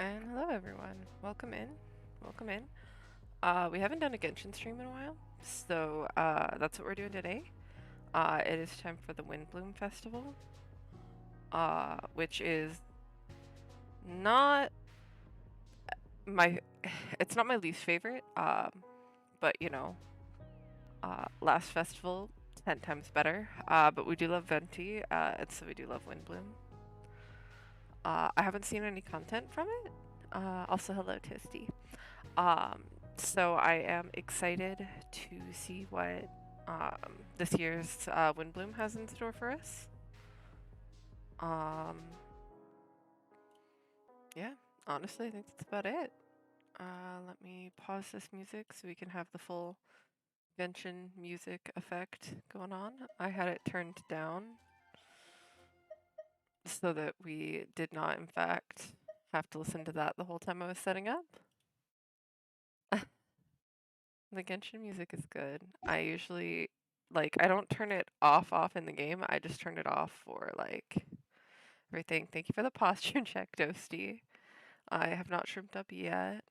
And hello everyone. Welcome in. Welcome in. We haven't done a Genshin stream in a while, so that's what we're doing today. It is time for the Windblume Festival, which is not my it's not my least favorite. But last festival 10 times better. But we do love Venti, and so we do love Windblume. I haven't seen any content from it. Also, hello Tisty. Um, so I am excited to see what this year's Windblume has in store for us. Um, yeah, honestly, I think that's about it. Let me pause this music so we can have the full Genshin music effect going on. I had it turned down so that we did not, in fact, have to listen to that the whole time I was setting up. The Genshin music is good. I usually I don't turn it off in the game. I just turn it off for like everything. Thank you for the posture check, Doasty. I have not shrimped up yet.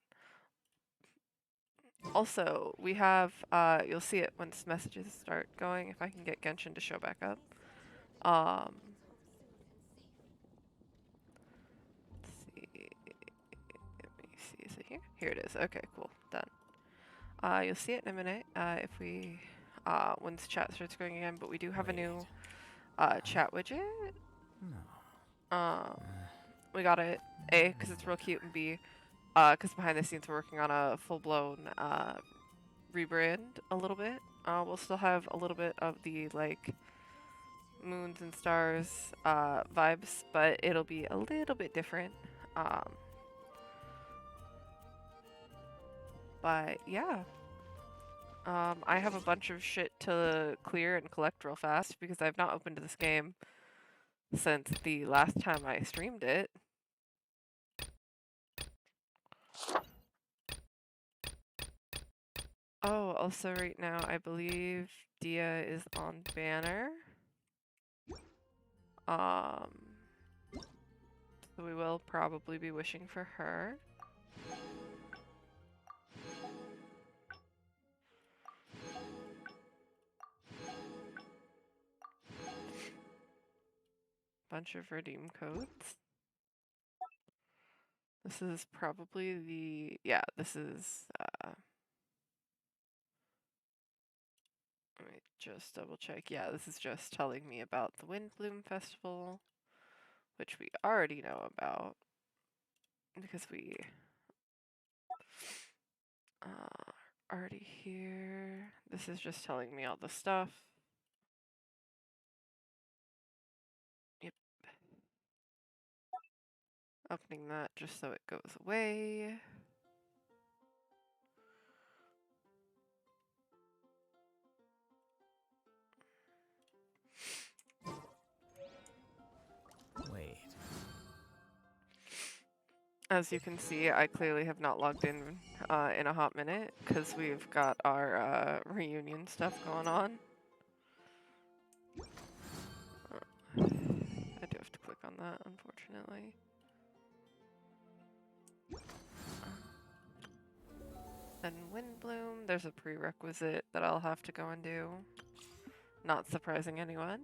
Also, we have you'll see it once messages start going if I can get Genshin to show back up. Um let's see. Let me see, is it here? Here it is. Okay, cool. Done. You'll see it in a minute if we once chat starts going again, but we do have a new chat widget. Um, we got it A because it's real cute, and B because behind the scenes we're working on a full-blown rebrand a little bit. We'll still have a little bit of the like moons and stars vibes, but it'll be a little bit different. Um, but yeah. I have a bunch of shit to clear and collect real fast because I've not opened this game since the last time I streamed it. Oh, also right now I believe Dia is on banner. So we will probably be wishing for her. Bunch of redeem codes. This is probably yeah, this is, let me just double check. Yeah, this is just telling me about the Windblume Festival, which we already know about because we already here. This is just telling me all the stuff. Yep. Opening that just so it goes away. Wait. As you can see, I clearly have not logged in a hot minute because we've got our reunion stuff going on. I do have to click on that, unfortunately. And Windblume, there's a prerequisite that I'll have to go and do. Not surprising anyone.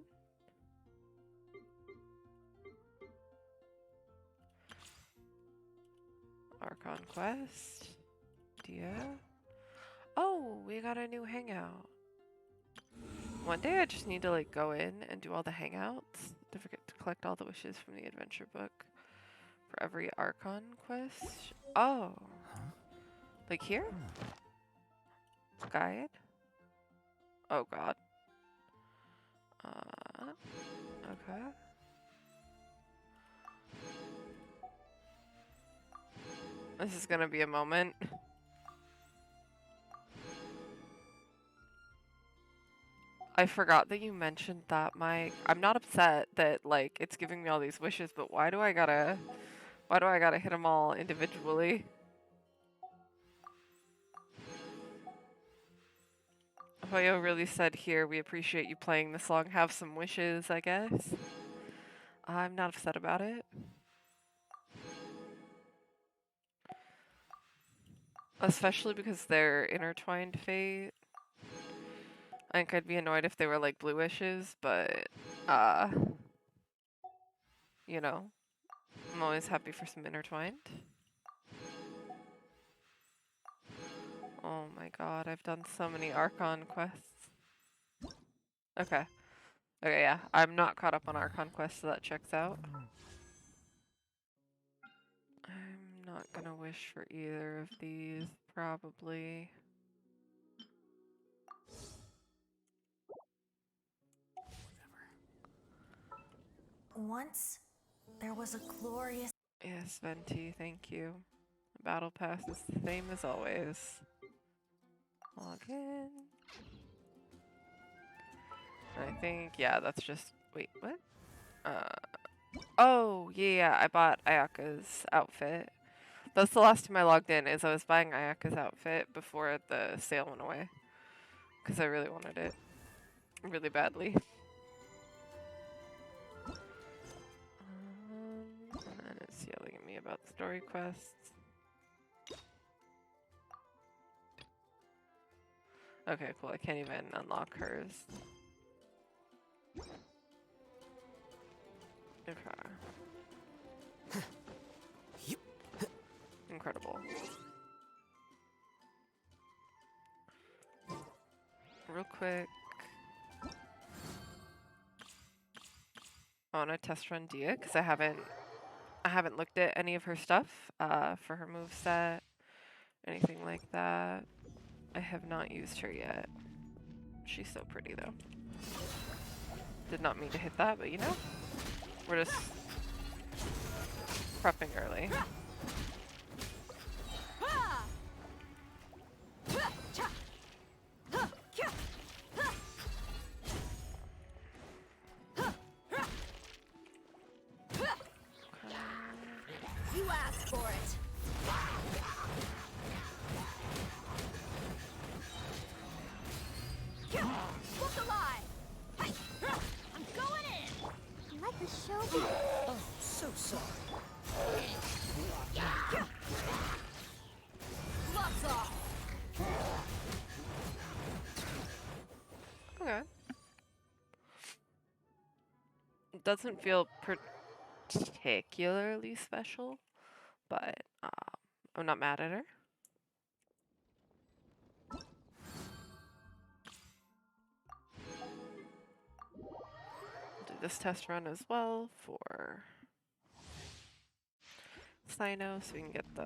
Archon Quest. Dia. Oh, we got a new hangout. One day I just need to like go in and do all the hangouts. Don't forget to collect all the wishes from the adventure book for every Archon quest. Oh. Huh? Like here? Guide? Oh god. Okay. This is gonna be a moment. I forgot that you mentioned that, Mike. I'm not upset that like it's giving me all these wishes, but why do I gotta hit them all individually? Hoyo really said here, we appreciate you playing the song, have some wishes, I guess. I'm not upset about it. Especially because they're intertwined fate. I think I'd be annoyed if they were like blue wishes, but you know, I'm always happy for some intertwined. Oh my god, I've done so many Archon quests. Okay. Okay, yeah. I'm not caught up on Archon quests, so that checks out. I'm not gonna wish for either of these, probably. Once, there was a glorious... Yes, Venti, thank you. The battle pass is the same as always. Log in. I think, yeah, that's just... Wait, what? Oh, yeah, I bought Ayaka's outfit. That's the last time I logged in, is I was buying Ayaka's outfit before the sale went away. Because I really wanted it. Really badly. And it's yelling at me about story quests. Okay, cool, I can't even unlock hers. Okay. Incredible. Real quick. I want to test run Dia because I haven't looked at any of her stuff for her moveset, anything like that. I have not used her yet. She's so pretty though. Did not mean to hit that, but you know, we're just prepping early. You asked for it. Look alive! I'm going in! Like the show. Oh, so sorry. Lots off! Okay. It doesn't feel particularly special, but I'm not mad at her. Do this test run as well for Sino so we can get the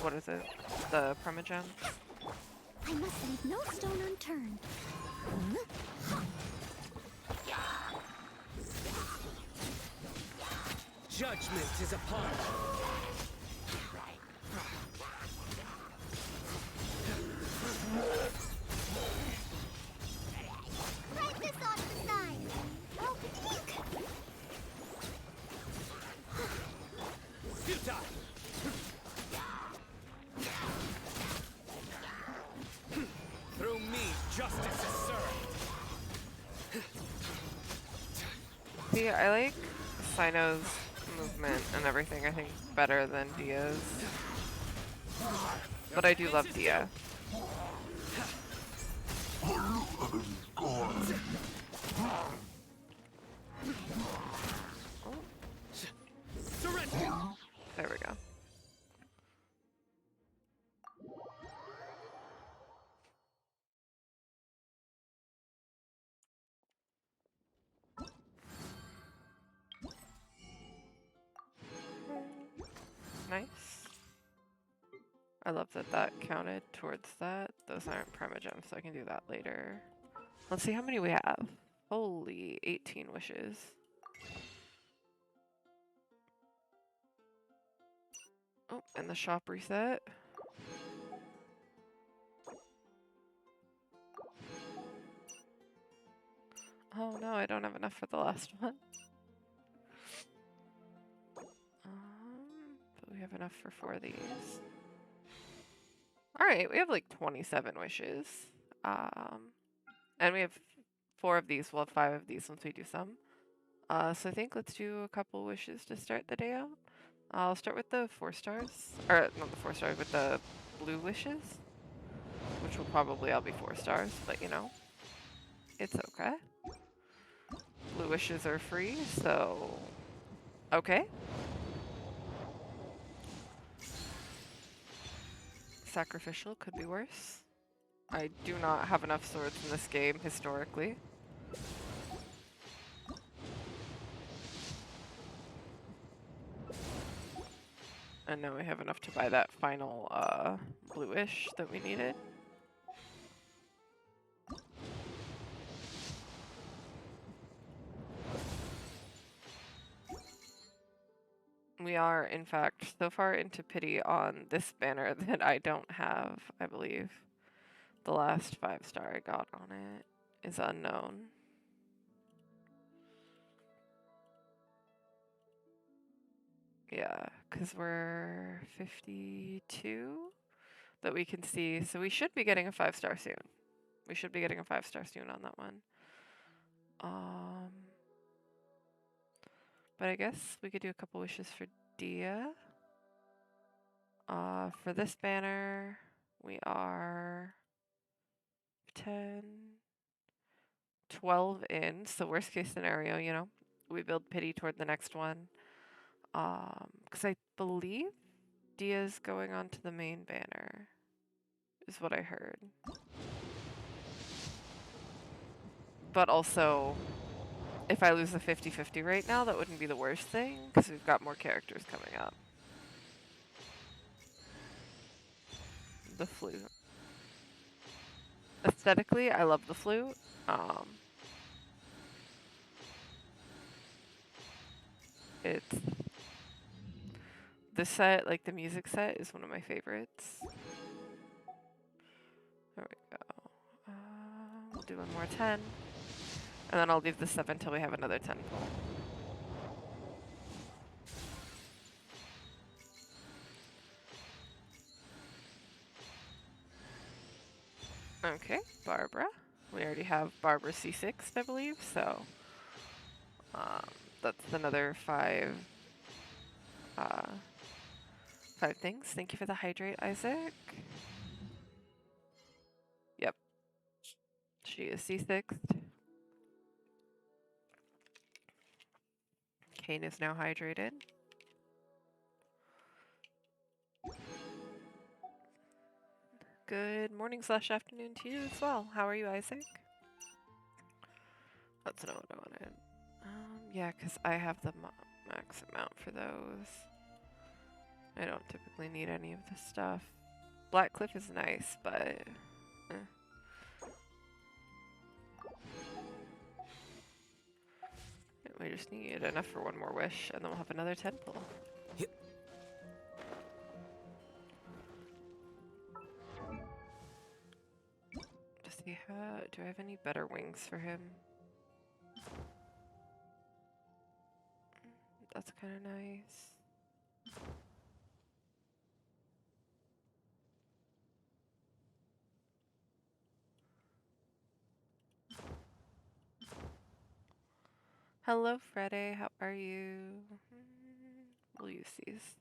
what is it? The Primogems. I must leave no stone unturned. Judgment is upon you. Write this off the side. Oh, ink! Futile. Through me, justice is served. See, I like Sino's movement and everything, I think, better than Dia's. But I do love Dia. Surrender. There we go. Nice. I love that that counted towards that. Those aren't Primogems, so I can do that later. Let's see how many we have. Holy, 18 wishes. Oh, and the shop reset. Oh no, I don't have enough for the last one. But we have enough for 4 of these. Alright, we have like 27 wishes. And we have 4 of these. We'll have 5 of these once we do some. So I think let's do a couple wishes to start the day out. I'll start with the 4 stars. Or, not the 4 stars, with the blue wishes. Which will probably all be 4 stars, but you know. It's okay. Blue wishes are free, so... Okay. Sacrificial could be worse. I do not have enough swords in this game, historically. And now we have enough to buy that final bluish that we needed. We are, in fact, so far into pity on this banner that I don't have, I believe. The last 5-star I got on it is unknown. Yeah, because we're 52 that we can see, so we should be getting a 5-star soon. We should be getting a 5-star soon on that one. But I guess we could do a couple wishes for Dia. For this banner, we are 10, 12 in, so worst case scenario, you know, we build pity toward the next one. Because I believe Dia's going on to the main banner, is what I heard. But also, if I lose the 50-50 right now, that wouldn't be the worst thing, because we've got more characters coming up. The flute. Aesthetically, I love the flute. It's... This set, like the music set, is one of my favorites. There we go. We'll do one more 10. And then I'll leave the 7 till we have another 10 pull. Okay, Barbara. We already have Barbara C6, I believe, so that's another 5 things. Thank you for the hydrate, Isaac. Yep. She is C6. Kane is now hydrated. Good morning / afternoon to you as well. How are you, Isaac? That's not what I wanted. Yeah, because I have the max amount for those. I don't typically need any of this stuff. Black Cliff is nice, but... We just need enough for one more wish, and then we'll have another 10 pull. Yep. Does he have... Do I have any better wings for him? That's kind of nice. Hello, Freddy. How are you? We'll use these.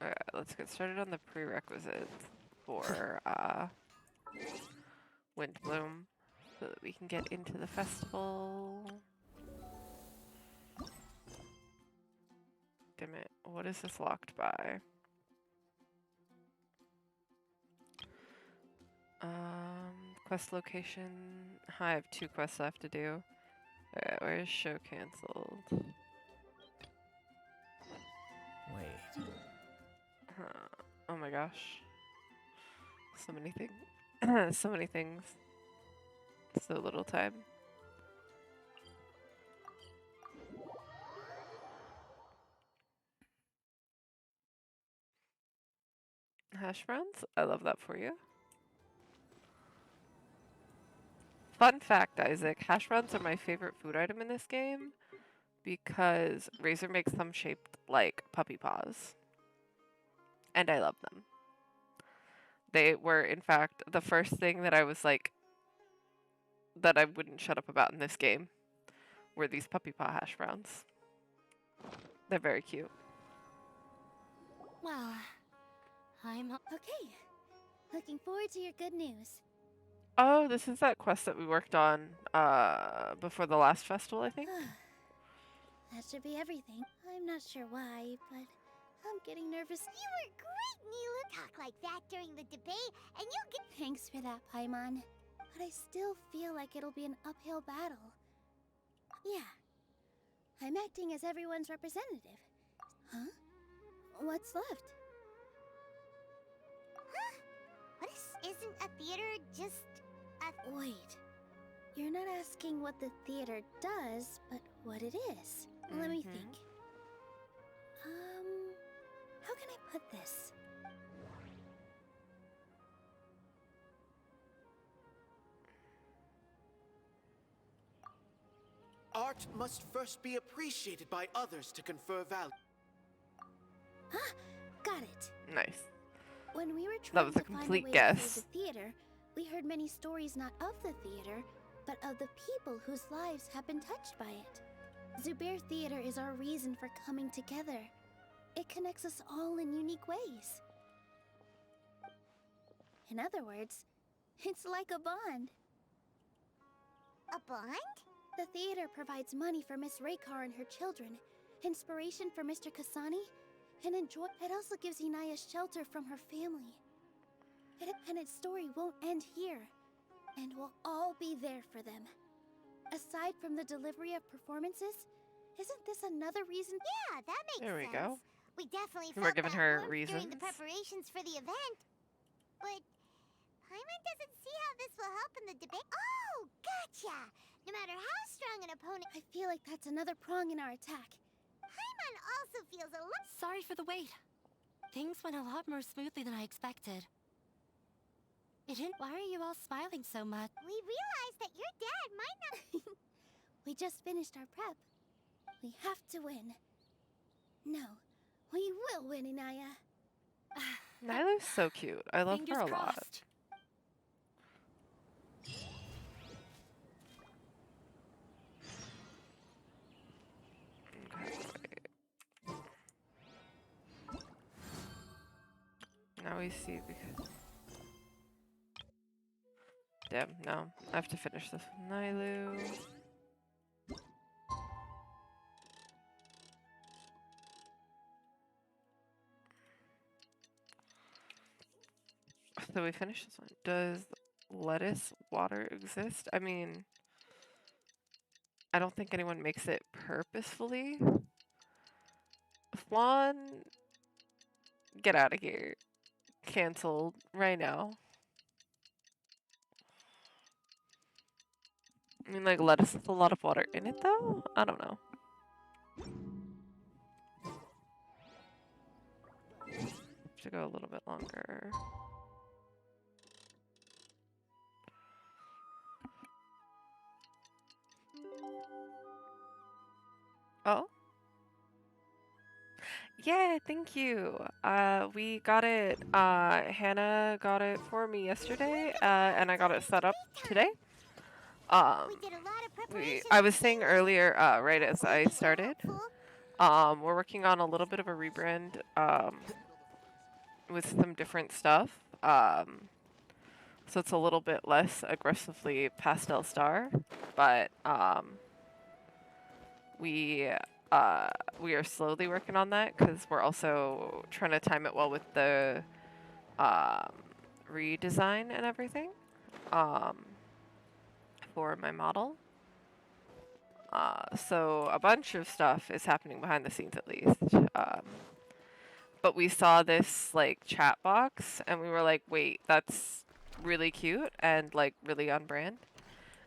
Alright, let's get started on the prerequisites for Windblume so that we can get into the festival. Damn it, what is this locked by? Quest location. I have 2 quests left to do. Alright, where's show cancelled? Wait. Oh my gosh. So many things. So many things. So little time. Hash browns? I love that for you. Fun fact, Isaac, hash browns are my favorite food item in this game because Razor makes them shaped like puppy paws. And I love them. They were, in fact, the first thing that I was like, that I wouldn't shut up about in this game were these puppy paw hash browns. They're very cute. Well, I'm okay. Looking forward to your good news. Oh, this is that quest that we worked on before the last festival, I think. That should be everything. I'm not sure why, but I'm getting nervous. You were great, Neela. Talk like that during the debate, and you'll get. Thanks for that, Paimon. But I still feel like it'll be an uphill battle. Yeah. I'm acting as everyone's representative. Huh? What's left? Huh? Isn't a theater just a... Wait. You're not asking what the theater does, but what it is. Let me think. How can I put this? Art must first be appreciated by others to confer value. Ah, got it. Nice. When we were That trying was a to find a complete way guess. to save the theater, we heard many stories not of the theater, but of the people whose lives have been touched by it. Zubair Theater is our reason for coming together. It connects us all in unique ways. In other words, it's like a bond. A bond? The theater provides money for Miss Raykar and her children, inspiration for Mr. Kasani, and enjoy. It also gives Inaya shelter from her family. And its story won't end here, and we'll all be there for them. Aside from the delivery of performances, isn't this another reason? Yeah, that makes sense. There we go. We definitely We're felt giving that her warmth reasons. during the preparations for the event. But Paimon doesn't see how this will help in the debate. Oh, gotcha! No matter how strong an opponent... I feel like that's another prong in our attack. Paimon also feels a little... Sorry for the wait. Things went a lot more smoothly than I expected. Why are you all smiling so much? We realized that your dad might not... We just finished our prep. We have to win. No, we will win, Inaya. Nyla's so cute. I love Fingers her a lot. crossed. Okay. Now we see because... Damn, no. I have to finish this with Nylu. So we finished this one. Does lettuce water exist? I mean, I don't think anyone makes it purposefully. Flan, get out of here. Cancelled right now. I mean, like, lettuce with a lot of water in it, though? I don't know. Have to go a little bit longer. Oh? Yeah, thank you. We got it, Hannah got it for me yesterday, and I got it set up today. We did a lot of preparation. I was saying earlier, right as I started, we're working on a little bit of a rebrand, with some different stuff. So it's a little bit less aggressively pastel star, but, we are slowly working on that because we're also trying to time it well with the redesign and everything for my model. So a bunch of stuff is happening behind the scenes at least. But we saw this like chat box and we were like, wait, that's really cute and like really on brand.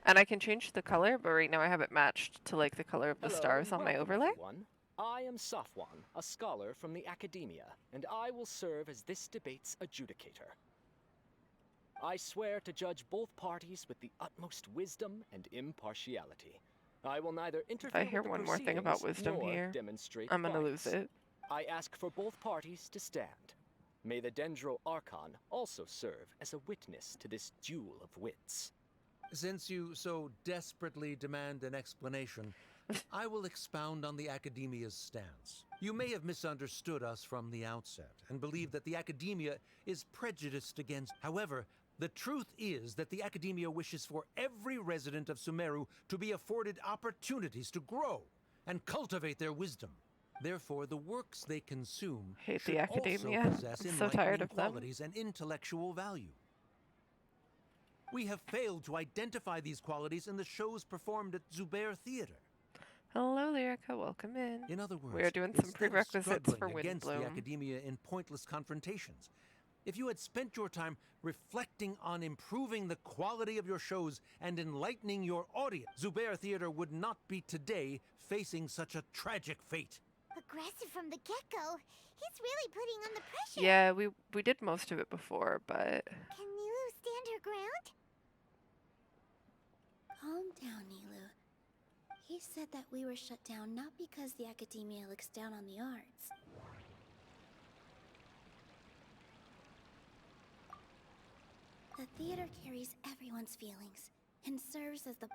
And I can change the color, but right now I have it matched to like the color of the Hello stars and on my welcome, overlay. everyone. I am Safwan, a scholar from the academia, and I will serve as this debate's adjudicator. I swear to judge both parties with the utmost wisdom and impartiality. I will neither interfere If I hear with the one more thing about proceedings wisdom nor here, demonstrate I'm gonna bias. lose it. I ask for both parties to stand. May the Dendro Archon also serve as a witness to this duel of wits. Since you so desperately demand an explanation, I will expound on the Academia's stance. You may have misunderstood us from the outset and believe that the Academia is prejudiced against. However, the truth is that the Academia wishes for every resident of Sumeru to be afforded opportunities to grow and cultivate their wisdom. Therefore, the works they consume Hate should the also academia. possess I'm so tired enlightening of them. qualities and intellectual value. We have failed to identify these qualities in the shows performed at Zubair Theater. Hello, Lyrica. Welcome in. In other words, We are doing some instead of prerequisites for struggling against the Windblume. Academia in pointless confrontations, if you had spent your time reflecting on improving the quality of your shows and enlightening your audience, Zubair Theater would not be today facing such a tragic fate. Aggressive from the get-go. He's really putting on the pressure. Yeah, we did most of it before, but Can Nilu stand her ground? Calm down, Nilu. He said that we were shut down not because the Academia looks down on the arts. The theater carries everyone's feelings and serves as the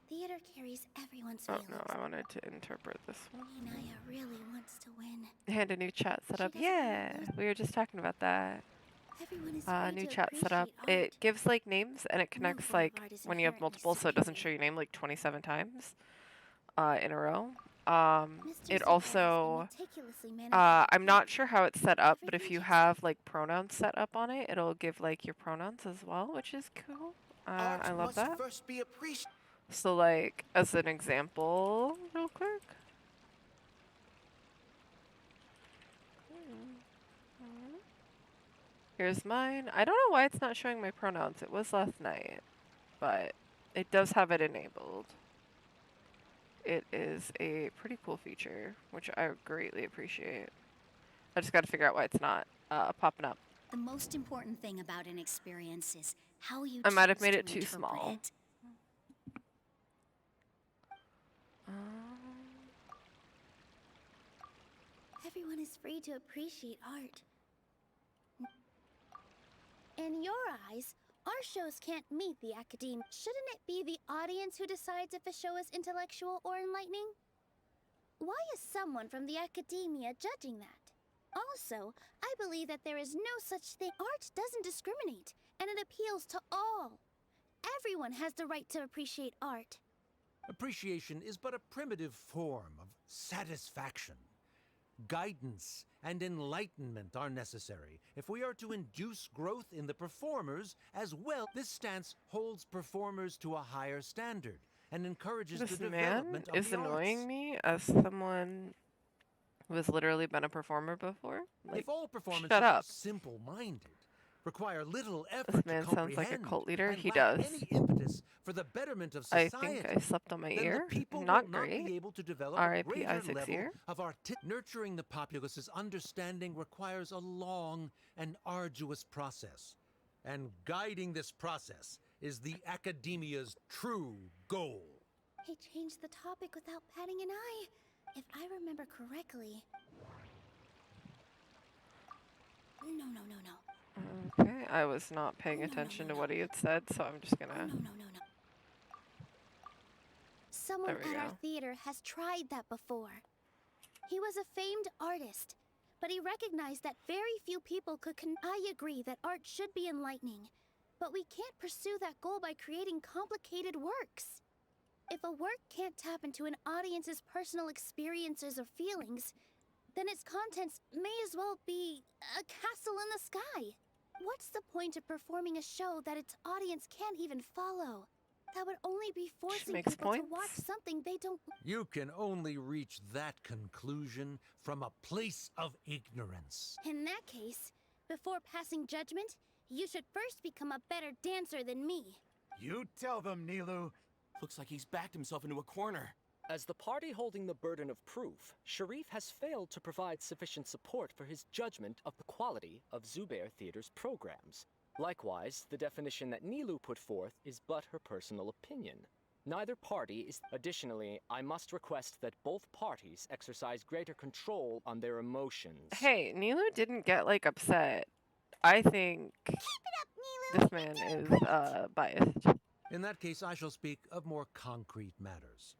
theater carries everyone's oh feelings. no, I wanted to interpret this one. Inaya really wants to win. And a new chat setup. She doesn't Yeah, want those- we were just talking about that. Everyone is free New to chat setup. appreciate art. It gives like names and it connects form of like art is when you have inherently multiple, so it doesn't show superior. your name like 27 times in a row. Mr. It Zubair also has been meticulously manifold I'm not theater. sure how it's set up, but if Everything you she have like pronouns set up on it, it'll give like your pronouns as well, which is cool. Art I love must that. first be appreciated. So like as an example, real quick. Here's mine. I don't know why it's not showing my pronouns. It was last night, but it does have it enabled. It is a pretty cool feature, which I greatly appreciate. I just got to figure out why it's not popping up. The most important thing about an experience is how you I might have choose made to it too interpret small. it. Everyone is free to appreciate art. In your eyes, our shows can't meet the academe. Shouldn't it be the audience who decides if a show is intellectual or enlightening? Why is someone from the academia judging that? Also, I believe that there is no such thing. Art doesn't discriminate, and it appeals to all. Everyone has the right to appreciate art. Appreciation is but a primitive form of satisfaction. Guidance and enlightenment are necessary if we are to induce growth in the performers as well. This stance holds performers to a higher standard and encourages This the man development of is the annoying arts. me as someone who has literally been a performer before. Like, If all performances shut are up. simple-minded, require little This effort man to sounds like a comprehend, cult leader. and He lack does. any impetus for the betterment of I society, think I slept on my then ear. the people Not will not great. be able to develop R.I.P. a greater Isaac's level ear. of nurturing the populace's understanding requires a long and arduous process. And guiding this process is the academia's true goal. He changed the topic without batting an eye. If I remember correctly... No. Okay, I was not paying attention to what he had said, so I'm just gonna. No. Someone There we at our go. theater has tried that before. He was a famed artist, but he recognized that very few people could I agree that art should be enlightening, but we can't pursue that goal by creating complicated works. If a work can't tap into an audience's personal experiences or feelings, then its contents may as well be a castle in the sky. What's the point of performing a show that its audience can't even follow? That would only be forcing makes people to points. watch something they don't... You can only reach that conclusion from a place of ignorance. In that case, before passing judgment, you should first become a better dancer than me. You tell them, Nilu. Looks like he's backed himself into a corner. As the party holding the burden of proof, Sharif has failed to provide sufficient support for his judgment of the quality of Zubair Theater's programs. Likewise, the definition that Nilu put forth is but her personal opinion. Neither party is... Additionally, I must request that both parties exercise greater control on their emotions. Hey, Nilu didn't get like upset. I think Keep it up, Nilu! this man is biased. In that case, I shall speak of more concrete matters.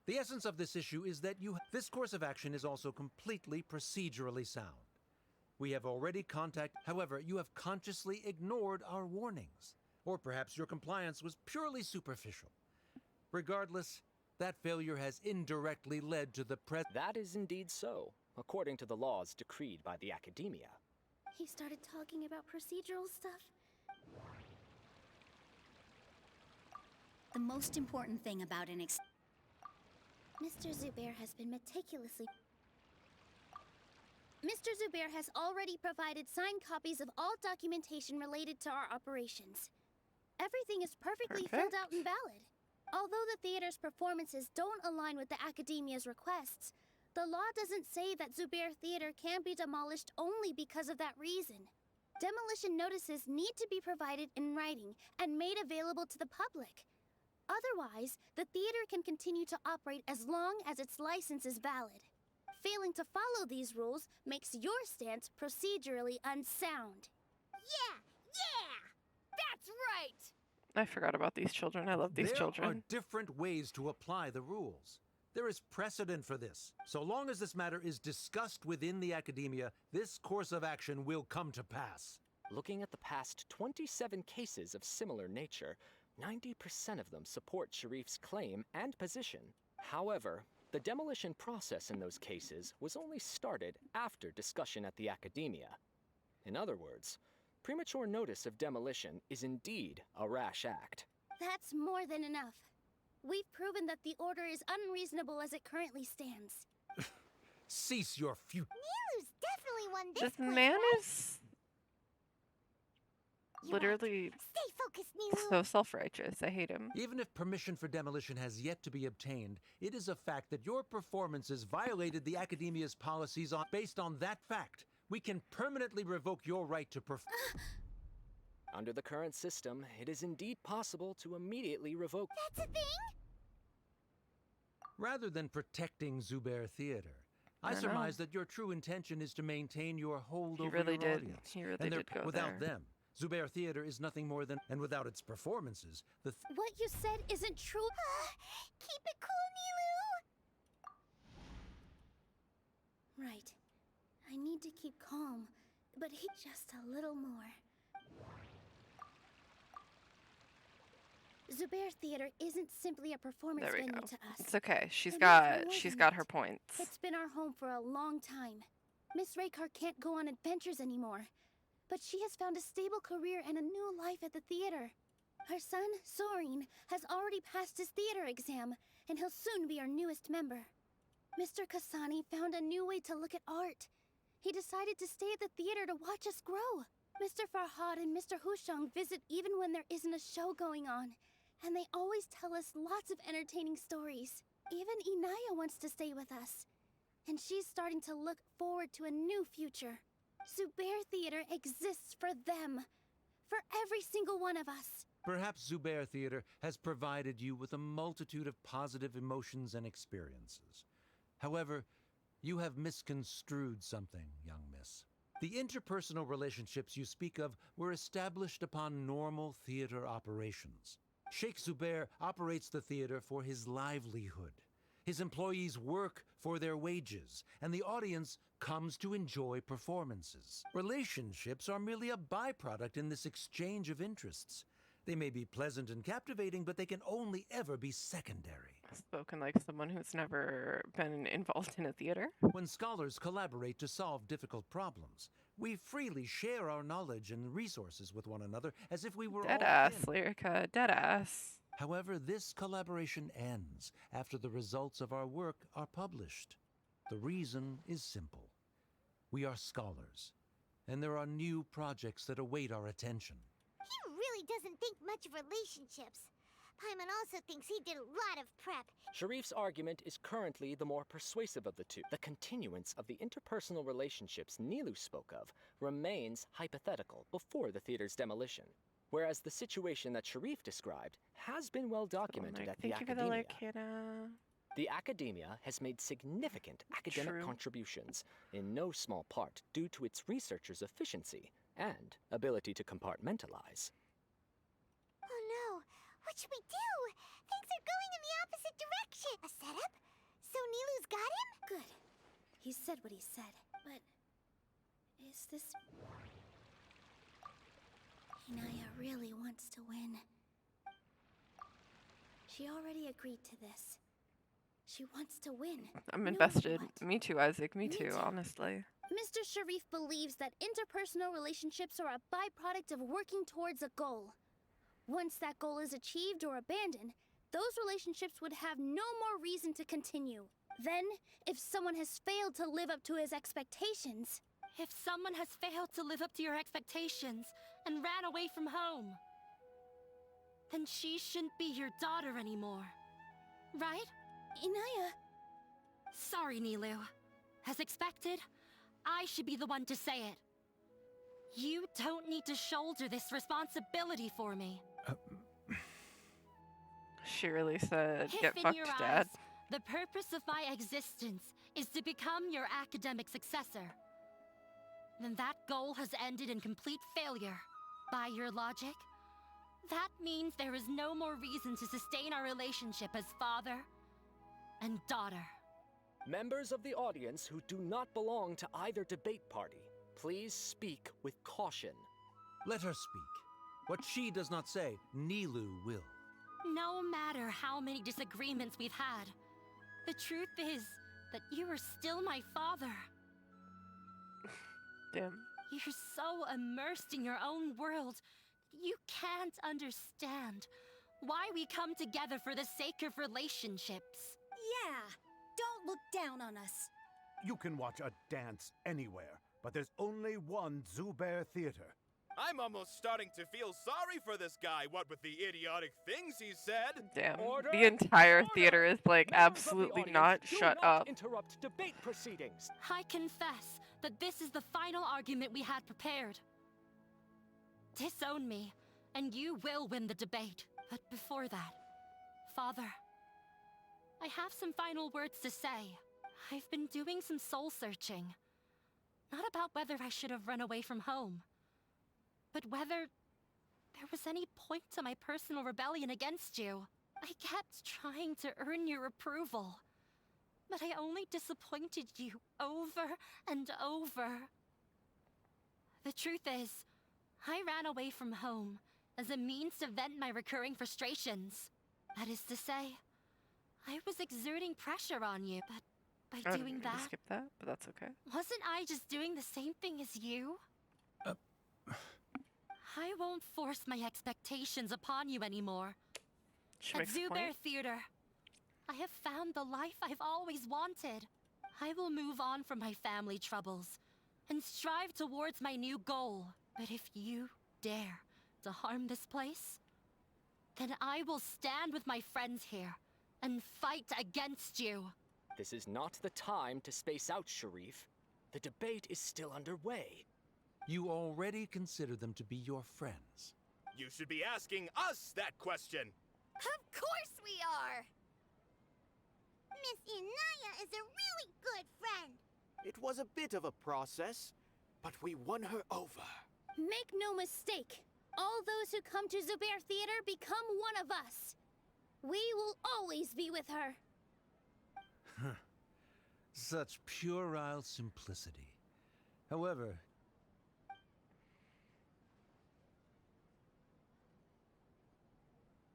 The essence of this issue is that this course of action is also completely procedurally sound. We have already however, you have consciously ignored our warnings. Or perhaps your compliance was purely superficial. Regardless, that failure has indirectly led to the That is indeed so, according to the laws decreed by the Academia. He started talking about procedural stuff. The most important thing about an Mr. Zubair has been meticulously... Mr. Zubair has already provided signed copies of all documentation related to our operations. Everything is perfectly filled out and valid. Although the theater's performances don't align with the Academia's requests, the law doesn't say that Zubair Theater can be demolished only because of that reason. Demolition notices need to be provided in writing and made available to the public. Otherwise, the theater can continue to operate as long as its license is valid. Failing to follow these rules makes your stance procedurally unsound. Yeah! That's right! I forgot about these children. I love these children. There are different ways to apply the rules. There is precedent for this. So long as this matter is discussed within the Academia, this course of action will come to pass. Looking at the past 27 cases of similar nature, 90% of them support Sharif's claim and position. However, the demolition process in those cases was only started after discussion at the Academia. In other words, premature notice of demolition is indeed a rash act. That's more than enough. We've proven that the order is unreasonable as it currently stands. Cease your Nilu's definitely won this This point, man right? is You literally Stay focused, Nilu! so self-righteous. I hate him. Even if permission for demolition has yet to be obtained, it is a fact that your performances violated the Academia's policies based on that fact. We can permanently revoke your right to perform. Under the current system, it is indeed possible to immediately revoke. That's a thing? Rather than protecting Zubair Theater, I know. surmise that your true intention is to maintain your hold He over really your did. audience. He really And did go without there. them, Zubair Theater is nothing more than, and without its performances, What you said isn't true. Keep it cool, Nilu! Right. I need to keep calm, but he just a little more. Zubair Theater isn't simply a performance There we venue go. to us. It's okay. She's It got means more than her that. points. It's been our home for a long time. Miss Raykar can't go on adventures anymore, but she has found a stable career and a new life at the theater. Her son, Soren, has already passed his theater exam, and he'll soon be our newest member. Mr. Kasani found a new way to look at art. He decided to stay at the theater to watch us grow. Mr. Farhad and Mr. Hushang visit even when there isn't a show going on, and they always tell us lots of entertaining stories. Even Inaya wants to stay with us, and she's starting to look forward to a new future. Zubair Theater exists for them, for every single one of us. Perhaps Zubair Theater has provided you with a multitude of positive emotions and experiences. However, you have misconstrued something, young miss. The interpersonal relationships you speak of were established upon normal theater operations. Sheikh Zubair operates the theater for his livelihood. His employees work for their wages, and the audience comes to enjoy performances. Relationships are merely a byproduct in this exchange of interests. They may be pleasant and captivating, but they can only ever be secondary. Spoken like someone who's never been involved in a theater. When scholars collaborate to solve difficult problems, we freely share our knowledge and resources with one another as if we were all Deadass, kin. Lyrica. Deadass. However, this collaboration ends after the results of our work are published. The reason is simple. We are scholars, and there are new projects that await our attention. He really doesn't think much of relationships. Paimon also thinks he did a lot of prep. Sharif's argument is currently the more persuasive of the two. The continuance of the interpersonal relationships Nilu spoke of remains hypothetical before the theater's demolition, whereas the situation that Sharif described has been well documented at the Thank you for the Academia. like, Hannah. The Academia has made significant academic True. contributions, in no small part due to its researchers' efficiency and ability to compartmentalize. Oh no, What should we do? Things are going in the opposite direction. A setup? So Nilu's got him? Good. He said what he said, but is this... Inaya really wants to win. She already agreed to this. She wants to win. I'm no invested. matter what. Me too, Isaac. Me Me too, too. honestly. Mr. Sharif believes that interpersonal relationships are a byproduct of working towards a goal. Once that goal is achieved or abandoned, those relationships would have no more reason to continue. Then, if someone has failed to live up to his expectations... If someone has failed to live up to your expectations and ran away from home, then she shouldn't be your daughter anymore. Right? Inaya... Sorry, Nilu. As expected, I should be the one to say it. You don't need to shoulder this responsibility for me. She really said, If get in fucked, your Dad. eyes, the purpose of my existence is to become your academic successor, then that goal has ended in complete failure. By your logic, that means there is no more reason to sustain our relationship as father and daughter. Members of the audience who do not belong to either debate party, please speak with caution. Let her speak. What she does not say, Nilu will. No matter how many disagreements we've had, the truth is that you are still my father. Damn. You're so immersed in your own world, you can't understand why we come together for the sake of relationships. Yeah, don't look down on us. You can watch a dance anywhere, but there's only one Zubair Theater. I'm almost starting to feel sorry for this guy, what with the idiotic things he said. Damn. Order! The entire Order! theater is like, Members of the absolutely audience, not. do Shut not up. interrupt debate proceedings. I confess that this is the final argument we had prepared. Disown me, and you will win the debate. But before that, Father, I have some final words to say. I've been doing some soul searching. Not about whether I should have run away from home, but whether there was any point to my personal rebellion against you. I kept trying to earn your approval, but I only disappointed you over and over. The truth is, I ran away from home as a means to vent my recurring frustrations. That is to say, I was exerting pressure on you, but by I doing didn't mean to that, skip that, but that's okay. wasn't I just doing the same thing as you? I won't force my expectations upon you anymore. She At makes a Zubair point. Theater, I have found the life I've always wanted. I will move on from my family troubles and strive towards my new goal. But if you dare to harm this place, then I will stand with my friends here and fight against you. This is not the time to space out, Sharif. The debate is still underway. You already consider them to be your friends. You should be asking us that question. Of course we are! Miss Inaya is a really good friend. It was a bit of a process, but we won her over. Make no mistake, all those who come to Zubair Theater become one of us. We will always be with her. Such puerile simplicity. However,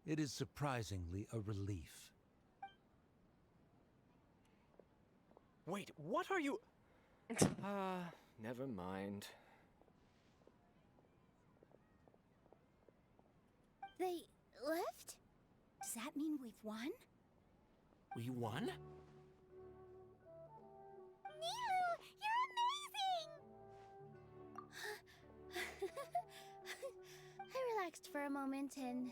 it is surprisingly a relief. Wait, what are you... never mind. They left? Does that mean we've won? We won? Nilu, you're amazing! I relaxed for a moment and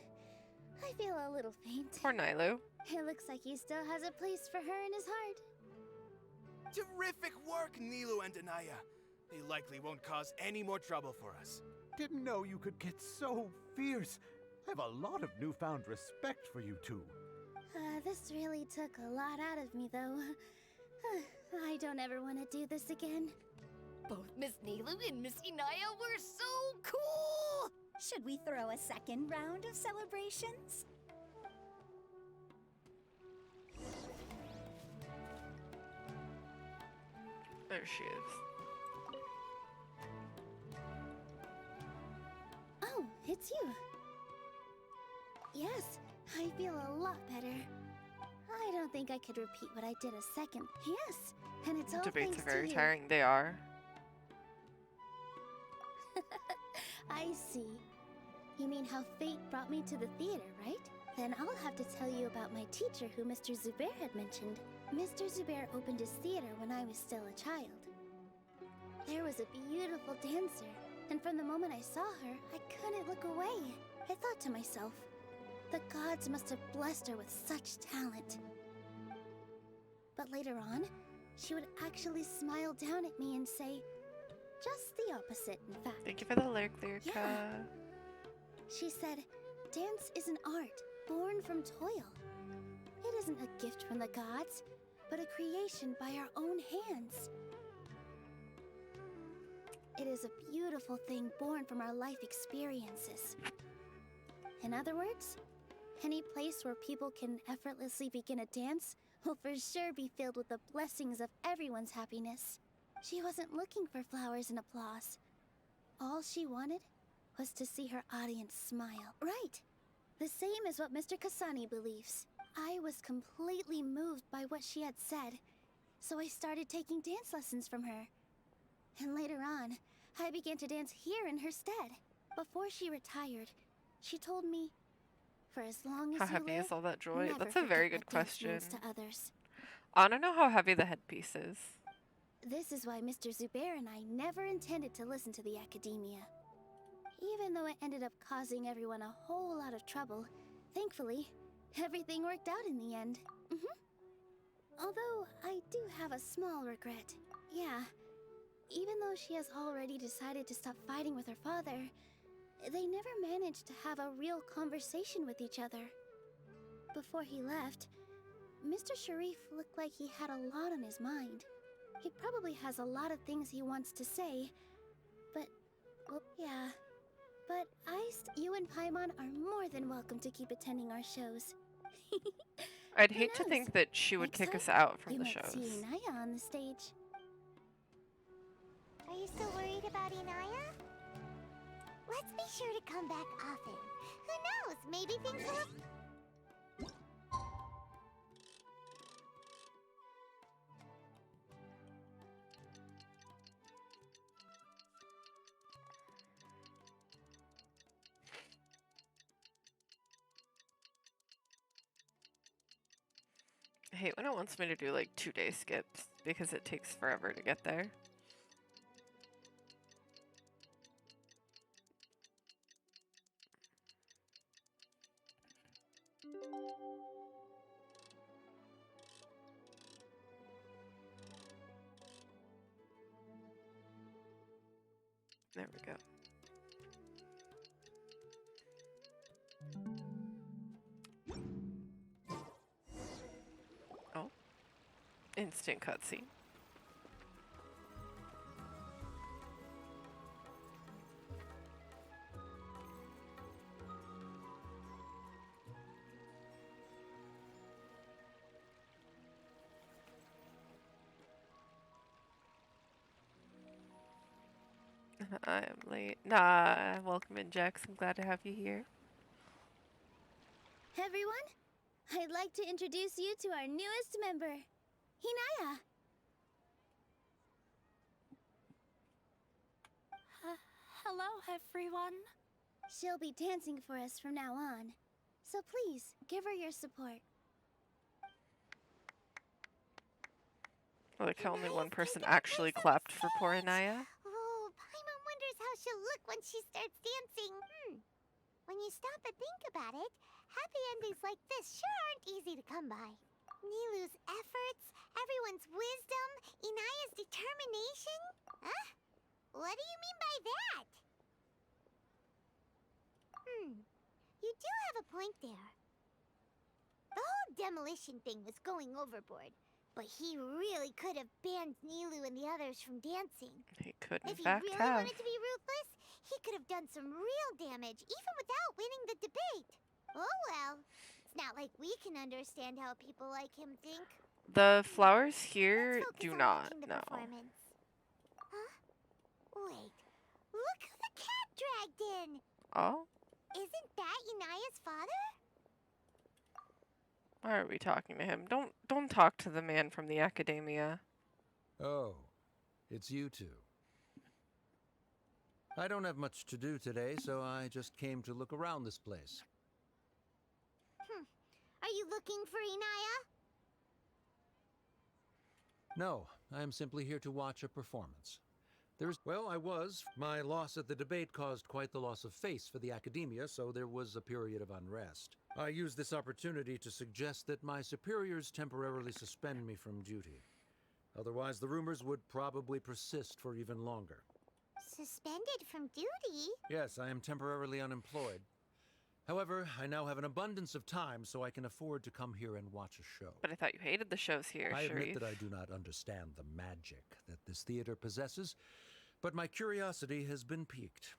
I feel a little faint. Poor Nilu. It looks like he still has a place for her in his heart. Terrific work, Nilu and Anaya. They likely won't cause any more trouble for us. Didn't know you could get so fierce. I have a lot of newfound respect for you two. This really took a lot out of me, though. I don't ever want to do this again. Both Miss Nilu and Miss Inaya were so cool! Should we throw a second round of celebrations? There she is. Oh, it's you. Yes, I feel a lot better. I don't think I could repeat what I did a second. Yes, and it's all Debates thanks are very to you. tiring. They are. I see. You mean how fate brought me to the theater, right? Then I'll have to tell you about my teacher who Mr. Zubair had mentioned. Mr. Zubair opened his theater when I was still a child. There was a beautiful dancer, and from the moment I saw her, I couldn't look away. I thought to myself, the gods must have blessed her with such talent. But later on, she would actually smile down at me and say, just the opposite, in fact. Thank you for the lyrica. Yeah. She said, dance is an art born from toil. It isn't a gift from the gods, but a creation by our own hands. It is a beautiful thing born from our life experiences. In other words, any place where people can effortlessly begin a dance will for sure be filled with the blessings of everyone's happiness. She wasn't looking for flowers and applause. All she wanted was to see her audience smile. Right! The same as what Mr. Kasani believes. I was completely moved by what she had said, so I started taking dance lessons from her. And later on, I began to dance here in her stead. Before she retired, she told me, for as long as How you heavy live, is all that joy? never That's a very forget good what dance question. means to others. I want to know how heavy the headpiece is. This is why Mr. Zubair and I never intended to listen to the academia. Even though it ended up causing everyone a whole lot of trouble, thankfully, everything worked out in the end. Although, I do have a small regret. Yeah, even though she has already decided to stop fighting with her father, they never managed to have a real conversation with each other. Before he left, Mr. Sharif looked like he had a lot on his mind. He probably has a lot of things he wants to say, but, well, yeah. But you and Paimon are more than welcome to keep attending our shows. I'd Who hate to knows? think that she would Next kick time, us out from you the might shows. see Inaya on the stage. Are you still worried about Inaya? Let's be sure to come back often. Who knows? Maybe things will have... I hate when it wants me to do like 2-day skips because it takes forever to get there. There we go. Oh. Instant cutscene. I am late. Nah, welcome in, Jax. I'm glad to have you here. Everyone, I'd like to introduce you to our newest member, Hinaya. Hello, everyone. She'll be dancing for us from now on, so please give her your support. I like how only one Inaya's person taking her actually place on clapped for poor stage. Inaya. Oh, Paimon wonders how she'll look when she starts dancing. When you stop and think about it, happy endings like this sure aren't easy to come by. Nilou's efforts, everyone's wisdom, Inaya's determination? Huh? What do you mean by that? You do have a point there. The whole demolition thing was going overboard, but he really could have banned Nilou and the others from dancing. He could, in If he fact, really have. wanted to be ruthless, he could have done some real damage, even without winning the debate. Oh well, it's not like we can understand how people like him think. The flowers Let's here focus do on not, watching the no. performance. Huh? Wait. Look who the cat dragged in! Oh? Isn't that Inaya's father? Why are we talking to him? Don't talk to the man from the academia. Oh, it's you two. I don't have much to do today, so I just came to look around this place. Are you looking for Inaya? No, I am simply here to watch a performance. Well, I was. My loss at the debate caused quite the loss of face for the academia, so there was a period of unrest. I used this opportunity to suggest that my superiors temporarily suspend me from duty. Otherwise, the rumors would probably persist for even longer. Suspended from duty? Yes, I am temporarily unemployed. However, I now have an abundance of time, so I can afford to come here and watch a show. But I thought you hated the shows here, I admit Sharif. that I do not understand the magic that this theater possesses, but my curiosity has been piqued.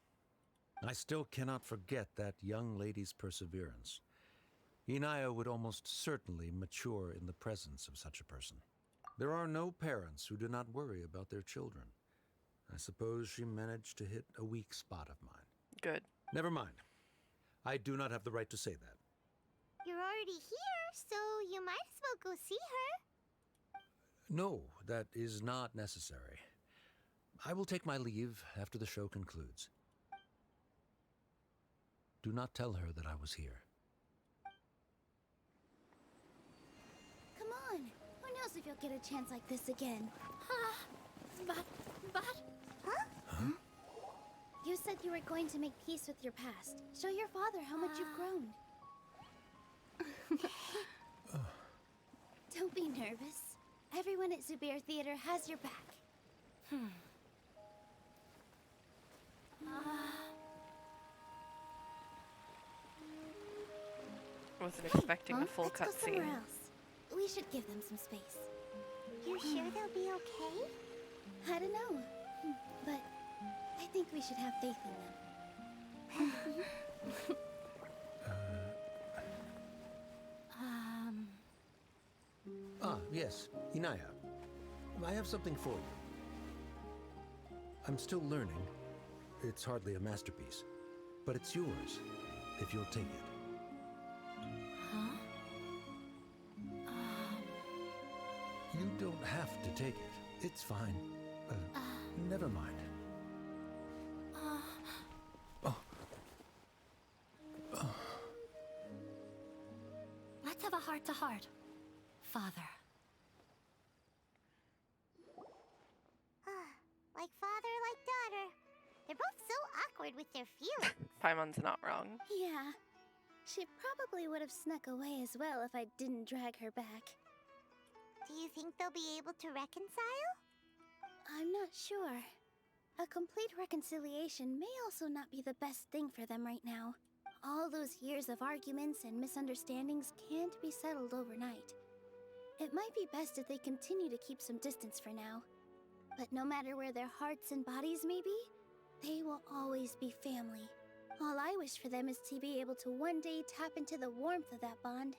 I still cannot forget that young lady's perseverance. Inaya would almost certainly mature in the presence of such a person. There are no parents who do not worry about their children. I suppose she managed to hit a weak spot of mine. Good. Never mind. I do not have the right to say that. You're already here, so you might as well go see her. No, that is not necessary. I will take my leave after the show concludes. Do not tell her that I was here. Come on. Who knows if you'll get a chance like this again? But... Huh? You said you were going to make peace with your past. Show your father how much you've grown. Don't be nervous. Everyone at Zubair Theater has your back. Wasn't expecting Huh? a full Let's go cutscene. somewhere else. We should give them some space. You sure they'll be okay? I don't know, but I think we should have faith in them. Yes, Inaya. I have something for you. I'm still learning. It's hardly a masterpiece, but it's yours, if you'll take it. Huh? You don't have to take it. It's fine. Never mind. Let's have a heart-to-heart. Father. Like father, like daughter. They're both so awkward with their feelings. Paimon's not wrong. Yeah. She probably would have snuck away as well if I didn't drag her back. Do you think they'll be able to reconcile? I'm not sure. A complete reconciliation may also not be the best thing for them right now. All those years of arguments and misunderstandings can't be settled overnight. It might be best if they continue to keep some distance for now. But no matter where their hearts and bodies may be, they will always be family. All I wish for them is to be able to one day tap into the warmth of that bond.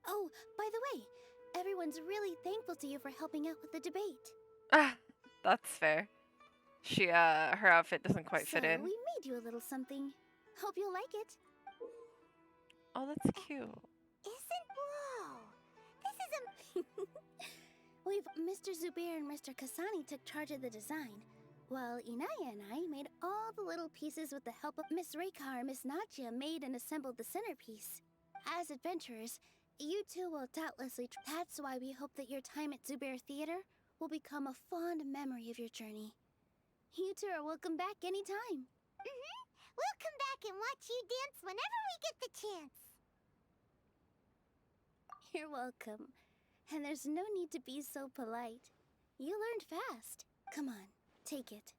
Oh, by the way, everyone's really thankful to you for helping out with the debate. Ah, that's fair. She, her outfit doesn't quite fit in. So we made you a little something. Hope you'll like it. Oh, that's cute. Whoa! This is Mr. Zubair and Mr. Kasani took charge of the design, while Inaya and I made all the little pieces with the help of Miss Reykar and Miss Nadia made and assembled the centerpiece. As adventurers, you two will doubtlessly that's why we hope that your time at Zubair Theater will become a fond memory of your journey. You two are welcome back anytime. We'll come back and watch you dance whenever we get the chance. You're welcome. And there's no need to be so polite. You learned fast. Come on, take it.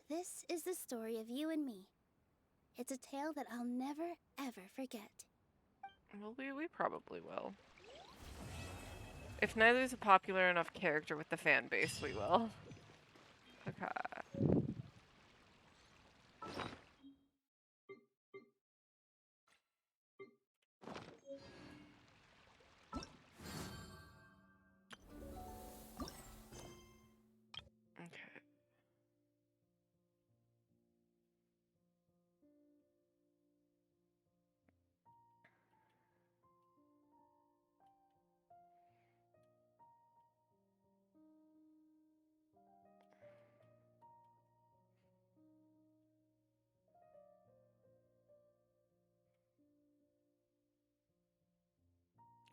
This is the story of you and me. It's a tale that I'll never, ever forget. Well, we probably will. If neither's a popular enough character with the fan base, we will. Okay.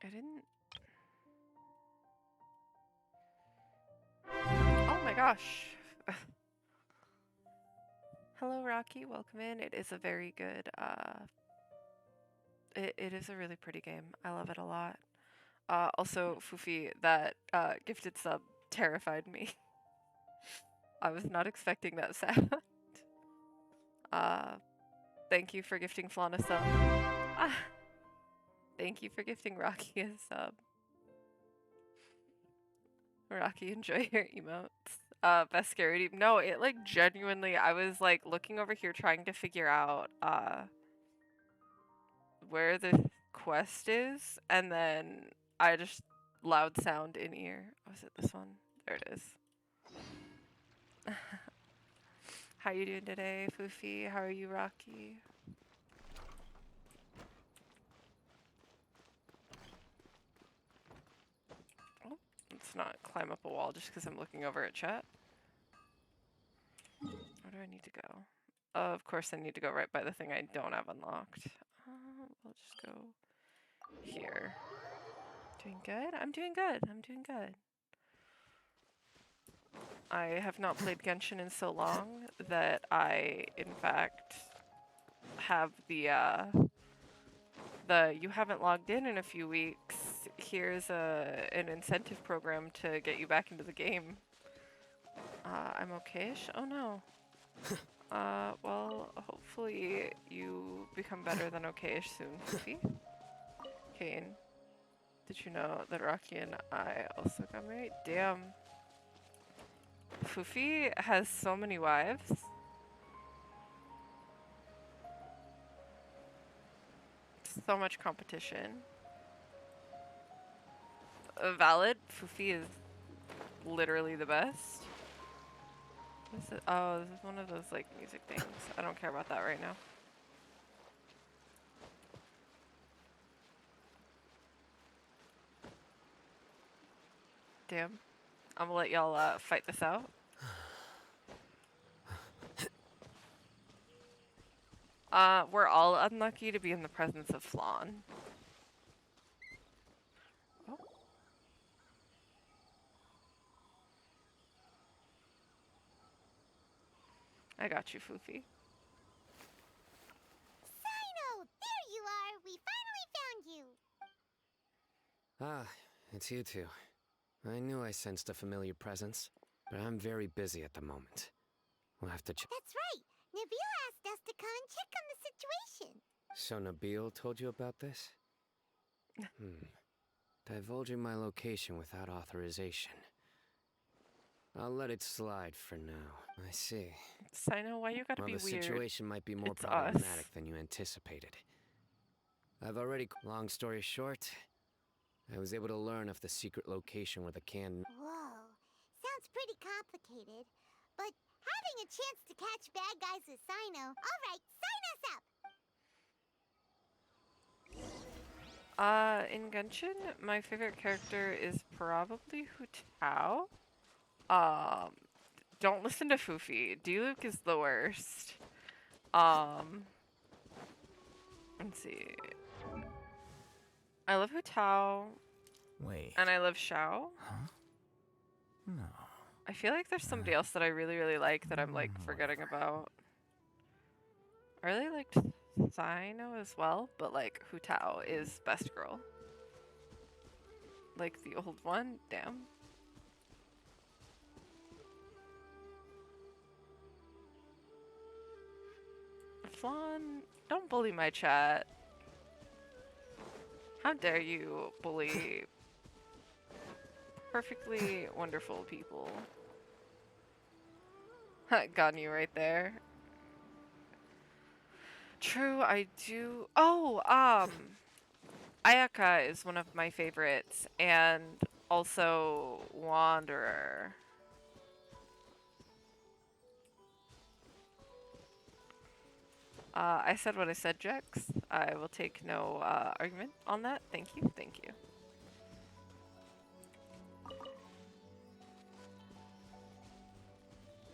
I didn't... Oh my gosh! Hello, Rocky. Welcome in. It is a very good, it is a really pretty game. I love it a lot. Also, Fufi, that gifted sub terrified me. I was not expecting that sound. Thank you for gifting Flan a sub. Thank you for gifting Rocky a sub. Rocky, enjoy your emotes. Best scary team. No, it like genuinely, I was like looking over here trying to figure out where the quest is, and then I just loud sound in ear. Was it this one? There it is. How you doing today, Fufi? How are you, Rocky? Oh, let's not climb up a wall just because I'm looking over at chat. Where do I need to go? Of course I need to go right by the thing I don't have unlocked. We'll just go here. Doing good? I'm doing good. I'm doing good. I have not played Genshin in so long that I, in fact, have the you haven't logged in a few weeks. Here's an incentive program to get you back into the game. I'm okay-ish? Oh no. Well, hopefully you become better than okay-ish soon, Fufi. Kane, did you know that Rocky and I also got married? Damn. Fufi has so many wives. So much competition. Valid. Fufi is literally the best. What is it? Oh, this is one of those like music things. I don't care about that right now. Damn. I'm gonna let y'all fight this out. We're all unlucky to be in the presence of Flan. Oh. I got you, Fufi. Sino! There you are! We finally found you! Ah, it's you two. I knew I sensed a familiar presence, but I'm very busy at the moment. We'll have to That's right! Nabil asked us to come and check on the situation. So Nabil told you about this? Divulging my location without authorization. I'll let it slide for now. I see. Sino, why you gotta be the weird? situation might be more It's problematic us. than you anticipated. I've already... Long story short, I was able to learn of the secret location where the can... Whoa. Sounds pretty complicated. But having a chance to catch bad guys with Sino. Alright, sign us up! In Genshin, my favorite character is probably Hu Tao. Don't listen to Fufi. Diluc is the worst. Let's see. I love Hu Tao. Wait. And I love Xiao. Huh? No. I feel like there's somebody else that I really, really like that I'm like forgetting about. I really liked Sino as well, but like Hu Tao is best girl. Like the old one, damn. Flan, don't bully my chat. How dare you bully perfectly wonderful people. Got you right there. True, I do. Oh, Ayaka is one of my favorites, and also Wanderer. I said what I said, Jax. I will take no argument on that. Thank you, thank you.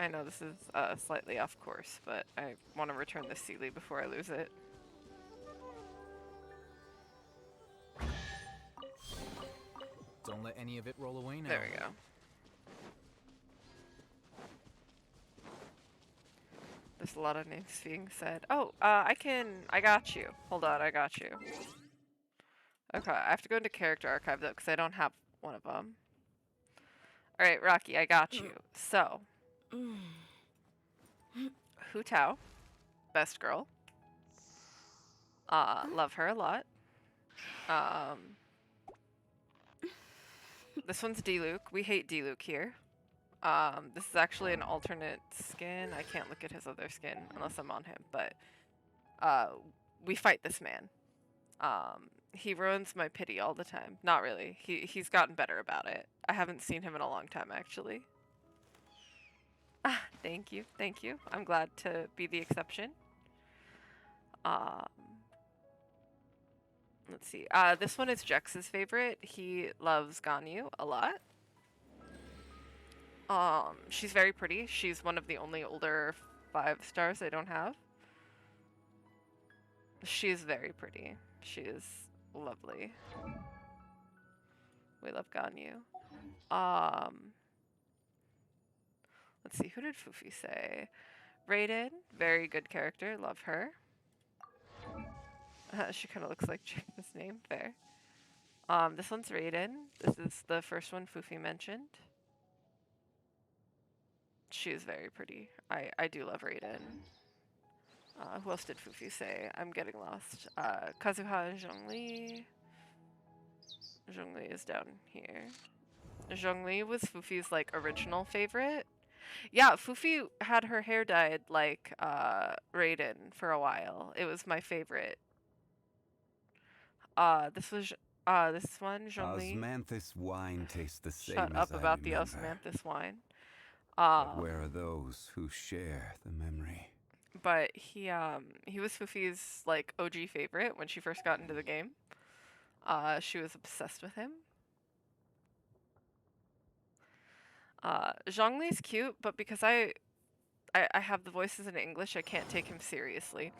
I know this is slightly off course, but I want to return this Sealy before I lose it. any of it roll away now. There we go. There's a lot of names being said. Oh, I got you. Hold on, I got you. Okay, I have to go into character archive though, because I don't have one of them. Alright, Rocky, I got you. So, Hu Tao, best girl. Love her a lot. This one's D-Luke. We hate D-Luke here. This is actually an alternate skin. I can't look at his other skin unless I'm on him, but we fight this man. He ruins my pity all the time. Not really. He's gotten better about it. I haven't seen him in a long time, actually. Thank you. Thank you. I'm glad to be the exception. Let's see. This one is Jex's favorite. He loves Ganyu a lot. She's very pretty. She's one of the only older 5 stars I don't have. She's very pretty. She is lovely. We love Ganyu. Let's see, who did Fufi say? Raiden, very good character, love her. She kind of looks like James' name, fair. This one's Raiden. This is the first one Fufi mentioned. She is very pretty. I do love Raiden. Who else did Fufi say? I'm getting lost. Kazuha and Zhongli. Zhongli is down here. Zhongli was Fufi's like original favorite. Yeah, Fufi had her hair dyed like Raiden for a while. It was my favorite. This one, Zhongli. Osmanthus wine tastes the same Shut as up I about the remember. Osmanthus wine. But where are those who share the memory? But he was Fufi's like OG favorite when she first got into the game. She was obsessed with him. Zhongli's cute, but because I have the voices in English, I can't take him seriously.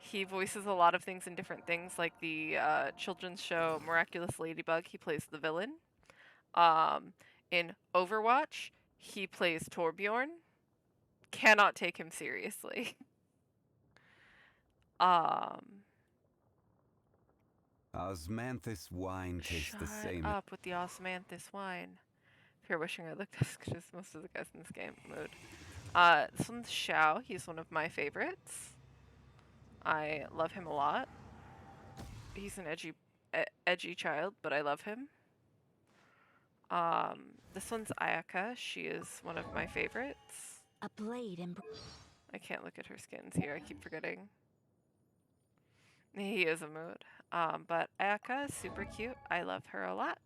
He voices a lot of things in different things, like the children's show Miraculous Ladybug, he plays the villain. In Overwatch, he plays Torbjorn. Cannot take him seriously. Osmanthus wine tastes the same. Shut up with the Osmanthus wine. If you're wishing I looked as good as most of the guys in this game, mood. This one's Xiao. He's one of my favorites. I love him a lot. He's an edgy child, but I love him. This one's Ayaka. She is one of my favorites. A blade and I can't look at her skins here. I keep forgetting. He is a mood. But Ayaka is super cute. I love her a lot.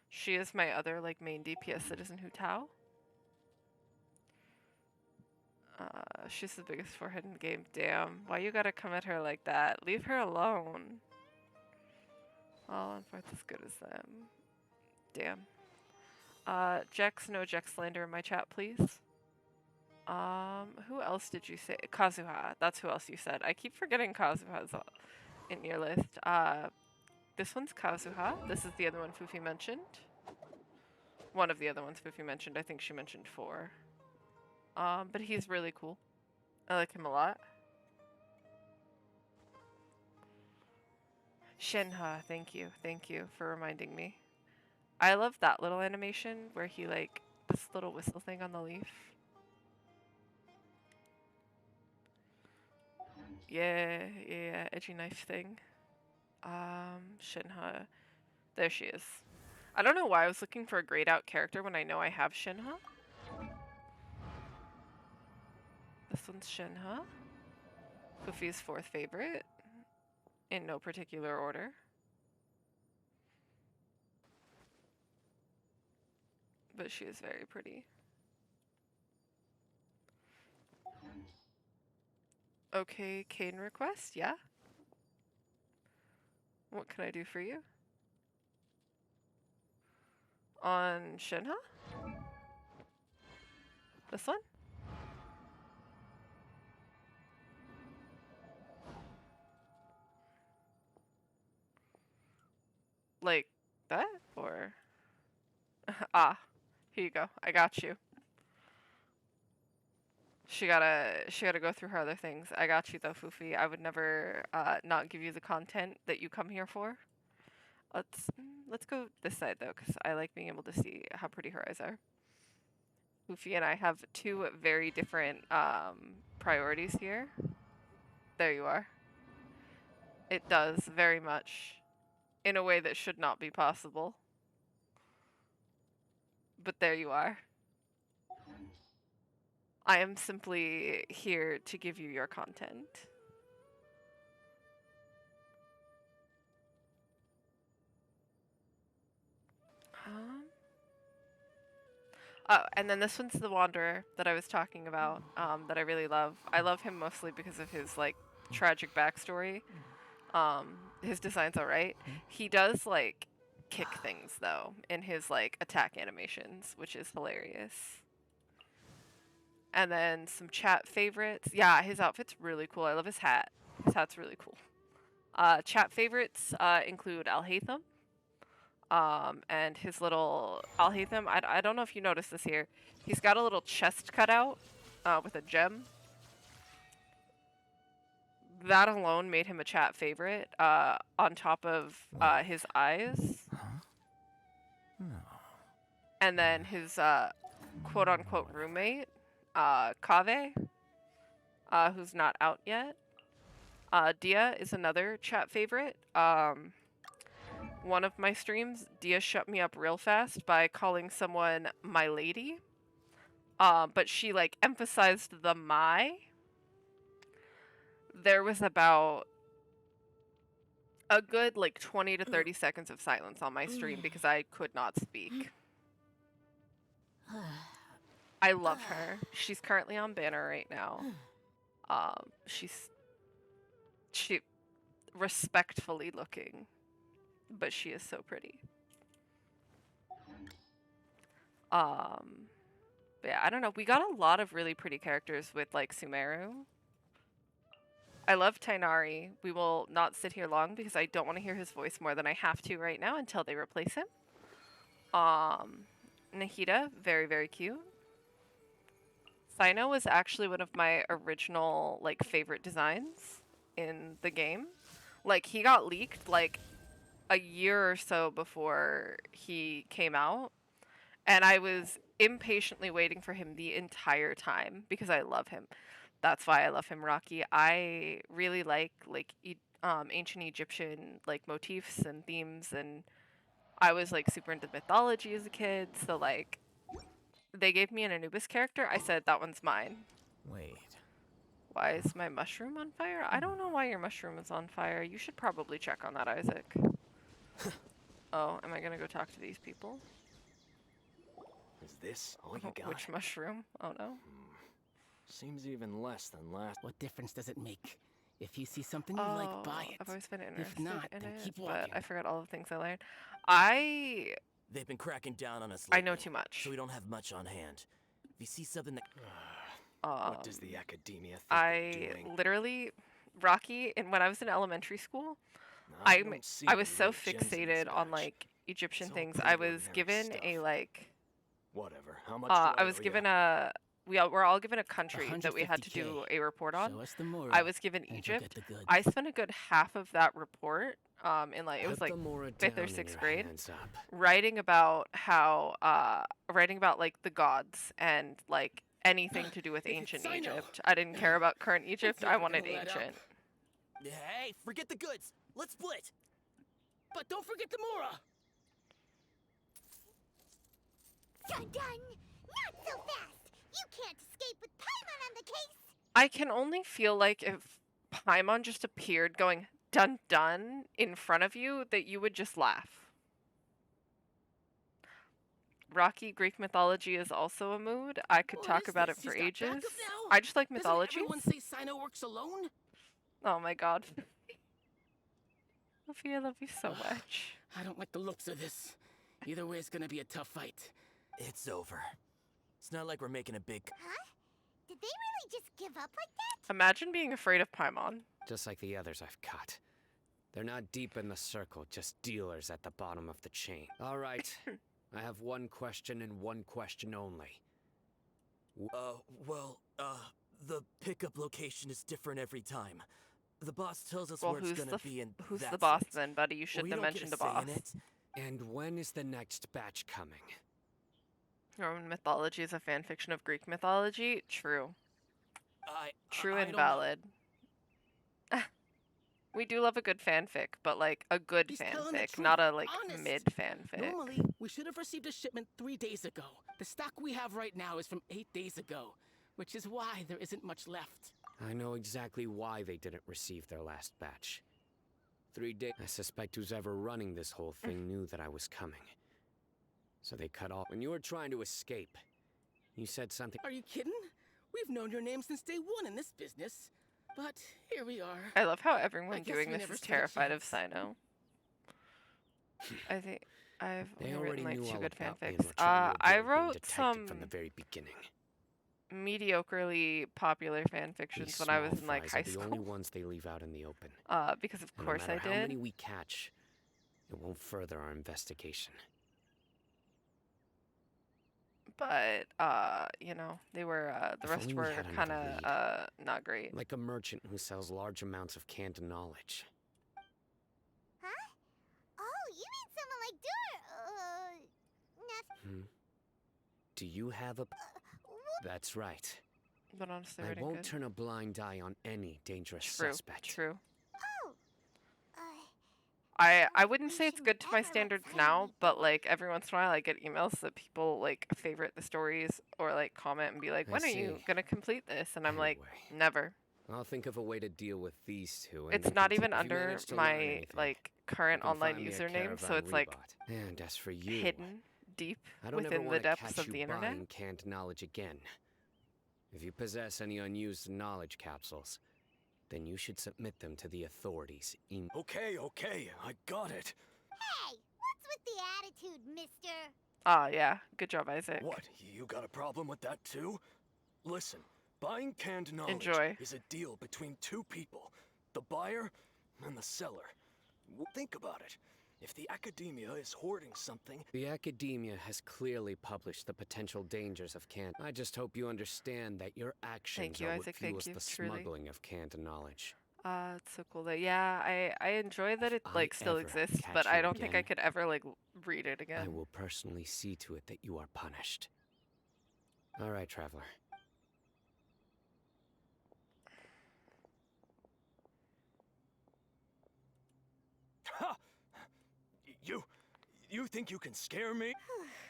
She is my other like main DPS citizen Hu Tao. She's the biggest forehead in the game. Damn. Why you gotta come at her like that? Leave her alone. All on fourth as good as them. Damn. Jex, no Jex slander in my chat, please. Who else did you say? Kazuha. That's who else you said. I keep forgetting Kazuha's in your list. This one's Kazuha. This is the other one Fufi mentioned. One of the other ones Fufi mentioned. I think she mentioned 4. But he's really cool. I like him a lot. Shenhe, thank you. Thank you for reminding me. I love that little animation where he like, this little whistle thing on the leaf. Yeah, edgy knife thing. Shenhe. There she is. I don't know why I was looking for a grayed out character when I know I have Shenhe. This one's Shenhe. Fufi's 4th favorite. In no particular order. But she is very pretty. Okay, Kane request, yeah? What can I do for you? On Shenhe? This one? Like, that? Or ah, here you go. I got you. She gotta go through her other things. I got you though, Foofy. I would never not give you the content that you come here for. Let's go this side though, because I like being able to see how pretty her eyes are. Foofy and I have two very different priorities here. There you are. It does very much, in a way that should not be possible. But there you are. I am simply here to give you your content. Oh, and then this one's the Wanderer that I was talking about, that I really love. I love him mostly because of his, like, tragic backstory. His design's alright. He does, like, kick things, though, in his, like, attack animations, which is hilarious. And then some chat favorites. Yeah, his outfit's really cool. I love his hat. His hat's really cool. Chat favorites include Alhaitham. And his little Alhaitham, I don't know if you noticed this here. He's got a little chest cut out with a gem. That alone made him a chat favorite, on top of his eyes. No. And then his quote-unquote roommate, Kave, who's not out yet. Dia is another chat favorite. One of my streams, Dia shut me up real fast by calling someone my lady. But she, like, emphasized the my. There was about a good, like, 20 to 30 seconds of silence on my stream because I could not speak. I love her. She's currently on banner right now. She respectfully looking, but she is so pretty. But yeah, I don't know. We got a lot of really pretty characters with, like, Sumeru. I love Tainari. We will not sit here long because I don't want to hear his voice more than I have to right now until they replace him. Nahida, very, very cute. Sino was actually one of my original, like, favorite designs in the game. Like, he got leaked, like, a year or so before he came out. And I was impatiently waiting for him the entire time because I love him. That's why I love him, Rocky. I really like ancient Egyptian, like, motifs and themes, and I was, like, super into mythology as a kid, so, like, they gave me an Anubis character. I said, that one's mine. Wait. Why is my mushroom on fire? I don't know why your mushroom is on fire. You should probably check on that, Isaac. Oh, am I gonna go talk to these people? Is this all you got? Which mushroom? Oh no. Seems even less than last. What difference does it make? If you see something you like, buy it. I've always been interested if not, in then it, keep but walking. I forgot all the things I learned. They've been cracking down on us I lately, know too much. so we don't have much on hand. If you see something that... What does the academia think I literally, Rocky, when I was in elementary school, I I was so fixated on, like, Egyptian things. I was given a, like... Whatever. How much I was given a... We're all given a country that we had to do a report on. I was given Egypt. I spent a good half of that report, in, like, it was like 5th or 6th grade, writing about how, like, the gods and, like, anything to do with ancient Egypt. I didn't care about current Egypt. I wanted ancient. Hey, forget the goods! Let's split! But don't forget the Mora! Done! Not so fast! You can't escape with Paimon on the case! I can only feel like if Paimon just appeared going dun dun in front of you, that you would just laugh. Rocky, Greek mythology is also a mood. I could talk about it for ages. I just like mythology. Doesn't everyone say Sino works alone? Oh my god. Sophie, I love you so much. I don't like the looks of this. Either way, it's gonna be a tough fight. It's over. It's not like we're making a big... Huh? Did they really just give up like that? Imagine being afraid of Paimon. Just like the others I've caught. They're not deep in the circle, just dealers at the bottom of the chain. All right. I have one question and one question only. The pickup location is different every time. The boss tells us Well, where it's gonna be, and who's the that's boss it. then, buddy? You shouldn't have mentioned a boss. And when is the next batch coming? Roman mythology is a fan fiction of Greek mythology. True. True I and don't know. valid. We do love a good fanfic, but like a good telling the fanfic, truth. not a like Honest. mid fanfic. Normally, we should have received a shipment 3 days ago. The stock we have right now is from 8 days ago, which is why there isn't much left. I know exactly why they didn't receive their last batch. 3 days. I suspect who's ever running this whole thing knew that I was coming. So they cut off. When you were trying to escape, you said something. Are you kidding? We've known your name since day one in this business. But here we are. I love how everyone guess doing we this never is stood a terrified of chance. Sino. I think I've They only written already like knew 2 all good about me and fanfics. were trying to I avoid being wrote detected some from the very beginning. mediocrely popular fan fictions These when I was small in like fries high are the only school. ones they leave out in the open. Because of And course no I matter how many did. we catch, it won't further our investigation. But you know, they were the If rest only we were had kind another of not great. Like a merchant who sells large amounts of canned knowledge. Huh? Oh, you mean someone like Dur... Hmm. Do you have a... That's right. But honestly, I writing won't good. turn a blind eye on any dangerous True. suspect. True. Oh! I wouldn't say it's good to my standards now, but like every once in a while I get emails that people like favorite the stories or like comment and be like, I when are you see. gonna complete this? And I'm like, Anyway. never. I'll think of a way to deal with these two. And It's we not can even if you under manage to learn my anything, like you current can online find me a username, so caravan it's like rebot. And as for you, hidden deep I don't ever within the want to depths catch of you the internet. buying canned knowledge again. If you possess any unused knowledge capsules, then you should submit them to the authorities. Okay, I got it. Hey! What's with the attitude, mister? Yeah, good job, Isaac. What, you got a problem with that too? Listen, buying canned knowledge Enjoy. is a deal between 2 people, the buyer and the seller. Think about it. If the academia is hoarding something... The academia has clearly published the potential dangers of canned. I just hope you understand that your actions you, are Isaac, what thank fuels you, the truly. smuggling of canned knowledge. It's so cool that I enjoy that it If like I still ever exists, catch but you I don't think I again, could ever like read it again. I will personally see to it that you are punished. All right, traveler. Ha! You think you can scare me?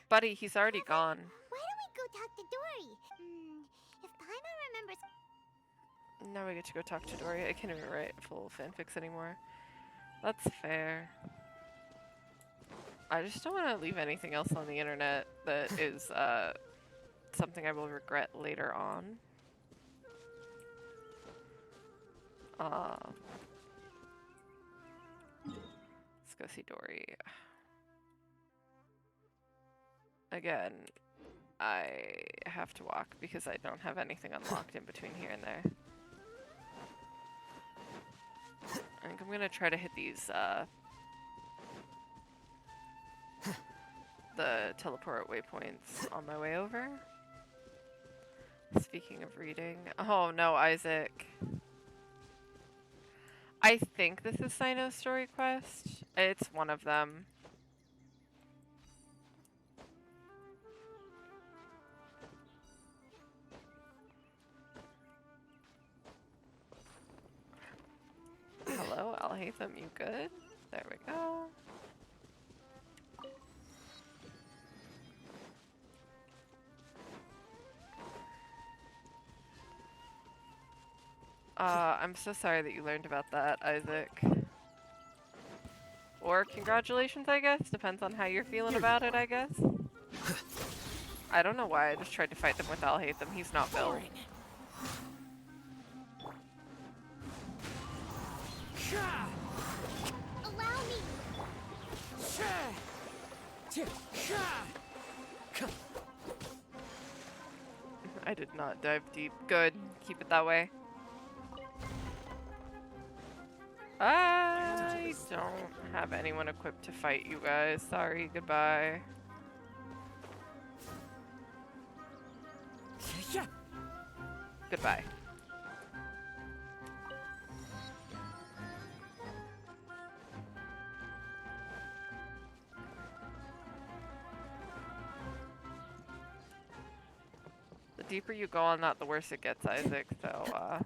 Buddy, he's already gone. Why don't we go talk to Dory? If Paimon remembers... Now we get to go talk to Dory. I can't even write full fanfics anymore. That's fair. I just don't want to leave anything else on the internet that is something I will regret later on. Let's go see Dory. Again, I have to walk because I don't have anything unlocked in between here and there. I think I'm gonna try to hit these, the teleport waypoints on my way over. Speaking of reading, oh no, Isaac. I think this is Sino's story quest. It's one of them. Hello, Alhaitham, you good? There we go. I'm so sorry that you learned about that, Isaac. Or congratulations, I guess. Depends on how you're feeling about it, I guess. I don't know why I just tried to fight them with Alhaitham. He's not built. Allow me! I did not dive deep. Good. Keep it that way. Ah, I don't have anyone equipped to fight you guys. Sorry, goodbye. Goodbye. The deeper you go on that, the worse it gets, Isaac, so,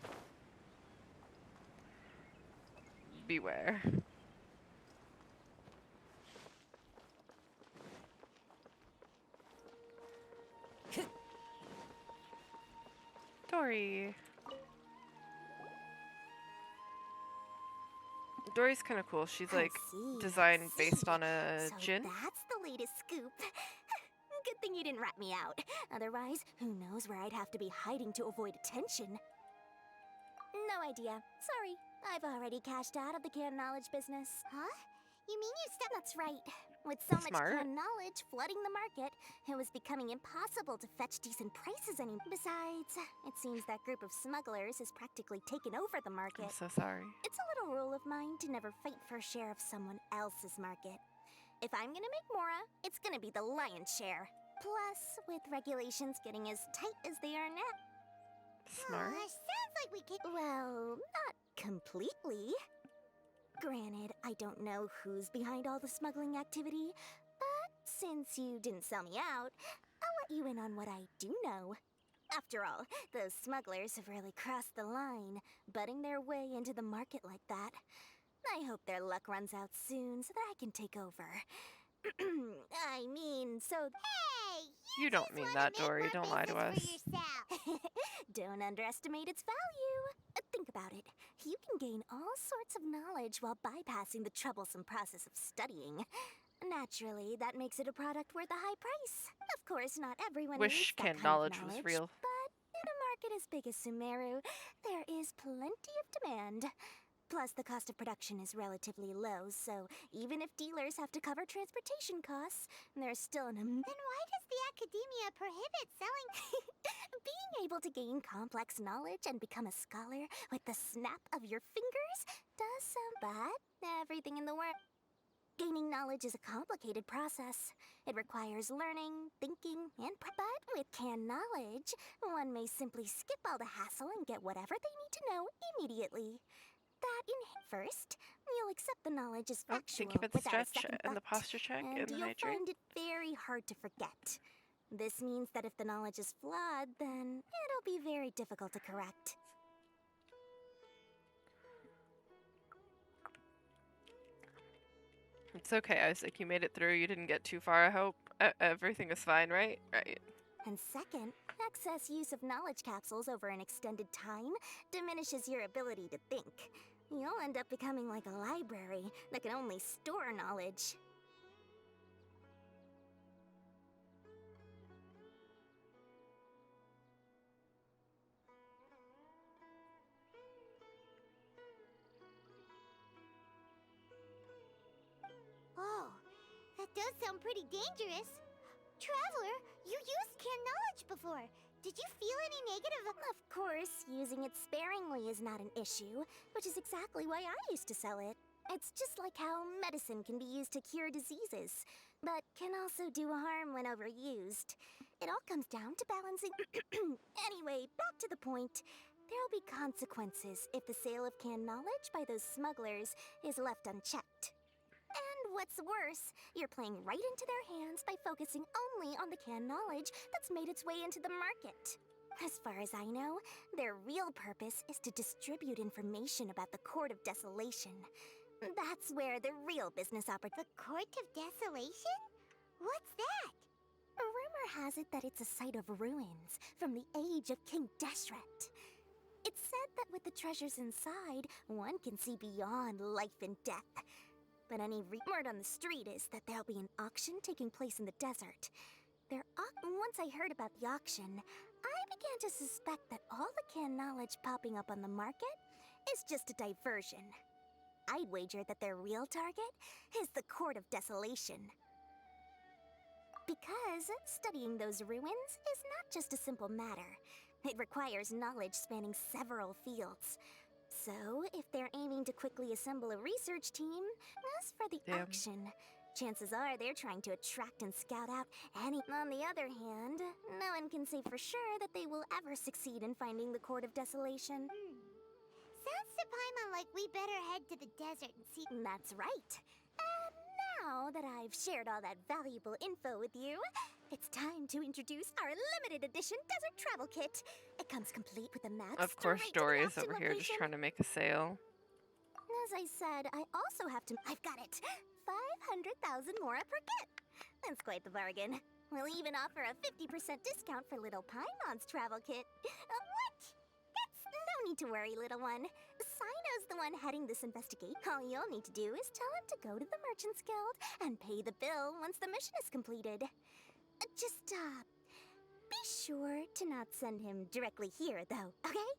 beware. Dory. Dory's kind of cool. She's like designed based on a djinn. That's the latest scoop. Good thing you didn't rat me out. Otherwise, who knows where I'd have to be hiding to avoid attention. No idea. Sorry. I've already cashed out of the canned knowledge business. Huh? You mean you stepped? That's right. With so much canned knowledge flooding the market, it was becoming impossible to fetch decent prices anymore. Besides, it seems that group of smugglers has practically taken over the market. I'm so sorry. It's a little rule of mine to never fight for a share of someone else's market. If I'm gonna make Mora, it's gonna be the lion's share. Plus, with regulations getting as tight as they are now. Smart. Sounds like we could. Well, not completely. Granted, I don't know who's behind all the smuggling activity, but since you didn't sell me out, I'll let you in on what I do know. After all, those smugglers have really crossed the line, butting their way into the market like that. I hope their luck runs out soon so that I can take over. I mean, so... Hey! You don't mean that, Dory. Don't lie to us. Don't underestimate its value. Think about it. You can gain all sorts of knowledge while bypassing the troublesome process of studying. Naturally, that makes it a product worth a high price. Of course, not everyone needs Wish that canned kind of knowledge was real. But in a market as big as Sumeru, there is plenty of demand. Plus, the cost of production is relatively low, so even if dealers have to cover transportation costs, there's still an Then why does the academia prohibit selling? Being able to gain complex knowledge and become a scholar with the snap of your fingers does sound bad. Everything in the world. Gaining knowledge is a complicated process. It requires learning, thinking, and but with canned knowledge, one may simply skip all the hassle and get whatever they need to know immediately. That in first, you'll accept the knowledge as factual thank you for the without a stretch second and the thought, posture check and and the you'll hydrate. find it very hard to forget. This means that if the knowledge is flawed, then it'll be very difficult to correct. It's okay, Isaac. You made it through. You didn't get too far, I hope. Everything is fine, right? Right. And second, excess use of knowledge capsules over an extended time diminishes your ability to think. You'll end up becoming like a library that can only store knowledge. Oh, that does sound pretty dangerous. Traveler, you used canned knowledge before. Did you feel any negative? Of course, using it sparingly is not an issue, which is exactly why I used to sell it. It's just like how medicine can be used to cure diseases, but can also do harm when overused. It all comes down to balancing. Anyway, back to the point. There'll be consequences if the sale of canned knowledge by those smugglers is left unchecked. And what's worse, you're playing right into their hands by focusing only on the canned knowledge that's made its way into the market. As far as I know, their real purpose is to distribute information about the Court of Desolation. That's where the real business opportunity. The Court of Desolation? What's that? A rumor has it that it's a site of ruins from the age of King Deshret. It's said that with the treasures inside, one can see beyond life and death. But any word on the street is that there'll be an auction taking place in the desert. Once I heard about the auction, I began to suspect that all the canned knowledge popping up on the market is just a diversion. I'd wager that their real target is the Court of Desolation. Because studying those ruins is not just a simple matter. It requires knowledge spanning several fields. So, if they're aiming to quickly assemble a research team, as for the Damn. action, chances are they're trying to attract and scout out any. On the other hand, no one can say for sure that they will ever succeed in finding the Court of Desolation. Sounds to Paimon like we better head to the desert and see. That's right. Now that I've shared all that valuable info with you, it's time to introduce our limited edition desert travel kit. It comes complete with a map. Of course, straight to the Dory is option over here just location. trying to make a sale. As I said, I also have to. I've got it. 500,000 mora per kit. That's quite the bargain. We'll even offer a 50% discount for little Paimon's travel kit. What? That's no need to worry, little one. Sino's the one heading this investigation. All you'll need to do is tell him to go to the Merchants Guild and pay the bill once the mission is completed. Just, be sure to not send him directly here, though, okay?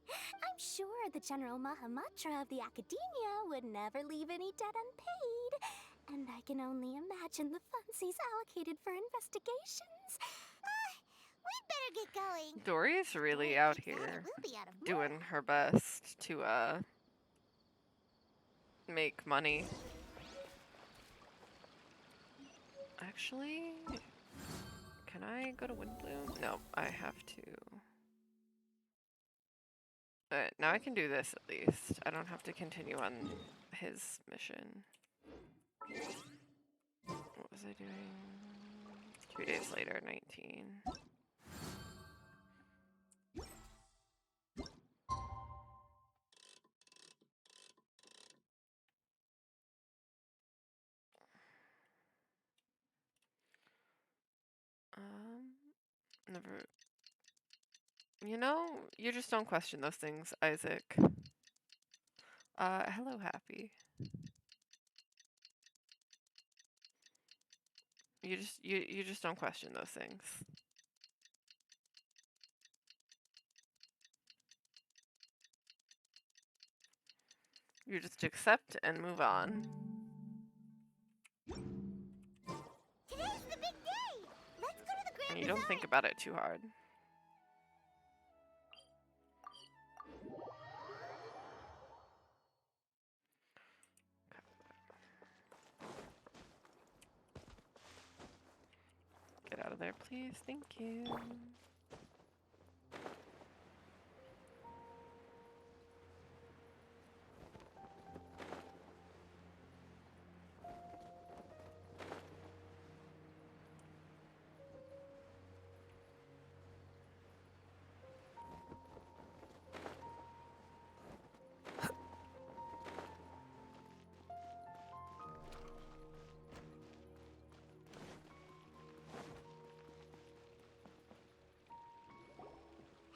I'm sure the General Mahamatra of the Academia would never leave any debt unpaid. And I can only imagine the funds he's allocated for investigations. We'd better get going. Dory's really out here We'll be out of doing her best to make money. Actually, can I go to Windblume? No, I have to. Now I can do this at least. I don't have to continue on his mission. What was I doing? 2 days later, 19. Never. You know, you just don't question those things, Isaac. Hello, Happy. You just don't question those things. You just accept and move on. Today's the big day. Let's go to the Grand And you don't think about it too hard. Get out of there, please. Thank you.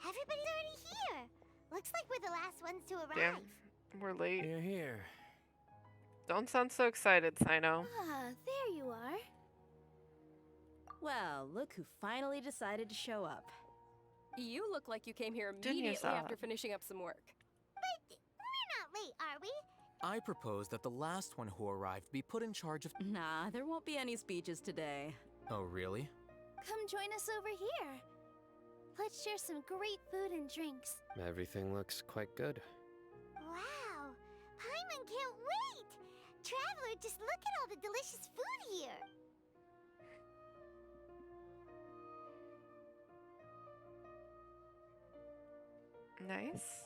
Everybody's already here. Looks like we're the last ones to arrive. Damn, we're late. You're here. Don't sound so excited, Sino. Ah, there you are. Well, look who finally decided to show up. You look like you came here Didn't you, immediately Saad? after finishing up some work. But we're not late, are we? I propose that the last one who arrived be put in charge of. Nah, there won't be any speeches today. Oh, really? Come join us over here. Let's share some great food and drinks. Everything looks quite good. Wow! Paimon can't wait! Traveler, just look at all the delicious food here! Nice.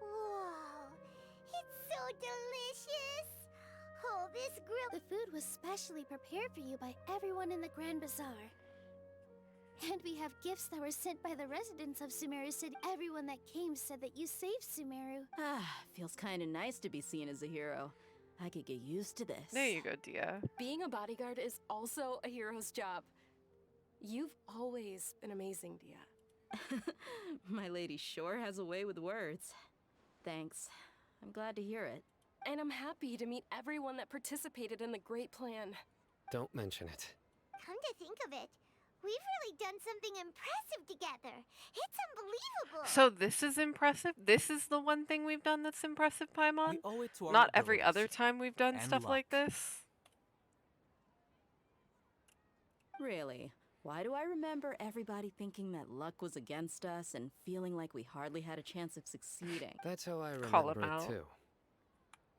Whoa! It's so delicious! Oh, this grill... The food was specially prepared for you by everyone in the Grand Bazaar. And we have gifts that were sent by the residents of Sumeru City. Everyone that came said that you saved Sumeru. Ah, feels kinda nice to be seen as a hero. I could get used to this. There you go, Dia. Being a bodyguard is also a hero's job. You've always been amazing, Dia. My lady sure has a way with words. Thanks. I'm glad to hear it. And I'm happy to meet everyone that participated in the great plan. Don't mention it. Come to think of it, we've really done something impressive together. It's unbelievable. So this is impressive? This is the one thing we've done that's impressive, Paimon? We owe it to our Not every abilities other time we've done and stuff luck. like this? Really? Why do I remember everybody thinking that luck was against us and feeling like we hardly had a chance of succeeding? That's how I Call remember him it out. too.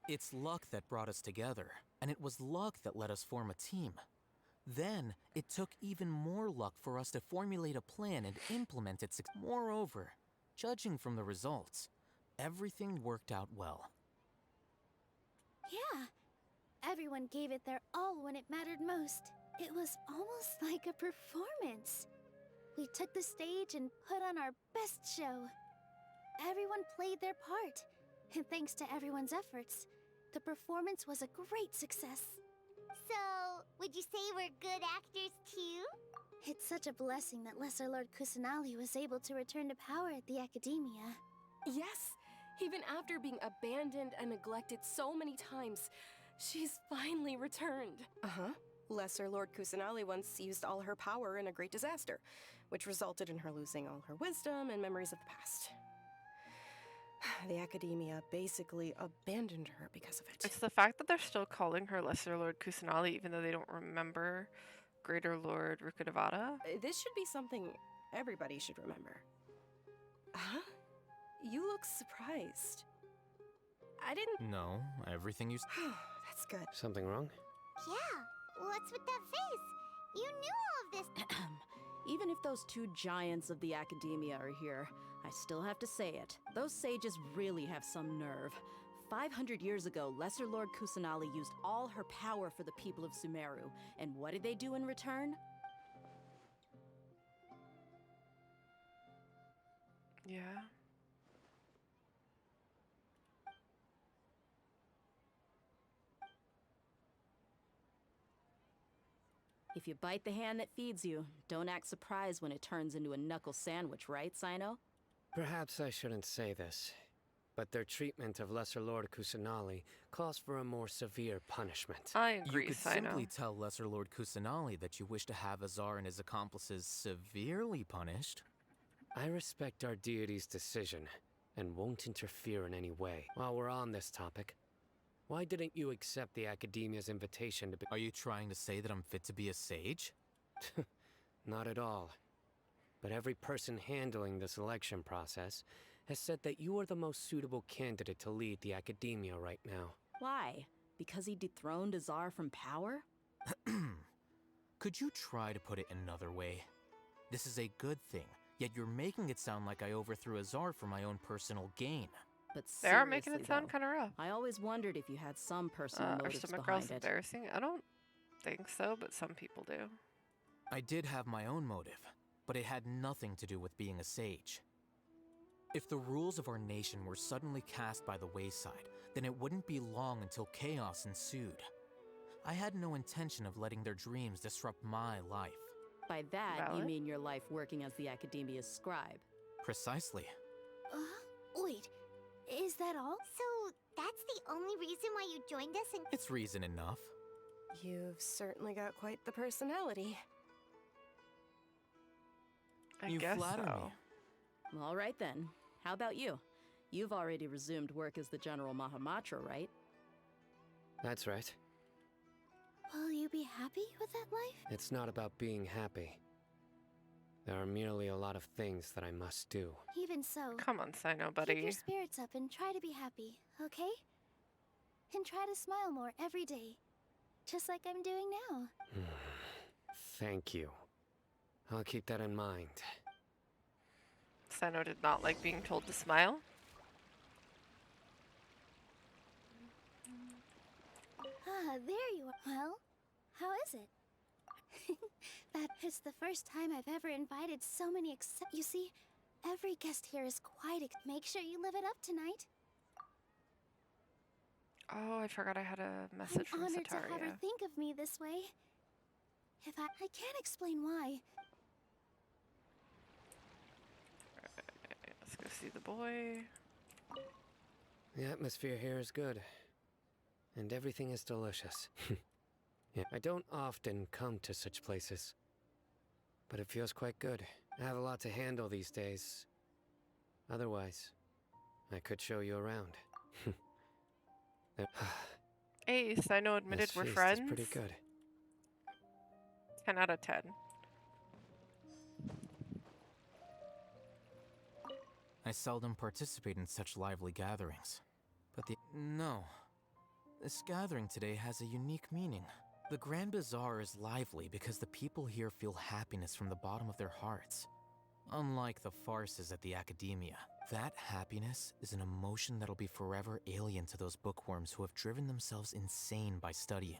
It's luck that brought us together, and it was luck that let us form a team. Then, it took even more luck for us to formulate a plan and implement it. Moreover, judging from the results, everything worked out well. Yeah. Everyone gave it their all when it mattered most. It was almost like a performance. We took the stage and put on our best show. Everyone played their part, and thanks to everyone's efforts, the performance was a great success. So, would you say we're good actors too? It's such a blessing that Lesser Lord Kusanali was able to return to power at the Academia. Yes, even after being abandoned and neglected so many times, she's finally returned. Uh-huh. Lesser Lord Kusanali once used all her power in a great disaster, which resulted in her losing all her wisdom and memories of the past. The Academia basically abandoned her because of it. It's the fact that they're still calling her Lesser Lord Kusanali even though they don't remember Greater Lord Rukkhadevata. This should be something everybody should remember. Huh? You look surprised. I didn't... No, everything you That's good. Something wrong? Yeah, what's with that face? You knew all of this. Even if those two giants of the Academia are here, I still have to say it. Those sages really have some nerve. 500 years ago, Lesser Lord Kusanali used all her power for the people of Sumeru. And what did they do in return? Yeah. If you bite the hand that feeds you, don't act surprised when it turns into a knuckle sandwich, right, Sino? Perhaps I shouldn't say this, but their treatment of Lesser Lord Kusanali calls for a more severe punishment. I agree, You could Sino. simply tell Lesser Lord Kusanali that you wish to have Azar and his accomplices severely punished. I respect our deity's decision and won't interfere in any way. While we're on this topic, why didn't you accept the Academia's invitation to be— Are you trying to say that I'm fit to be a sage? Not at all. But every person handling the selection process has said that you are the most suitable candidate to lead the Academia right now. Why? Because he dethroned Azar from power? Could you try to put it another way? This is a good thing, yet you're making it sound like I overthrew Azar for my own personal gain. But They are making it seriously, sound though, kind of rough. I always wondered if you had some personal Are motives stomach behind girls it. embarrassing? I don't think so, but some people do. I did have my own motive, but it had nothing to do with being a sage. If the rules of our nation were suddenly cast by the wayside, then it wouldn't be long until chaos ensued. I had no intention of letting their dreams disrupt my life. By that, you Valid. mean your life working as the Academia's scribe. Precisely. Wait, is that all? So, that's the only reason why you joined us in... It's reason enough. You've certainly got quite the personality. I You guess flatter so. me. All right then. How about you? You've already resumed work as the General Mahamatra, right? That's right. Will you be happy with that life? It's not about being happy. There are merely a lot of things that I must do. Even so, Come on, Sino, keep buddy. your spirits up and try to be happy, okay? And try to smile more every day. Just like I'm doing now. Thank you. I'll keep that in mind. Sino did not like being told to smile. Ah, there you are. Well, how is it? That is the first time I've ever invited so many except... You see, every guest here is quite... Make sure you live it up tonight. Oh, I forgot I had a message I'm from honored to have her Sataria. think of me this way. I can't explain why. Let's go see the boy. The atmosphere here is good. And everything is delicious. Yeah, I don't often come to such places. But it feels quite good. I have a lot to handle these days. Otherwise, I could show you around. Hey, Sino admitted This we're feast friends. is pretty good. 10 out of 10. I seldom participate in such lively gatherings. But no. This gathering today has a unique meaning. The Grand Bazaar is lively because the people here feel happiness from the bottom of their hearts. Unlike the farces at the Academia, that happiness is an emotion that'll be forever alien to those bookworms who have driven themselves insane by studying.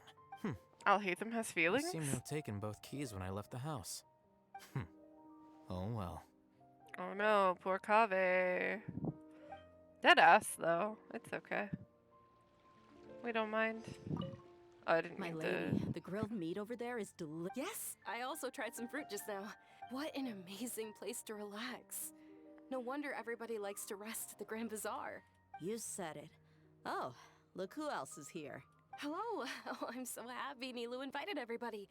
Alhaitham has feelings? I seem to have taken both keys when I left the house. Oh well. Oh no, poor Kaveh. Dead ass though. It's okay. We don't mind. Oh, I didn't My mean lady, the grilled meat over there is delicious. Yes, I also tried some fruit just now. What an amazing place to relax. No wonder everybody likes to rest at the Grand Bazaar. You said it. Oh, look who else is here. Hello. Oh, I'm so happy Nilu invited everybody.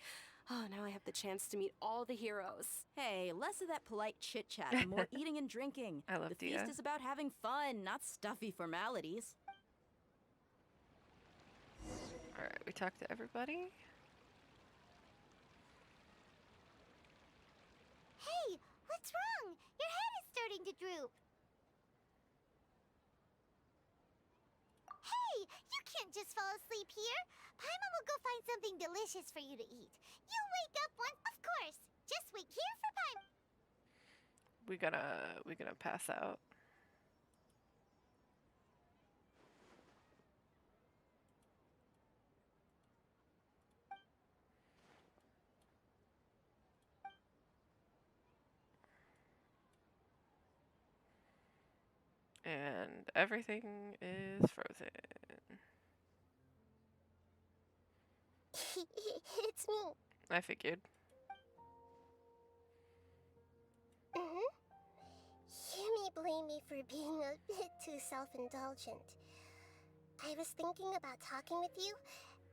Oh, now I have the chance to meet all the heroes. Hey, less of that polite chit-chat and more eating and drinking. I love the Dia. feast is about having fun, not stuffy formalities. Alright, we talked to everybody. Hey, what's wrong? Your head is starting to droop. Hey, you can't just fall asleep here. Paimon will go find something delicious for you to eat. You'll wake up once, of course. Just wait here for Paimon. We gonna pass out. And everything is frozen. It's me. I figured. You may blame me for being a bit too self-indulgent. I was thinking about talking with you,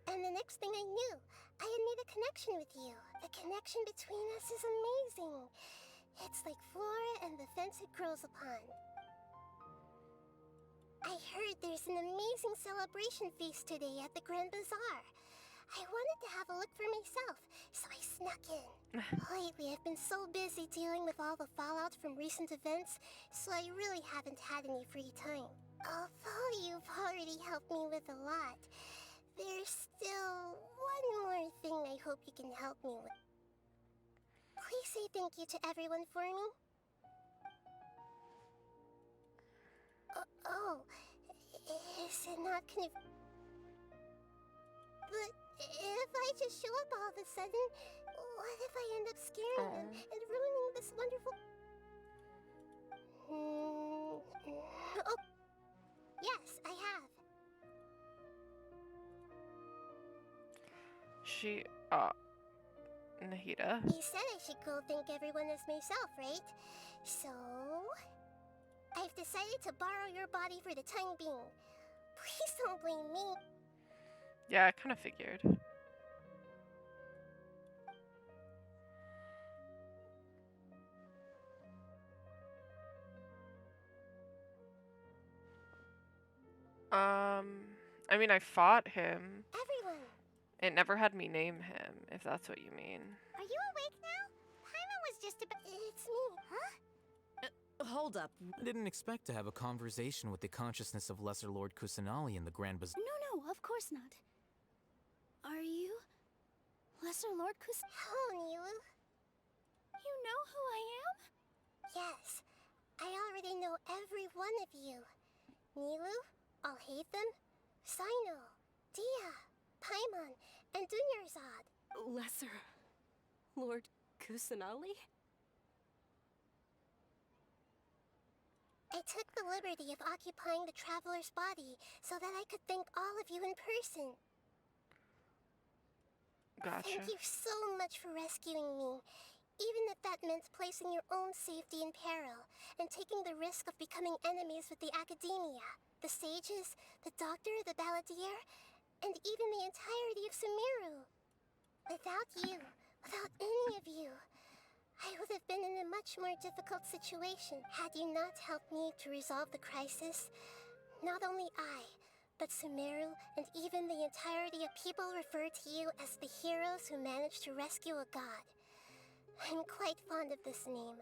and the next thing I knew, I had made a connection with you. The connection between us is amazing. It's like flora and the fence it grows upon. I heard there's an amazing celebration feast today at the Grand Bazaar. I wanted to have a look for myself, so I snuck in. Lately, I've been so busy dealing with all the fallout from recent events, so I really haven't had any free time. Although you've already helped me with a lot, there's still one more thing I hope you can help me with. Please say thank you to everyone for me. Is it not kind of... But if I just show up all of a sudden, what if I end up scaring them and ruining this wonderful... Oh, yes, I have. Nahida. You said I should go thank everyone as myself, right? So... I've decided to borrow your body for the time being. Please don't blame me. Yeah, I kind of figured. I mean, I fought him. Everyone. It never had me name him, if that's what you mean. Are you awake now? Paimon was just about... It's me, huh? Hold up. I didn't expect to have a conversation with the consciousness of Lesser Lord Kusanali in the Grand Bazaar. No, of course not. Are you Lesser Lord Hello, Nilu. You know who I am? Yes, I already know every one of you. Nilu, Alhaitham, Sino, Dia, Paimon, and Dunyarzad. Lesser Lord Kusanali? I took the liberty of occupying the traveler's body so that I could thank all of you in person. Gotcha. Thank you so much for rescuing me, even if that meant placing your own safety in peril and taking the risk of becoming enemies with the Academia, the sages, the doctor, the balladeer, and even the entirety of Sumeru. Without you, without any of you, I would have been in a much more difficult situation had you not helped me to resolve the crisis. Not only I, but Sumeru and even the entirety of people refer to you as the heroes who managed to rescue a god. I'm quite fond of this name.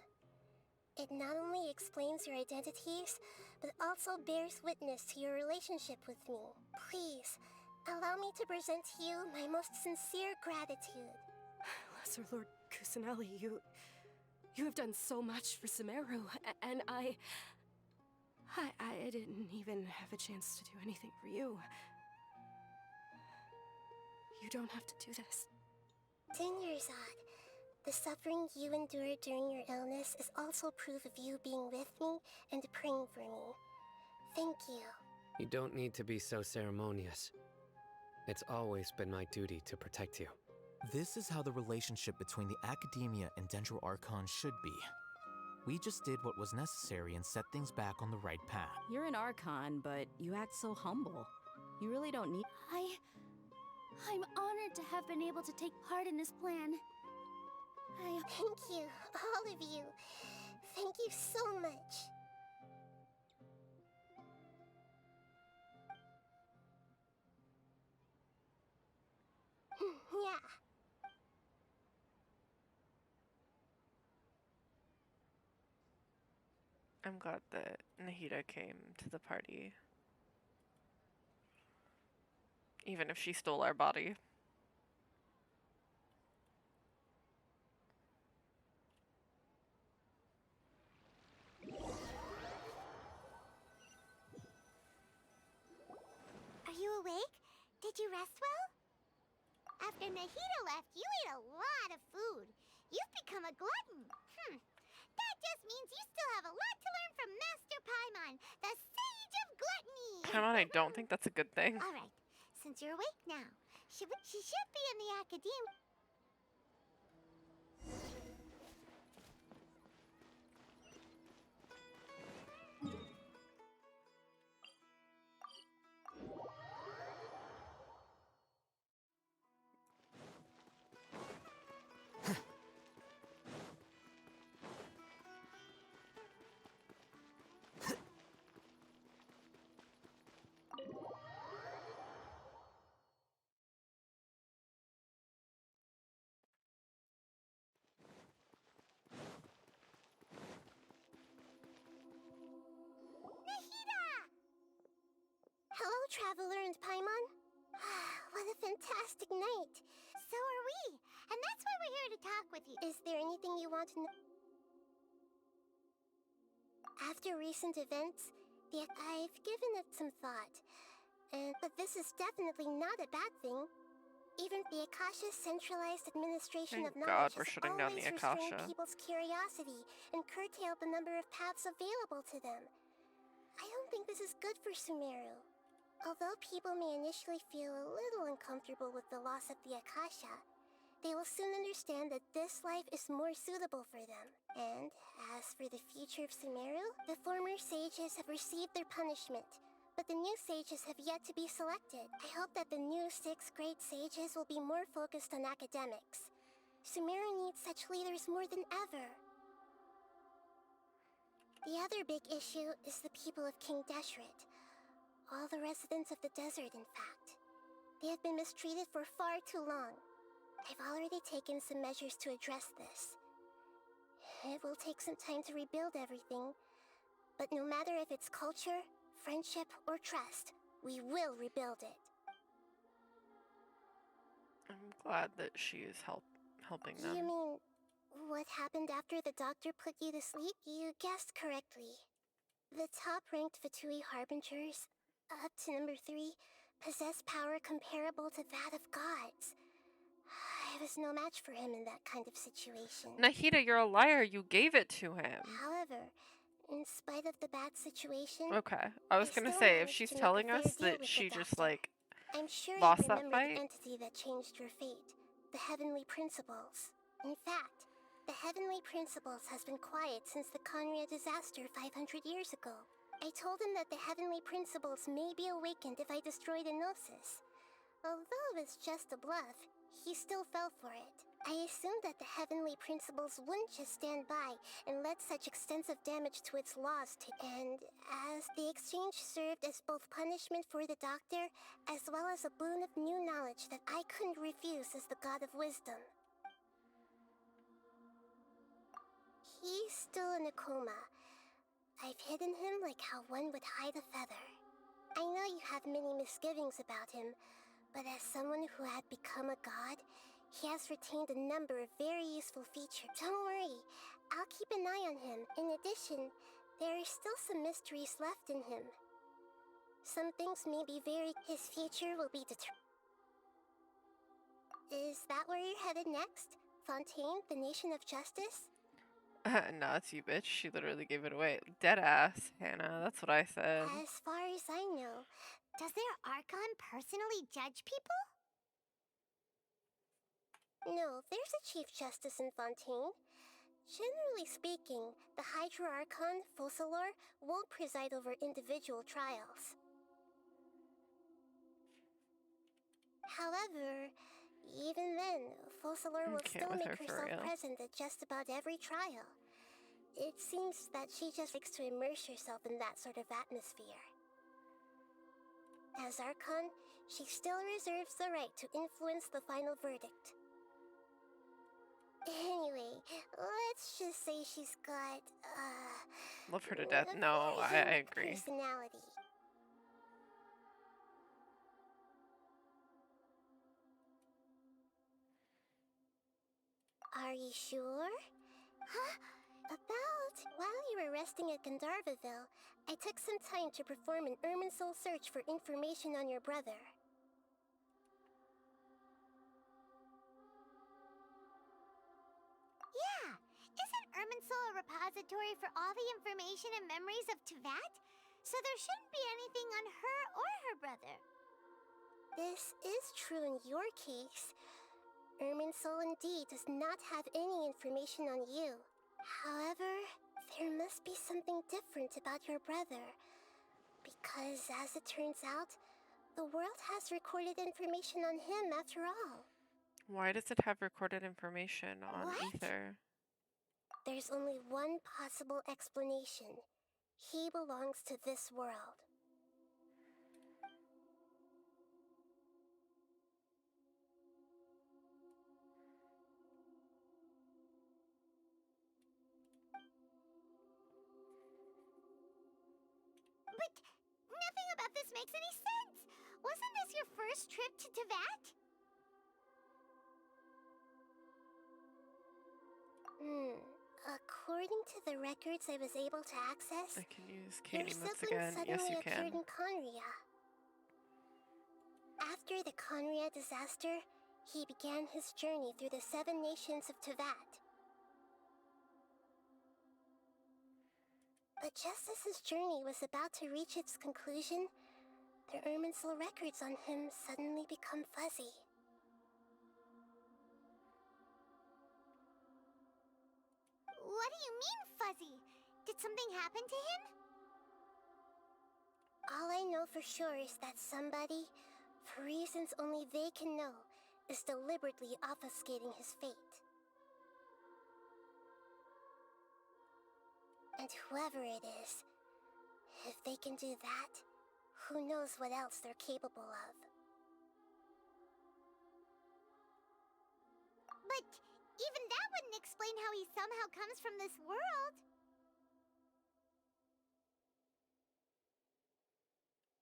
It not only explains your identities, but also bears witness to your relationship with me. Please, allow me to present to you my most sincere gratitude. Lesser Lord Kusanali, you have done so much for Sumeru, and I didn't even have a chance to do anything for you. You don't have to do this. Dinyarzad, the suffering you endured during your illness is also proof of you being with me and praying for me. Thank you. You don't need to be so ceremonious. It's always been my duty to protect you. This is how the relationship between the Academia and Dendro Archon should be. We just did what was necessary and set things back on the right path. You're an Archon, but you act so humble. You really don't need... I'm honored to have been able to take part in this plan. Thank you, all of you. Thank you so much. Yeah. I'm glad that Nahida came to the party. Even if she stole our body. Are you awake? Did you rest well? After Nahida left, you ate a lot of food. You've become a glutton. That just means you still have a lot to learn from Master Paimon, the Sage of Gluttony. Paimon, I don't think that's a good thing. All right, since you're awake now, she should be in the academia. Hello, Traveler and Paimon. What a fantastic night. So are we, and that's why we're here to talk with you. Is there anything you want to know? After recent events, I've given it some thought. But this is definitely not a bad thing. Even the Akasha's centralized administration Thank of knowledge God we're has shutting down always the restrained Akasha. people's curiosity and curtailed the number of paths available to them. I don't think this is good for Sumeru. Although people may initially feel a little uncomfortable with the loss of the Akasha, they will soon understand that this life is more suitable for them. And as for the future of Sumeru, the former sages have received their punishment, but the new sages have yet to be selected. I hope that the new 6 great sages will be more focused on academics. Sumeru needs such leaders more than ever. The other big issue is the people of King Deshret. All the residents of the desert, in fact. They have been mistreated for far too long. I've already taken some measures to address this. It will take some time to rebuild everything, but no matter if it's culture, friendship, or trust, we will rebuild it. I'm glad that she is helping them. You mean, what happened after the doctor put you to sleep? You guessed correctly. The top-ranked Fatui Harbingers, up to number 3, possess power comparable to that of gods. I was no match for him in that kind of situation. Nahida, you're a liar. You gave it to him. However, in spite of the bad situation... Okay. I was gonna say, if she's telling us that she just, like, I'm sure lost you that remember fight. the entity that changed your fate, the Heavenly Principles. In fact, the Heavenly Principles has been quiet since the Conria disaster 500 years ago. I told him that the Heavenly Principles may be awakened if I destroyed Enosis. Although it's just a bluff, he still fell for it. I assumed that the heavenly principles wouldn't just stand by and let such extensive damage to its laws and as the exchange served as both punishment for the doctor, as well as a boon of new knowledge that I couldn't refuse as the god of wisdom. He's still in a coma. I've hidden him like how one would hide a feather. I know you have many misgivings about him, but as someone who had become a god, he has retained a number of very useful features. Don't worry, I'll keep an eye on him. In addition, there are still some mysteries left in him. Some things may be his future will be determined. Is that where you're headed next? Fontaine, the nation of justice? No, it's you, bitch. She literally gave it away. Deadass, Hannah. That's what I said. As far as I know, does their Archon personally judge people? No, there's a Chief Justice in Fontaine. Generally speaking, the Hydra Archon, Focalor, won't preside over individual trials. However, even then, Focalor will still make herself present at just about every trial. It seems that she just likes to immerse herself in that sort of atmosphere. As Archon, she still reserves the right to influence the final verdict. Anyway, let's just say she's got, love her to death. No, I agree. Personality. Are you sure? Huh? While you were resting at Gandharvaville, I took some time to perform an Irminsul search for information on your brother. Yeah! Isn't Irminsul a repository for all the information and memories of Teyvat? So there shouldn't be anything on her or her brother. This is true in your case. Irminsul indeed does not have any information on you. However, there must be something different about your brother. Because, as it turns out, the world has recorded information on him after all. Why does it have recorded information on Ether? There's only one possible explanation. He belongs to this world. But nothing about this makes any sense! Wasn't this your first trip to Teyvat? According to the records I was able to access, I can use Katie your Motes sibling again. Yes, suddenly you appeared can. in Conria. After the Conria disaster, he began his journey through the 7 nations of Teyvat. But just as his journey was about to reach its conclusion, the Irminsul records on him suddenly become fuzzy. What do you mean, fuzzy? Did something happen to him? All I know for sure is that somebody, for reasons only they can know, is deliberately obfuscating his fate. And whoever it is, if they can do that, who knows what else they're capable of. But even that wouldn't explain how he somehow comes from this world.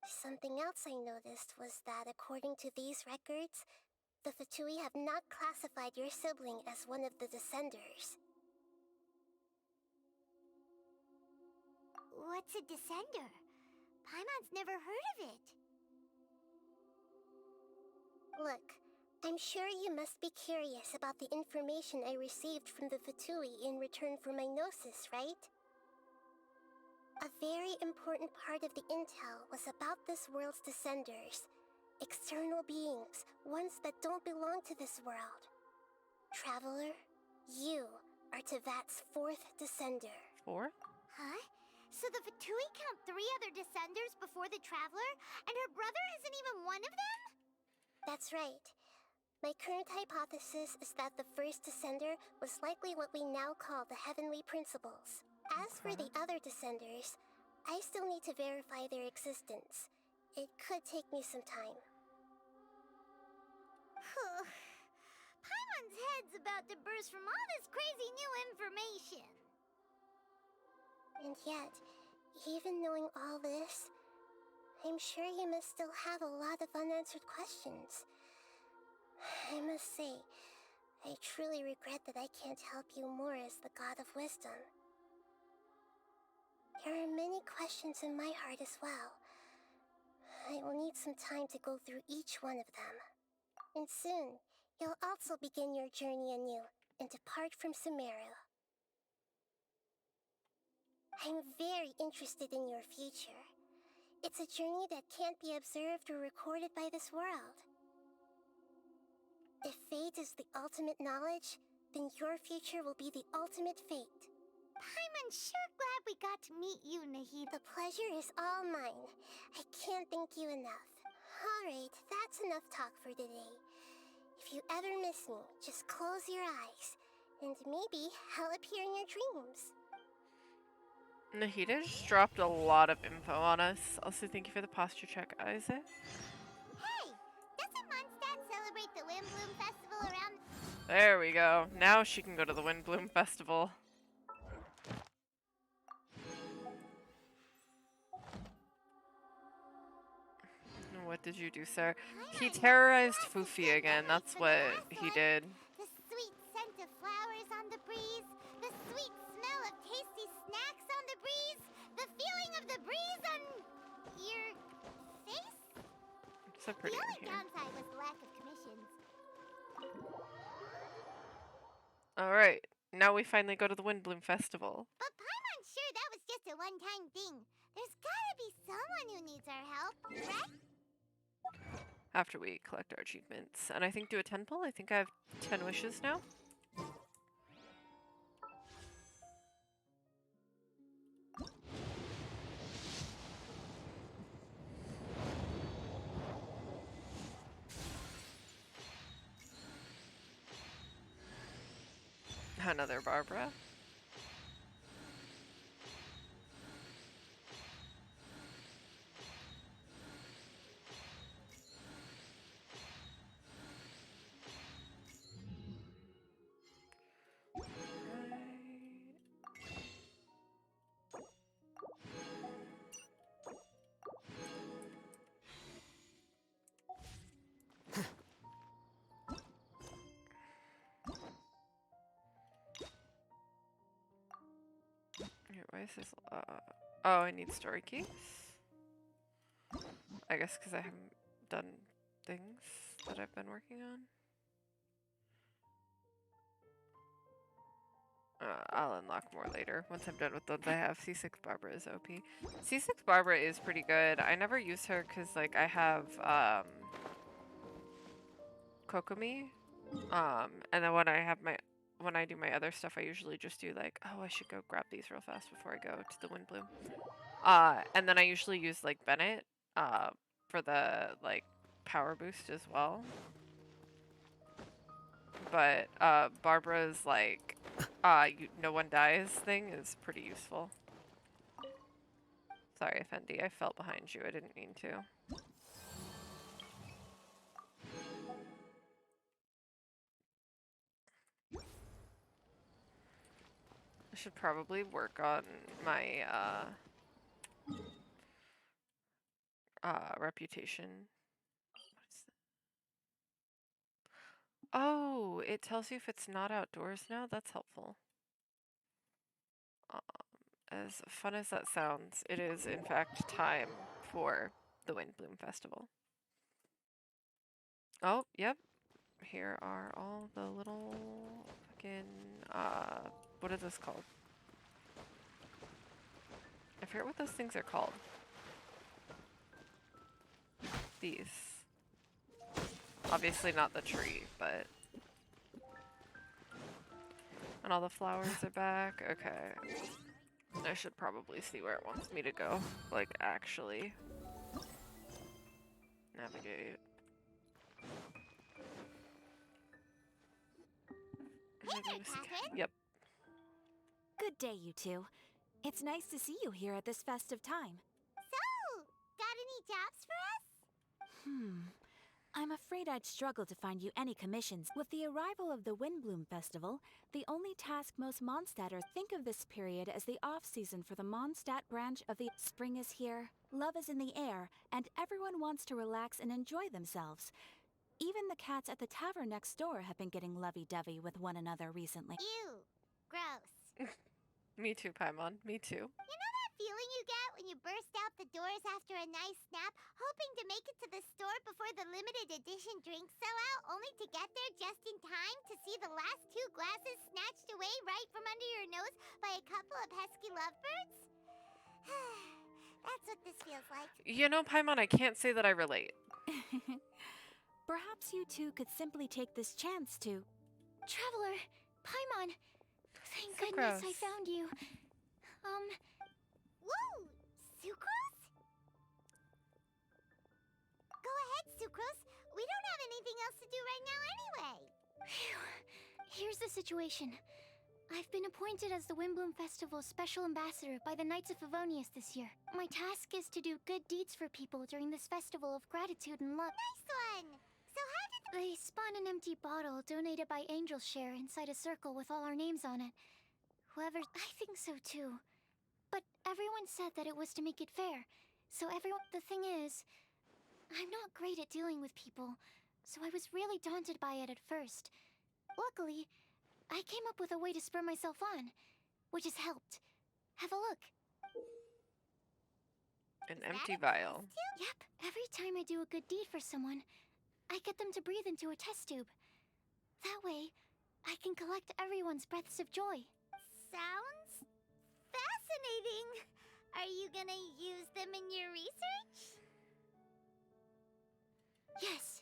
Something else I noticed was that according to these records, the Fatui have not classified your sibling as one of the Descenders. What's a Descender? Paimon's never heard of it. Look, I'm sure you must be curious about the information I received from the Fatui in return for my gnosis, right? A very important part of the intel was about this world's Descenders. External beings, ones that don't belong to this world. Traveler, you are Teyvat's 4th Descender. 4th? Huh? So the Fatui count 3 other Descenders before the Traveler, and her brother isn't even one of them? That's right. My current hypothesis is that the first descender was likely what we now call the Heavenly Principles. As for the other descenders, I still need to verify their existence. It could take me some time. Paimon's head's about to burst from all this crazy new information. And yet, even knowing all this, I'm sure he must still have a lot of unanswered questions. I must say, I truly regret that I can't help you more as the God of Wisdom. There are many questions in my heart as well. I will need some time to go through each one of them. And soon, you'll also begin your journey anew and depart from Sumeru. I'm very interested in your future. It's a journey that can't be observed or recorded by this world. If fate is the ultimate knowledge, then your future will be the ultimate fate. Paimon's sure glad we got to meet you, Nahida. The pleasure is all mine. I can't thank you enough. Alright, that's enough talk for today. If you ever miss me, just close your eyes, and maybe I'll appear in your dreams. Nahida just dropped a lot of info on us. Also, thank you for the posture check, Isaac. Hey! Doesn't Mondstadt celebrate the Windblume Festival around... There we go. Now she can go to the Windblume Festival. What did you do, sir? He terrorized Fufi again. That's what he did. The sweet scent of flowers on the breeze, the sweet smell of tasty snacks on the breeze, the feeling of the breeze on your face? It's so pretty The only in here. downside was the lack of commissions. Alright, now we finally go to the Windblume Festival. But Paimon's sure that was just a one-time thing. There's gotta be someone who needs our help, right? After we collect our achievements. And I think do a 10 pull. I think I have 10 wishes now. Another Barbara. Why is this? Oh, I need story keys. I guess because I haven't done things that I've been working on. I'll unlock more later once I'm done with the ones I have. C6 Barbara is OP. C6 Barbara is pretty good. I never use her because like I have Kokomi, and then when I do my other stuff, I usually just do like, oh, I should go grab these real fast before I go to the Windblume. And then I usually use like Bennett for the like power boost as well. But Barbara's like no one dies thing is pretty useful. Sorry, Fendi, I fell behind you. I didn't mean to. I should probably work on my reputation. Oh, it tells you if it's not outdoors now? That's helpful. As fun as that sounds, it is in fact time for the Windblume Festival. Oh, yep. Here are all the little fucking, what is this called? I forget what those things are called. These. Obviously not the tree, but... And all the flowers are back. Okay. I should probably see where it wants me to go. Like, actually. Navigate. Hey there, Catherine. Yep. Good day, you two. It's nice to see you here at this festive time. So, got any jobs for us? I'm afraid I'd struggle to find you any commissions. With the arrival of the Windblume Festival, the only task most Mondstadters think of this period as the off-season for the Mondstadt branch of the spring is here, love is in the air, and everyone wants to relax and enjoy themselves. Even the cats at the tavern next door have been getting lovey-dovey with one another recently. Ew. Gross. Me too, Paimon. Me too. You know that feeling you get when you burst out the doors after a nice nap, hoping to make it to the store before the limited edition drinks sell out, only to get there just in time to see the last 2 glasses snatched away right from under your nose by a couple of pesky lovebirds? That's what this feels like. You know, Paimon, I can't say that I relate. Perhaps you two could simply take this chance to... Traveler, Paimon, thank So goodness I gross. found you. Whoa! Sucrose? Go ahead, Sucrose. We don't have anything else to do right now anyway. Here's the situation. I've been appointed as the Windblume Festival's special ambassador by the Knights of Favonius this year. My task is to do good deeds for people during this festival of gratitude and love. Nice one! So how did They spun an empty bottle donated by Angel's Share inside a circle with all our names on it. Whoever... I think so too. But everyone said that it was to make it fair. So everyone... The thing is, I'm not great at dealing with people, so I was really daunted by it at first. Luckily, I came up with a way to spur myself on, which has helped. Have a look. An empty vial. Yep, every time I do a good deed for someone, I get them to breathe into a test tube. That way, I can collect everyone's breaths of joy. Sounds fascinating. Are you gonna use them in your research? Yes.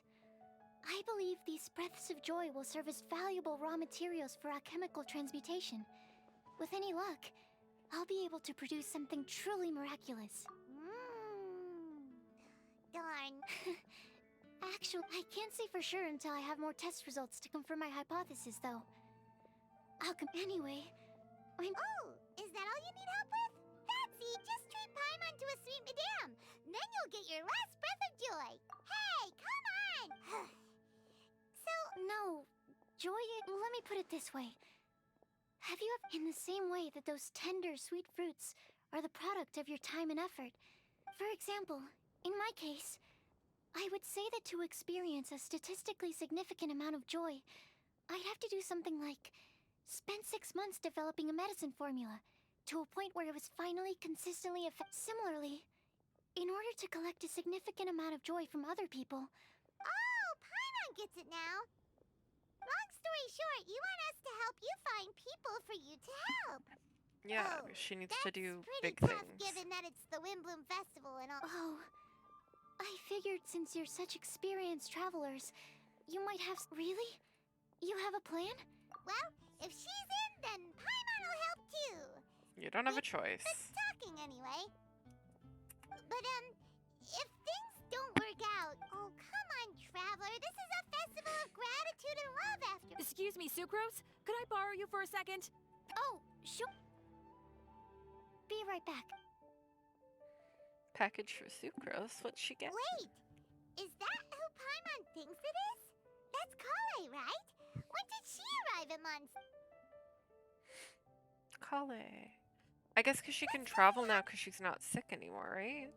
I believe these breaths of joy will serve as valuable raw materials for alchemical transmutation. With any luck, I'll be able to produce something truly miraculous. Darn. Actually, I can't say for sure until I have more test results to confirm my hypothesis, though. Anyway, Oh, is that all you need help with? That's easy. Just treat Paimon to a sweet madame. Then you'll get your last breath of joy. Hey, come on! no. Joy, let me put it this way. Have you ever, in the same way that those tender, sweet fruits are the product of your time and effort? For example, in my case, I would say that to experience a statistically significant amount of joy, I'd have to do something like spend 6 months developing a medicine formula to a point where it was finally consistently effective. Similarly, in order to collect a significant amount of joy from other people... Oh, Paimon gets it now. Long story short, you want us to help you find people for you to help. Yeah, Oh, she needs to that's do pretty big tough things. given that it's the Windblume Festival and all. Oh, I figured since you're such experienced travelers, you might have... Really? You have a plan? Well, if she's in, then Paimon will help too. You don't have a choice. It's talking anyway. But, if things don't work out... Oh, come on, Traveler. This is a festival of gratitude and love after... Excuse me, Sucrose? Could I borrow you for a second? Oh, sure. Be right back. Package for Sucrose. What'd she get? Wait! Is that who Paimon thinks it is? That's Kale, right? When did she arrive at Kale. I guess because she can travel now because she's not sick anymore, right?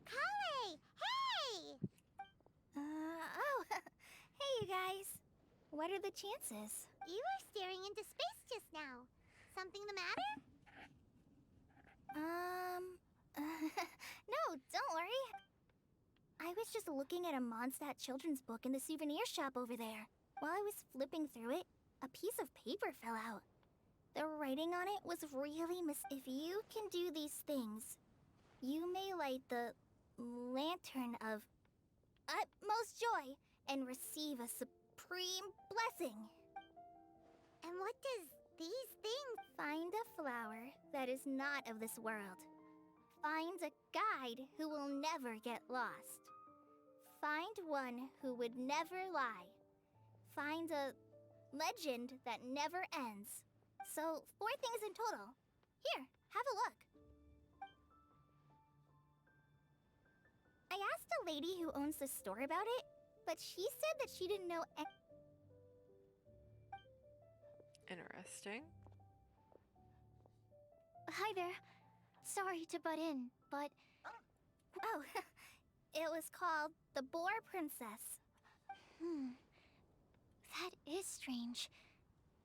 Kale! Hey! Oh, hey you guys. What are the chances? You were staring into space just now. Something the matter? No, don't worry. I was just looking at a Mondstadt children's book in the souvenir shop over there. While I was flipping through it, a piece of paper fell out. The writing on it was really If you can do these things, you may light the lantern of utmost joy and receive a supreme blessing. And what does these things... Find a flower that is not of this world. Find a guide who will never get lost. Find one who would never lie. Find a legend that never ends. So, 4 things in total. Here, have a look. I asked a lady who owns the store about it, but she said that she didn't know Interesting. Hi there. Sorry to butt in, but... Oh, it was called The Boar Princess. That is strange.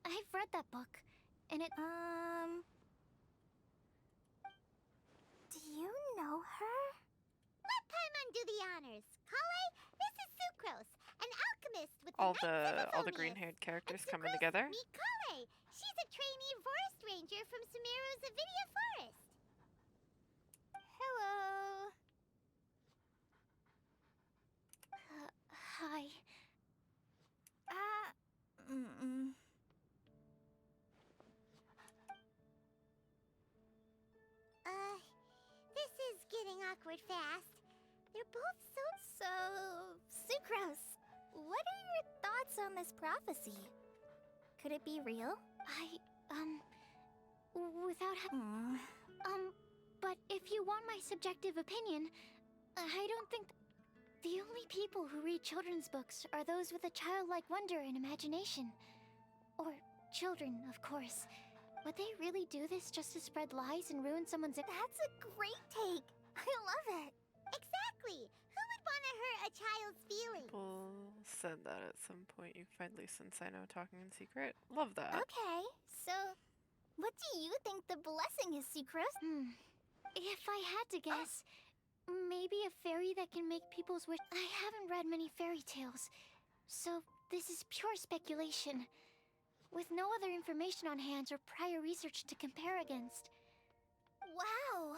I've read that book, and it... Do you know her? Let Paimon do the honors. Kale, this is Sucrose, an alchemist with All Knights of the Favonius. green-haired characters And coming Sucrose, together. meet Kale. She's a trainee forest ranger from Sumeru's Avidia Forest. Hello. Hi. This is getting awkward fast. They're both so... So, Sucrose, what are your thoughts on this prophecy? Could it be real? But if you want my subjective opinion, I don't think... The only people who read children's books are those with a childlike wonder and imagination. Or children, of course. Would they really do this just to spread lies and ruin someone's... That's a great take! I love it! Exactly! Who would want to hurt a child's feelings? People said that at some point. You find Lisa and Sino talking in secret. Love that. Okay, so what do you think the blessing is, Sucrose? If I had to guess, maybe a fairy that can make people's wish. I haven't read many fairy tales, so this is pure speculation, with no other information on hand or prior research to compare against. Wow!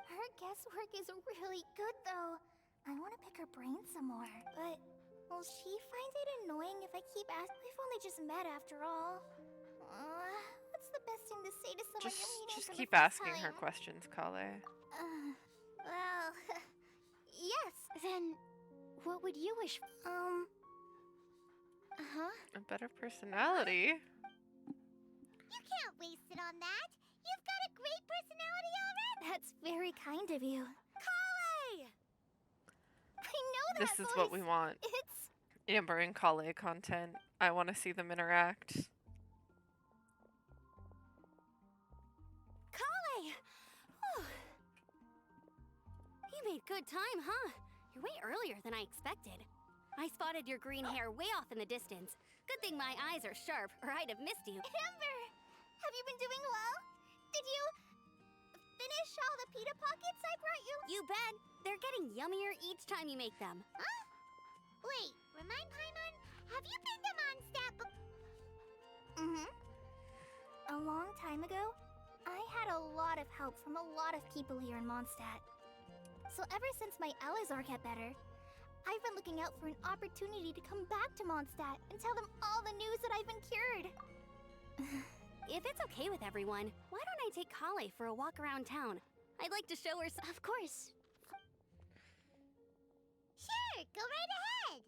Her guesswork is really good, though. I want to pick her brain some more, but will she find it annoying if I keep asking? We've only just met after all. What's the best thing to say to someone you're meeting Just for keep the first asking her time? questions, Kale. Well, yes. Then, what would you wish? A better personality. You can't waste it on that. You've got a great personality already. That's very kind of you. Kale! I know that This is what we want. It's... Amber and Kale content. I want to see them interact. Kale! You made good time, huh? You're way earlier than I expected. I spotted your green hair way off in the distance. Good thing my eyes are sharp, or I'd have missed you. Amber! Have you been doing well? Did you finish all the pita pockets I brought you? You bet. They're getting yummier each time you make them. Huh? Wait, remind Paimon, have you been to Mondstadt A long time ago, I had a lot of help from a lot of people here in Mondstadt. So ever since my Elazar got better, I've been looking out for an opportunity to come back to Mondstadt and tell them all the news that I've been cured. If it's okay with everyone, why don't I take Kale for a walk around town? I'd like to show her some... Of course. Sure, go right ahead.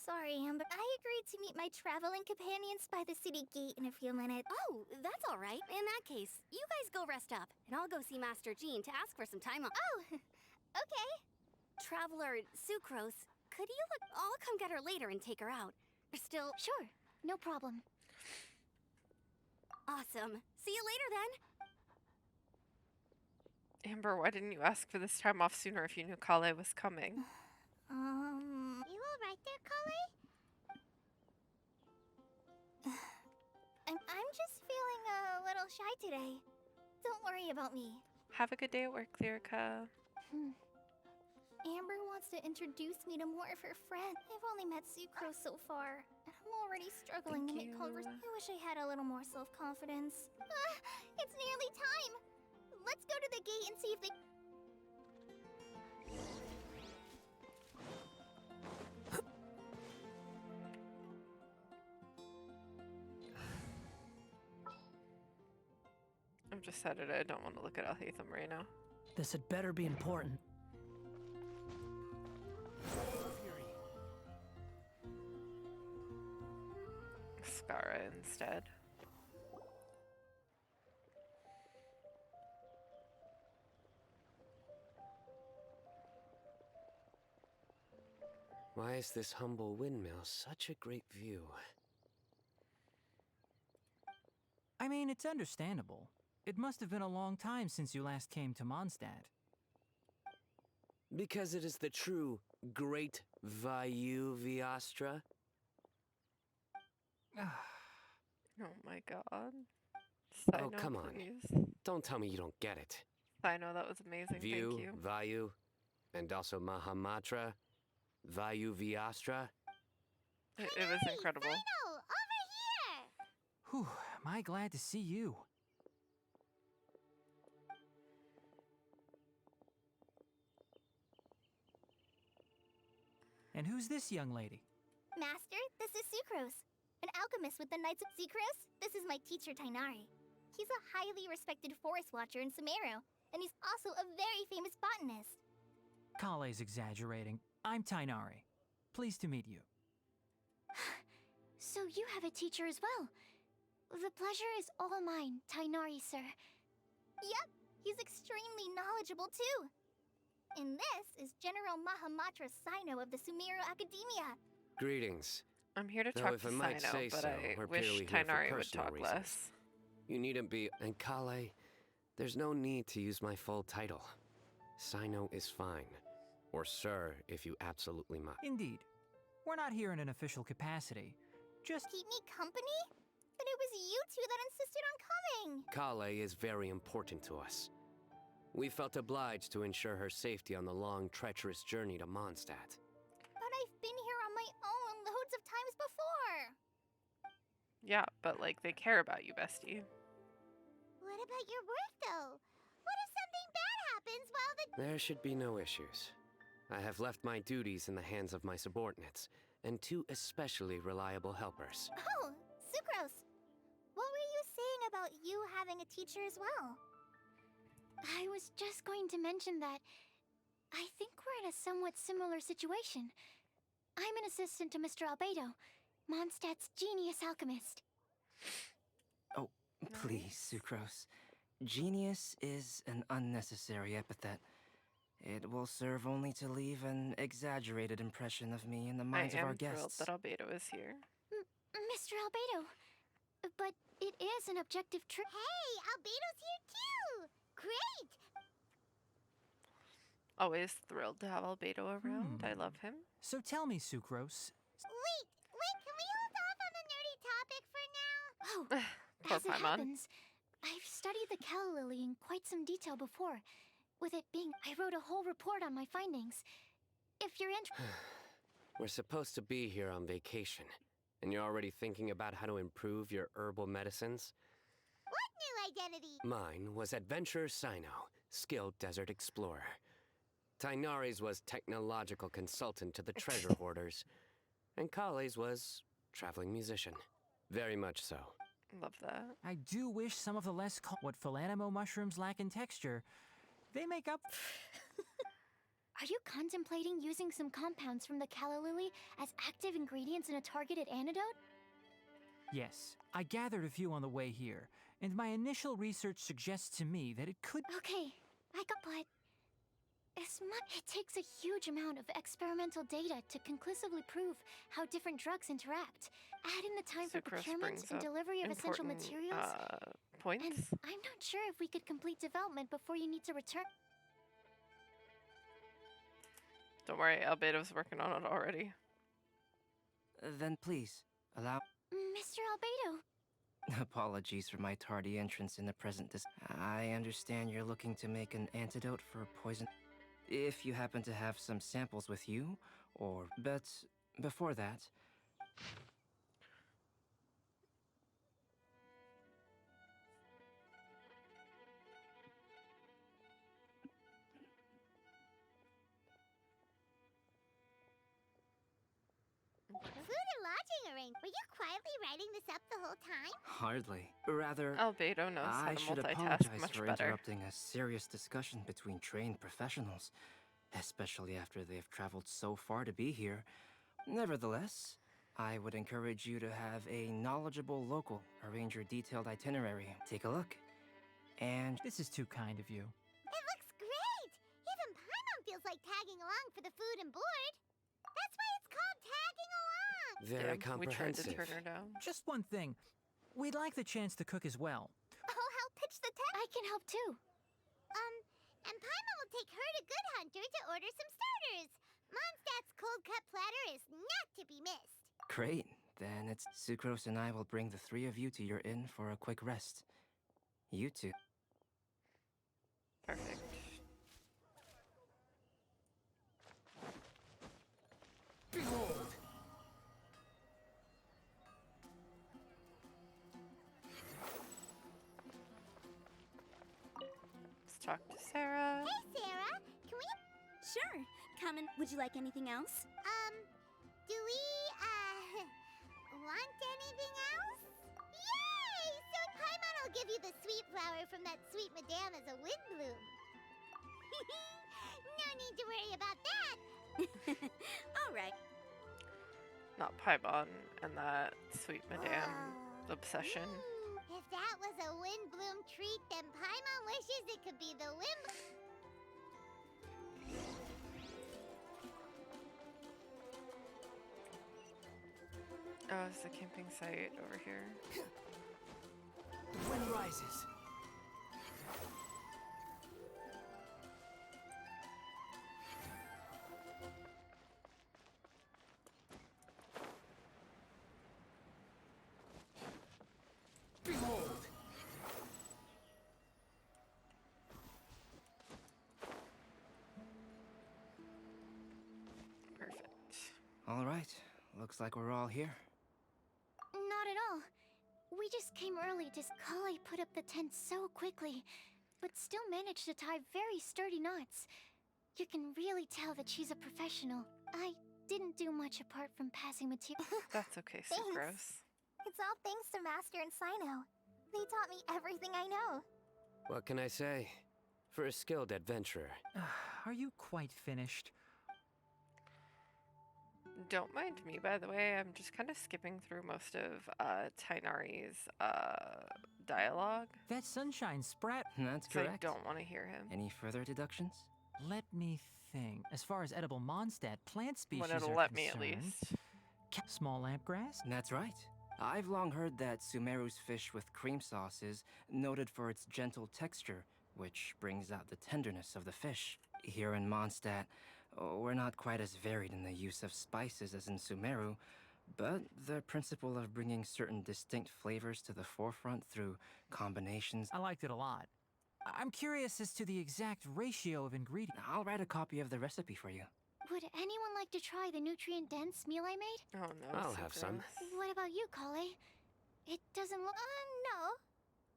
Sorry, Amber. I agreed to meet my traveling companions by the city gate in a few minutes. Oh, that's all right. In that case, you guys go rest up, and I'll go see Master Jean to ask for some time off. Oh, okay. Traveler Sucrose, could you look... I'll come get her later and take her out. Still... Sure, no problem. Awesome. See you later, then. Amber, why didn't you ask for this time off sooner if you knew Kale was coming? You alright there, Kale? I'm just feeling a little shy today. Don't worry about me. Have a good day at work, Lyrica. Amber wants to introduce me to more of her friends. I've only met Sucrose so far, and I'm already struggling to make conversation. I wish I had a little more self-confidence. It's nearly time! Let's go to the gate and see if they... I'm just sad that I don't want to look at Alhaitham right now. This had better be important. Skara instead. Why is this humble windmill such a great view? I mean, it's understandable. It must have been a long time since you last came to Mondstadt. Because it is the true Great Vayu Viastra? Oh my god. Oh, come on. Don't tell me you don't get it. I know, that was amazing. View, Thank you. Vayu, and also Mahamatra, Vayu Viastra. It was incredible. Sino, over here! Whew, am I glad to see you. And who's this young lady? Master, this is Sucrose, an alchemist with the Knights of Sucrose. This is my teacher, Tainari. He's a highly respected forest watcher in Sumeru, and he's also a very famous botanist. Kale's exaggerating. I'm Tainari. Pleased to meet you. So you have a teacher as well. The pleasure is all mine, Tainari, sir. Yep, he's extremely knowledgeable too. And this is General Mahamatra Sino of the Sumeru Academia. Greetings. I'm here to Though talk if to I might Sino, say but so, I we're wish purely here for Tainari would personal talk reasons. less. You needn't be. And Kale, there's no need to use my full title. Sino is fine. Or sir, if you absolutely must. Indeed. We're not here in an official capacity. Just keep me company? Then it was you two that insisted on coming. Kale is very important to us. We felt obliged to ensure her safety on the long, treacherous journey to Mondstadt. But I've been here on my own loads of times before. Yeah, but like they care about you, bestie. What about your work, though? What if something bad happens while the... There should be no issues. I have left my duties in the hands of my subordinates, and two especially reliable helpers. Oh, Sucrose. What were you saying about you having a teacher as well? I was just going to mention that I think we're in a somewhat similar situation. I'm an assistant to Mr. Albedo, Mondstadt's genius alchemist. Oh, please, Sucrose. Genius is an unnecessary epithet. It will serve only to leave an exaggerated impression of me in the minds of our guests. I am thrilled that Albedo is here. Mr. Albedo, but it is an objective truth. Hey, Albedo's here too! Great! Always thrilled to have Albedo around. I love him. So tell me, Sucrose. Wait, can we hold off on the nerdy topic for now? Oh, Poor as it Paimon. happens, I've studied the calla lily in quite some detail before. With it being, I wrote a whole report on my findings. If you're interested... We're supposed to be here on vacation, and you're already thinking about how to improve your herbal medicines? What new identity? Mine was Adventurer Sino, skilled desert explorer. Tainari's was technological consultant to the treasure hoarders, and Kale's was traveling musician. Very much so. Love that. I do wish some of the less what Philanimo mushrooms lack in texture. They make up... Are you contemplating using some compounds from the calla lily as active ingredients in a targeted antidote? Yes, I gathered a few on the way here, and my initial research suggests to me that it could... Okay, but... It takes a huge amount of experimental data to conclusively prove how different drugs interact. Add in the time for Sucrose procurement brings and up delivery of essential important, materials. Points. And I'm not sure if we could complete development before you need to return. Don't worry, Albedo's working on it already. Then please, allow... Mr. Albedo. Apologies for my tardy entrance in the present I understand you're looking to make an antidote for poison... If you happen to have some samples with you, or... But before that... Food and lodging wondering, were you quietly writing this up the whole time? Hardly. Rather, Albedo knows how I to should multitask apologize much for better. interrupting a serious discussion between trained professionals, especially after they've traveled so far to be here. Nevertheless, I would encourage you to have a knowledgeable local arrange your detailed itinerary. Take a look. And This is too kind of you. It looks great! Even Paimon feels like tagging along for the food and board. That's why it's called tagging along! Very Damn, we tried to comprehensive. turn her down. Just one thing. We'd like the chance to cook as well. I'll help pitch the tent. I can help too. And Paimon will take her to Good Hunter to order some starters. Mondstadt's cold cut platter is not to be missed. great. Then it's Sucrose and I will bring the three of you to your inn for a quick rest. You two. Perfect. Behold! Let's talk to Sarah. Hey, Sarah! Can we... Sure. Come in. Would you like anything else? Do we, want anything else? Yay! So Paimon will give you the sweet flower from that sweet madame as a Windblume. No need to worry about that. All right. Not Paimon and that sweet madame obsession. If that was a Windblume treat, then Paimon wishes it could be the Windblume. Oh, it's the camping site over here. The wind rises. Behold! Perfect. All right. Looks like we're all here. Not at all. We just came early to... Kale put up the tent so quickly, but still managed to tie very sturdy knots. You can really tell that she's a professional. I didn't do much apart from passing material. That's okay, Sucrose. It's all thanks to Master and Sino. They taught me everything I know. What can I say? For a skilled adventurer. Are you quite finished? Don't mind me, by the way. I'm just kind of skipping through most of Tainari's dialogue. That sunshine sprat. That's 'cause correct. I don't want to hear him. Any further deductions? Let me think. As far as edible Mondstadt plant species When it'll are let me, at concerned, least. Small lampgrass? That's right. I've long heard that Sumeru's fish with cream sauce is noted for its gentle texture, which brings out the tenderness of the fish. Here in Mondstadt, we're not quite as varied in the use of spices as in Sumeru, but the principle of bringing certain distinct flavors to the forefront through combinations... I liked it a lot. I'm curious as to the exact ratio of ingredients. I'll write a copy of the recipe for you. Would anyone like to try the nutrient-dense meal I made? Oh no. I'll have some. What about you, Kale? It doesn't look... No.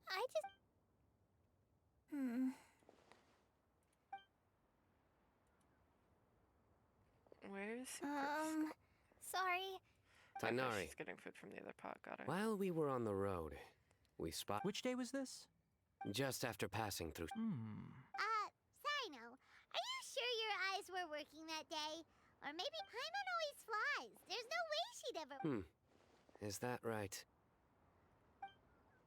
I just... Where's Sucrose? Sorry. Okay, Tainari, she's getting food from the other pot. Got her. while we were on the road, we spot Which day was this? just after passing through. Sino, are you sure your eyes were working that day? Or maybe Paimon always flies. There's no way she'd ever... Is that right?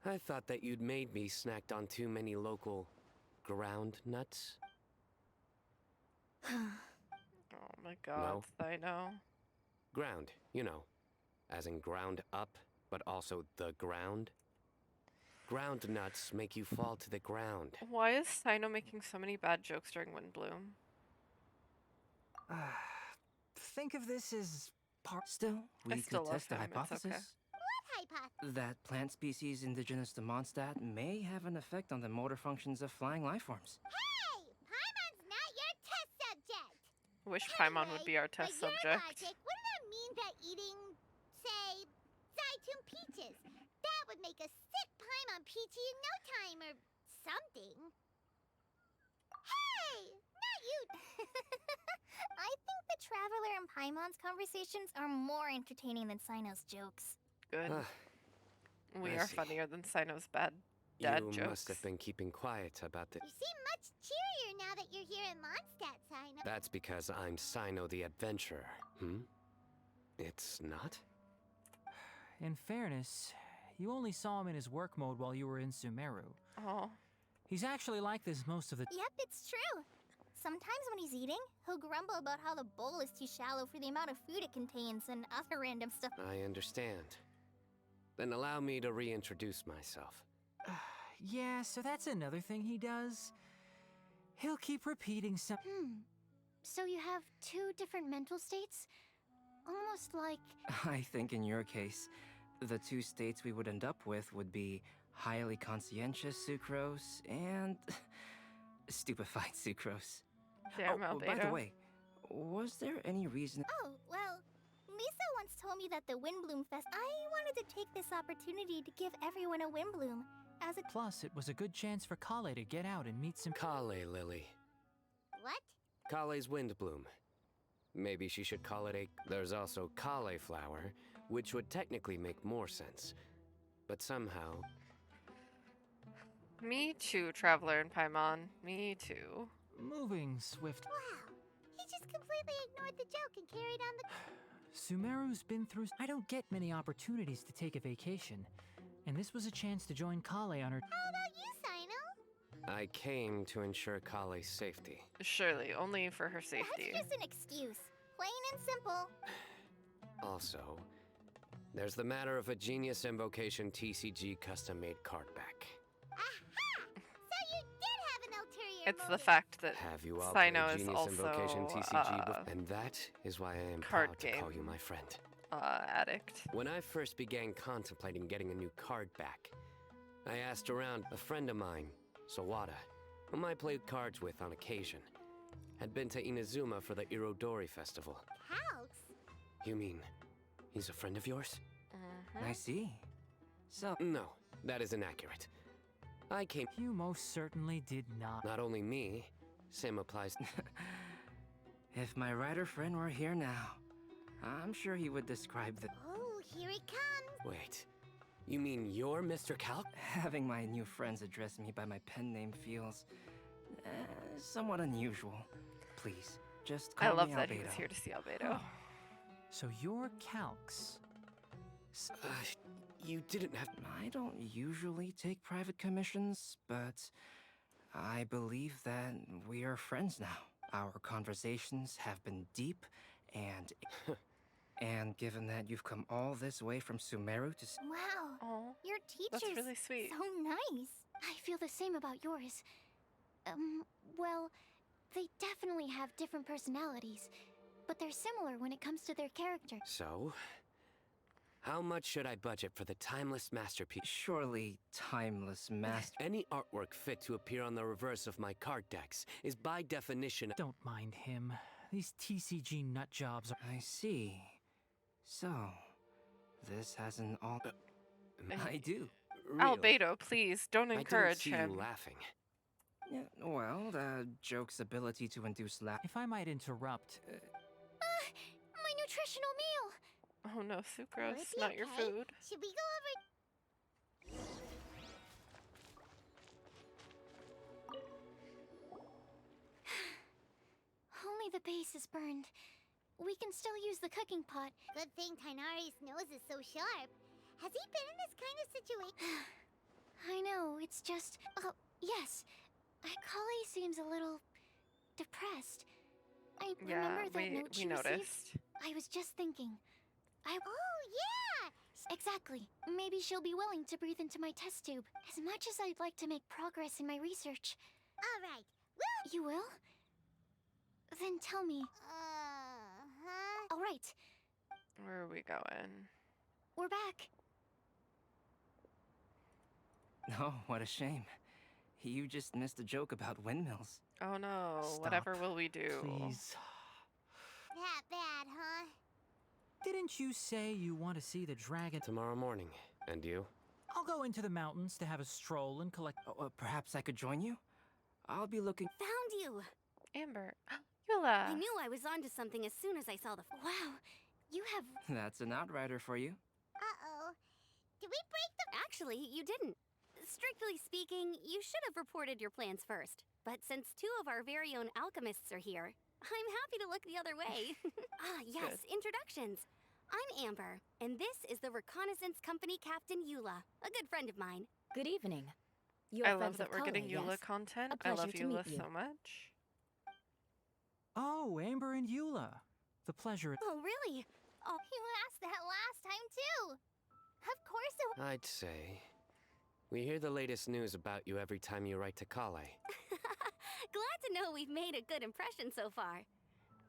I thought that you'd made me snacked on too many local ground nuts. Oh my god, I know. Ground, you know, as in ground up, but also the ground. Ground nuts make you fall to the ground. Why is Sino making so many bad jokes during Windblume? Think of this as part. Still, we I still could love test the him, it's hypothesis. okay. What hypothesis? That plant species indigenous to Mondstadt may have an effect on the motor functions of flying life forms. Hey! Paimon's not your test subject! Wish Paimon would be our By test your subject. logic, wouldn't that mean that eating, say, Zaitun peaches, that would make a sick Paimon peachy in no time or something? Hey! Not you! I think the Traveler and Paimon's conversations are more entertaining than Sino's jokes. Good. We I are see. funnier than Sino's bad dad You jokes. must have been keeping quiet about the. You seem much cheerier now that you're here in Mondstadt, Sino. That's because I'm Sino the Adventurer. It's not? In fairness, you only saw him in his work mode while you were in Sumeru. Oh. He's actually like this most of the Yep, it's true. Sometimes when he's eating, he'll grumble about how the bowl is too shallow for the amount of food it contains and other random stuff. I understand. Then allow me to reintroduce myself. Yeah, so that's another thing he does. He'll keep repeating some. So you have two different mental states? Almost like... I think in your case, the two states we would end up with would be highly conscientious sucrose and stupefied sucrose. Damn, By the way, was there any reason... Oh, well, Lisa once told me that the Windblume Fest... I wanted to take this opportunity to give everyone a Windblume as a... Plus, it was a good chance for Kale to get out and meet some... Kale, Lily. What? Kale's Windblume. Maybe she should call it a... There's also cauliflower, which would technically make more sense. But somehow... Me too, Traveler and Paimon. Me too. Moving swift. Wow. He just completely ignored the joke and carried on the... Sumeru's been through... I don't get many opportunities to take a vacation. And this was a chance to join Kale on her... How about you, Sino? I came to ensure Kale's safety. Surely, only for her safety. That's just an excuse. Plain and simple. Also, there's the matter of a Genius Invocation TCG custom-made card back. Aha! So you did have an ulterior It's the motive. fact that Have you all Sino played is Genius Invocation also TCG and that is why I am card proud to call you my friend. addict. When I first began contemplating getting a new card back, I asked around. A friend of mine, Sawada, whom I played cards with on occasion, had been to Inazuma for the Irodori festival. Calx? You mean, he's a friend of yours? I see. So... No, that is inaccurate. I came... You most certainly did not. Not only me, same applies... If my writer friend were here now, I'm sure he would describe the... Oh, here it comes. Wait, you mean you're Mr. Calc? Having my new friends address me by my pen name feels... somewhat unusual. Please, just call I love me that Albedo. he was here to see Albedo. So you're Calx. You didn't have... I don't usually take private commissions, but I believe that we are friends now. Our conversations have been deep and... and given that you've come all this way from Sumeru to... Wow. Your teacher's that's really sweet. so nice. I feel the same about yours. Well, they definitely have different personalities, but they're similar when it comes to their character. So, how much should I budget for the timeless masterpiece? Surely timeless master... Any artwork fit to appear on the reverse of my card decks is by definition... Don't mind him. These TCG nut jobs are... I see. So, this has an all... I do. Albedo, please, don't encourage I don't see him. you laughing. Yeah, well, the joke's ability to induce laugh... If I might interrupt... My nutritional meal! Oh no, sucrose, Will it be not your okay? food. Should we go over... Only the base is burned. We can still use the cooking pot. Good thing Tainari's nose is so sharp. Has he been in this kind of situation? I know, it's just... Oh, yes. Kale seems a little... depressed. I remember that note we she noticed. received. I was just thinking. Oh, yeah! Exactly. Maybe she'll be willing to breathe into my test tube. As much as I'd like to make progress in my research. All right. You will? Then tell me. All right. Where are we going? We're back. Oh, what a shame. You just missed a joke about windmills. Oh no, Stop. whatever will we do? Please. That bad, huh? Didn't you say you want to see the dragon? Tomorrow morning. And you? I'll go into the mountains to have a stroll and collect... Perhaps I could join you? I'll be looking... Found you! Amber, you Eula. I knew I was onto something as soon as I saw the. Wow, you have. That's an outrider for you. Uh-oh. Did we break the... Actually, you didn't. Strictly speaking, you should have reported your plans first. But since two of our very own alchemists are here, I'm happy to look the other way. Yes, Good. introductions. I'm Amber, and this is the Reconnaissance Company Captain Eula, a good friend of mine. Good evening. You're I love friends that of we're getting Kale, Eula yes? content. A I pleasure love to Eula meet you. so much. Oh, Amber and Eula. The pleasure. Oh, really? Oh, You asked that last time, too. Of course it... I'd say. We hear the latest news about you every time you write to Kale. glad to know we've made a good impression so far.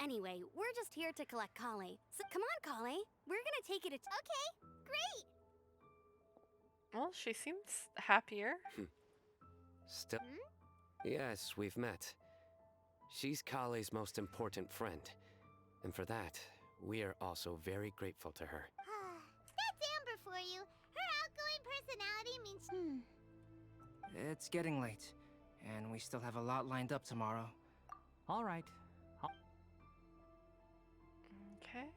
Anyway, we're just here to collect Kale. So come on, Kale. We're gonna take you to... Okay, great. Well, she seems happier. Still. Yes, we've met. She's Kale's most important friend. And for that, we are also very grateful to her. That's Amber for you. Her outgoing personality means... It's getting late, and we still have a lot lined up tomorrow. All right. Okay.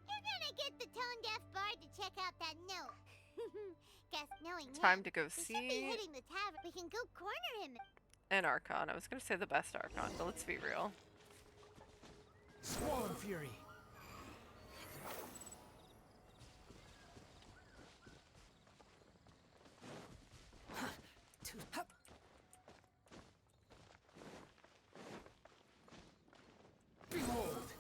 You're gonna get the tone-deaf bard to check out that note. Guess knowing Time to go we should be see hitting the tavern. We can go corner him. an Archon. I was gonna say the best Archon, but let's be real. Squall and Fury. Behold!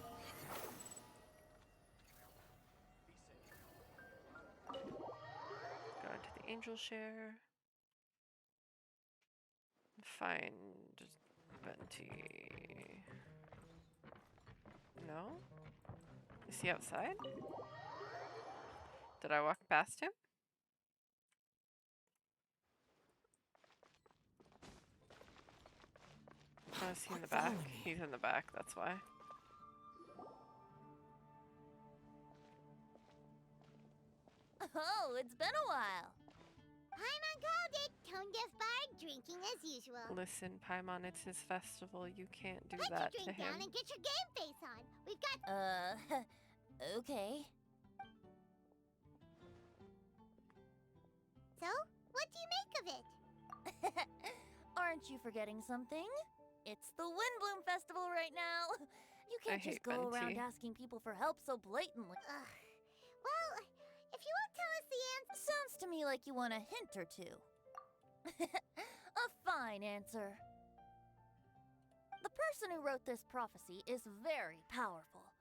Go into the angel share. Find Venti. No? Is he outside? Did I walk past him? Oh, is he in the back? He's in the back, that's why. Oh, it's been a while. Paimon called it. Tone-deaf bard drinking as usual. Listen, Paimon, it's his festival. You can't do Put that your to drink down him. and get your game face on. We've got... Okay. So, what do you make of it? Aren't you forgetting something? It's the Windblume Festival right now. You I can't just hate go around Venti. asking people for help so blatantly. Well, if you won't tell us the answer... Sounds to me like you want a hint or two. A fine answer. The person who wrote this prophecy is very powerful.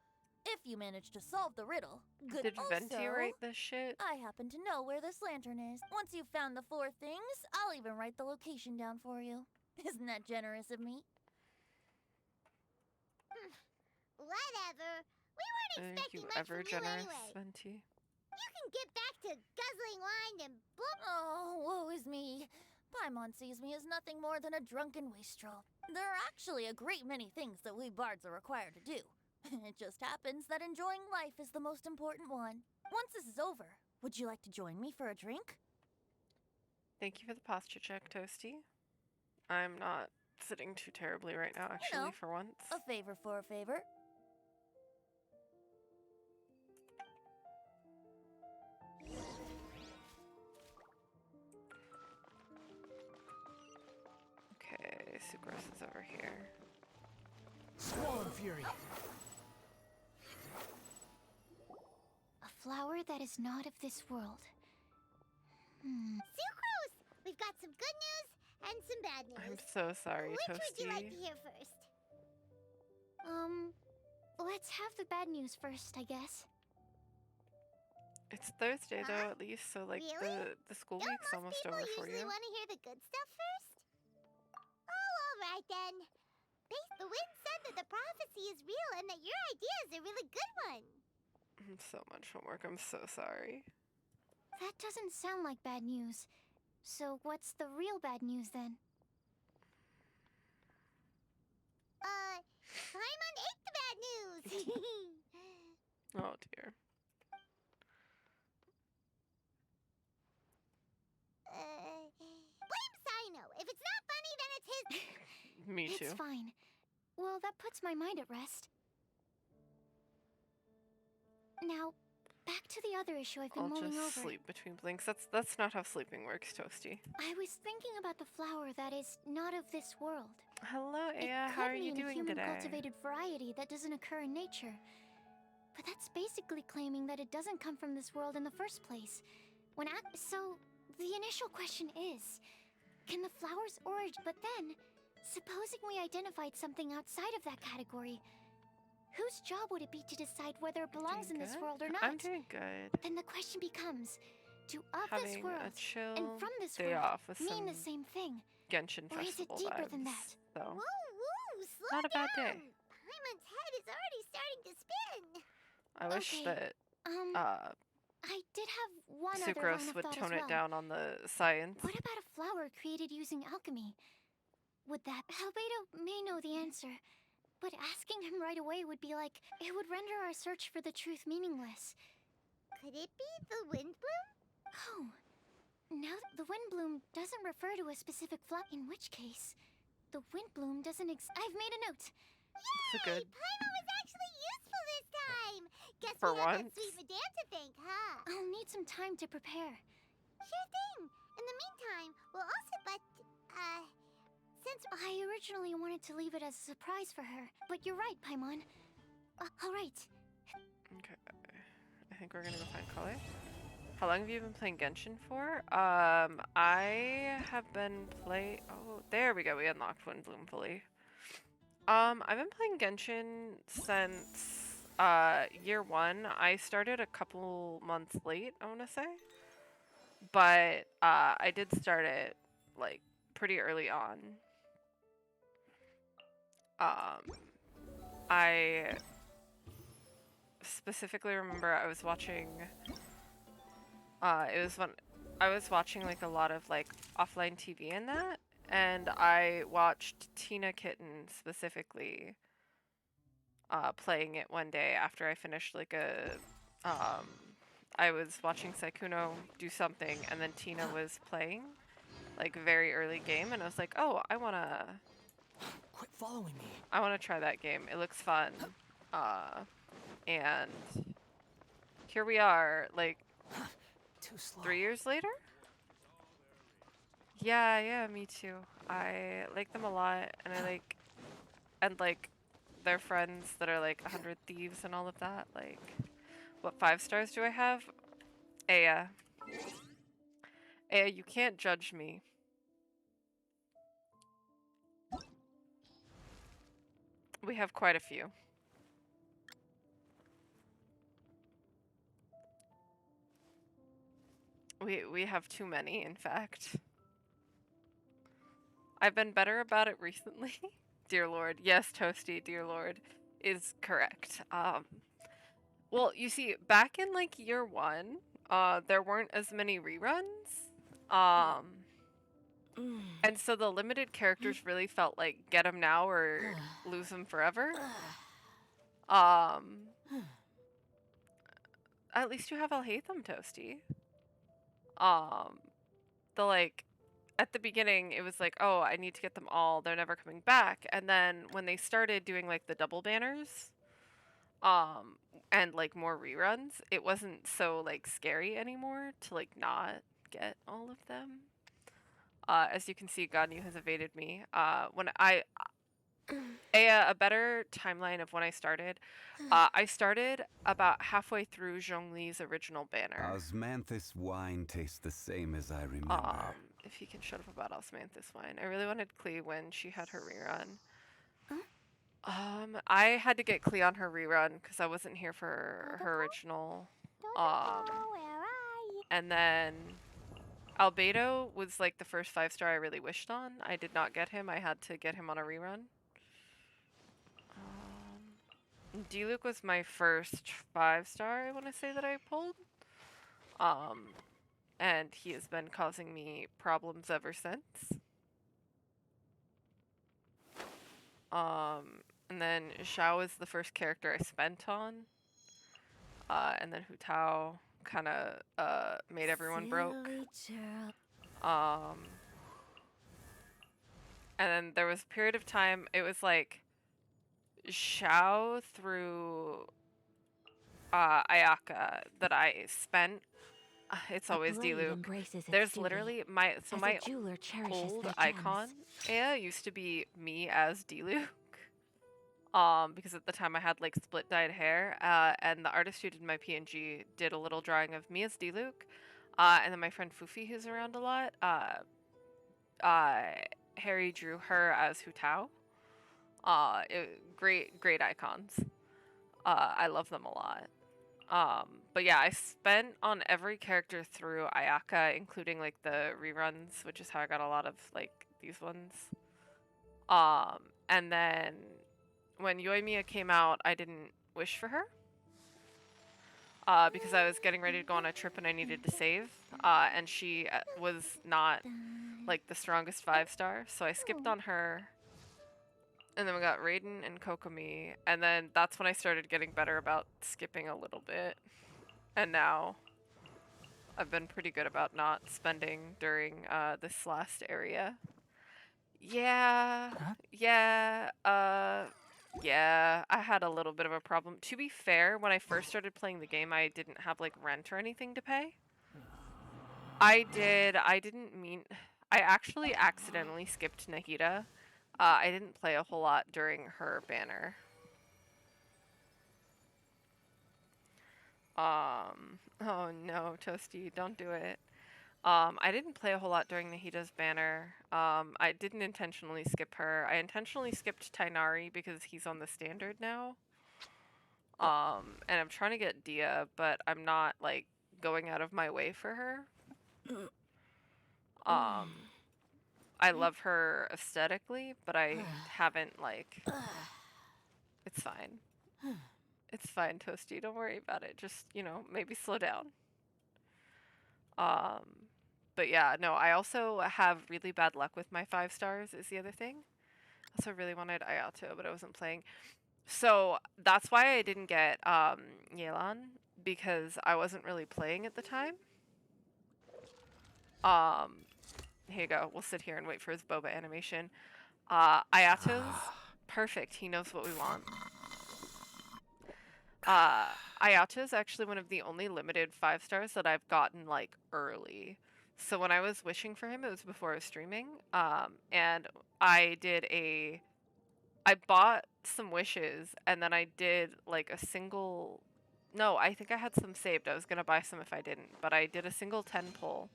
If you manage to solve the riddle, good. Did Venti Also, write this shit? I happen to know where this lantern is. Once you've found the 4 things, I'll even write the location down for you. Isn't that generous of me? Whatever. We weren't Thank expecting you much ever from you generous, anyway. Venti. You can get back to guzzling wine and boop. Oh, woe is me. Paimon sees me as nothing more than a drunken wastrel. There are actually a great many things that we bards are required to do. It just happens that enjoying life is the most important one. Once this is over, would you like to join me for a drink? Thank you for the posture check, Toasty. I'm not sitting too terribly right now, actually, for once. A favor for a favor. Okay, Sucrose is over here. Squall and Fury. A flower that is not of this world. Sucrose! We've got some good news and some bad news. I'm so sorry, Which Toasty. would you like to hear first? Let's have the bad news first, I guess. It's Thursday, though, at least, so, like, Really? the school Don't week's most almost people over for usually you. want to hear the good stuff first? Oh, all right then. The wind said that the prophecy is real and that your idea is a really good one. So much homework, I'm so sorry. That doesn't sound like bad news. So what's the real bad news then? Paimon ate the bad news. Oh, dear. Blame Sino. If it's not funny, then it's his... Me too. It's fine. Well, that puts my mind at rest. Now, back to the other issue I've been I'll mulling just over. sleep between blinks. That's not how sleeping works, Toasty. I was thinking about the flower that is not of this world. Hello, Aya. It How are could you mean a doing human today? cultivated variety that doesn't occur in nature. But that's basically claiming that it doesn't come from this world in the first place. So, the initial question is, can the flower's origin... But then, supposing we identified something outside of that category, whose job would it be to decide whether it belongs in this world or not? I'm doing good. Then the question becomes, do of this Having world a chill and from this day world off with mean the some same thing? Genshin Or is it Festival deeper vibes. than that? So, Woo, slow not a bad down! day. Paimon's head is already starting to spin. I wish that I did have one other line Sucrose of would thought tone as it well. down on the science. What about a flower created using alchemy? Would that... Albedo may know the answer, but asking him right away would be like... It would render our search for the truth meaningless. Could it be the Windblume? Oh. Now, the Windblume doesn't refer to a specific flower, in which case, the Windblume doesn't I've made a note. It's a good... Paimon was actually useful this time! Guess For we have once. that sweet madame to thank, huh? I'll need some time to prepare. Sure thing! In the meantime, we'll also since I originally wanted to leave it as a surprise for her, but you're right, Paimon. All right. Okay. I think we're gonna go find Kale. How long have you been playing Genshin for? I have been Oh, there we go. We unlocked Windblume fully. I've been playing Genshin since year 1. I started a couple months late, I want to say, but I did start it like pretty early on. I specifically remember I was watching. It was when I was watching like a lot of like offline TV and that, and I watched Tina Kitten specifically playing it one day after I finished like I was watching Saikuno do something, and then Tina was playing like very early game, and I was like, oh, Quit following me. I wanna try that game. It looks fun. And here we are, like Too slow. 3 years later? Yeah, me too. I like them a lot, and I like their friends that are like 100 Thieves and all of that. Like, what 5 stars do I have? Aya, you can't judge me. We have quite a few. We have too many, in fact. I've been better about it recently. Dear Lord. Yes, Toasty, dear Lord, is correct. Well, you see, back in like year 1, there weren't as many reruns. And so the limited characters really felt like get them now or lose them forever. At least you have Alhaitham, Toasty. At the beginning, it was like, oh, I need to get them all. They're never coming back. And then when they started doing like the double banners, and like more reruns, it wasn't so like scary anymore to like not get all of them. As you can see, Ganyu has evaded me. A better timeline of when I started. I started about halfway through Zhongli's original banner. Osmanthus wine tastes the same as I remember. If he can shut up about Osmanthus wine. I really wanted Klee when she had her rerun. I had to get Klee on her rerun because I wasn't here for her original. And then Albedo was like the first 5 star I really wished on. I did not get him. I had to get him on a rerun. D-Luke was my first 5 star, I want to say, that I pulled. And he has been causing me problems ever since. And then Xiao was the first character I spent on. And then Hu Tao kind of made everyone broke. And then there was a period of time, it was like Xiao through Ayaka that I spent, it's A always blade Diluc. embraces its There's duty, literally as a my jeweler cherishes old their icon gems. Aya used to be me as Diluc. Because at the time I had like split dyed hair, and the artist who did my PNG did a little drawing of me as Diluc, and then my friend Fufi, who's around a lot, uh, Harry drew her as Hu Tao. Great icons. I love them a lot. But yeah, I spent on every character through Ayaka, including like the reruns, which is how I got a lot of like these ones. And then when Yoimiya came out, I didn't wish for her. Because I was getting ready to go on a trip and I needed to save. And she was not like the strongest 5-star, so I skipped on her. And then we got Raiden and Kokomi, and then that's when I started getting better about skipping a little bit. And now I've been pretty good about not spending during this last area. Yeah, yeah, yeah, I had a little bit of a problem. To be fair, when I first started playing the game, I didn't have like rent or anything to pay. I didn't mean, I actually accidentally skipped Nahida. I didn't play a whole lot during her banner. Oh no, Toasty, don't do it. I didn't play a whole lot during Nahida's banner. I didn't intentionally skip her. I intentionally skipped Tainari because he's on the standard now. And I'm trying to get Dia, but I'm not, like, going out of my way for her. I love her aesthetically, but I haven't, like... It's fine. It's fine, Toasty. Don't worry about it. Just, you know, maybe slow down. But yeah, no, I also have really bad luck with my 5-stars is the other thing. I also really wanted Ayato, but I wasn't playing. So that's why I didn't get Yelan, because I wasn't really playing at the time. Here you go. We'll sit here and wait for his boba animation. Ayato's perfect. He knows what we want. Ayato is actually one of the only limited 5-stars that I've gotten like early. So when I was wishing for him, it was before I was streaming. And I bought some wishes and then I did like a single, no, I think I had some saved. I was going to buy some if I didn't, but I did a single 10 pull.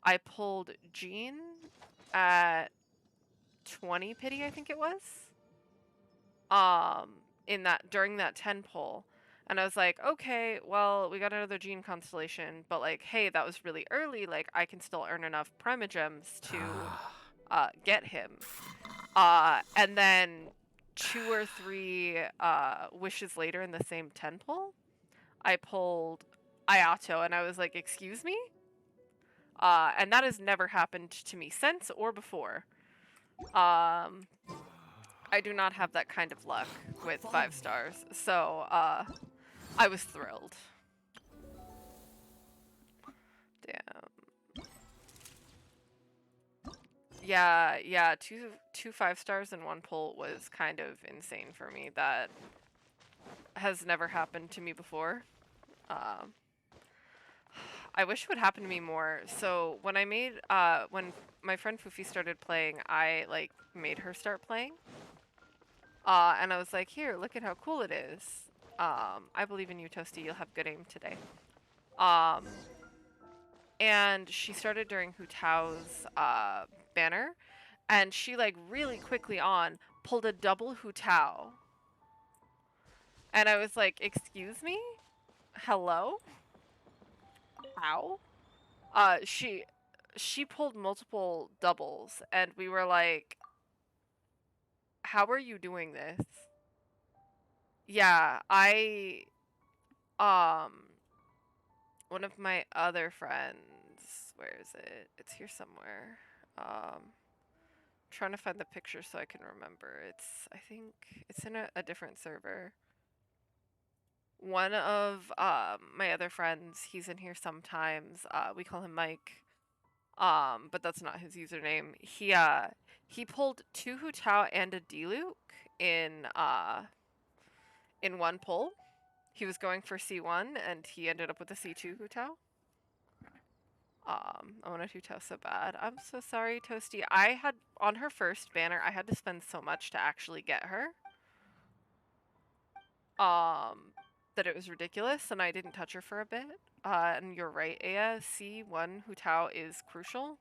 I pulled Jean at 20 pity, I think it was. During that 10 pull. And I was like, okay, well, we got another Gene constellation, but like, hey, that was really early. Like, I can still earn enough Primogems to get him. And then 2 or 3 wishes later in the same 10 pull, I pulled Ayato, and I was like, excuse me? And that has never happened to me since or before. I do not have that kind of luck with 5-stars, so I was thrilled. Damn. Yeah, two 5-stars and 1 pull was kind of insane for me. That has never happened to me before. I wish it would happen to me more. So when when my friend Fufi started playing, I like made her start playing. And I was like, here, look at how cool it is. I believe in you, Toasty. You'll have good aim today. And she started during Hu Tao's banner. And she, like, really quickly on pulled a double Hu Tao. And I was like, excuse me? Hello? How? She pulled multiple doubles. And we were like, how are you doing this? Yeah, one of my other friends, where is it? It's here somewhere. Trying to find the picture so I can remember. I think it's in a different server. One of my other friends, he's in here sometimes. We call him Mike. But that's not his username. He pulled 2 Hu Tao and a Diluc in one pull. He was going for C1 and he ended up with a C2 Hu Tao. I wanted Hu Tao so bad. I'm so sorry, Toasty. I had on her first banner, I had to spend so much to actually get her. That it was ridiculous, and I didn't touch her for a bit. And you're right, Aya. C1 Hu Tao is crucial.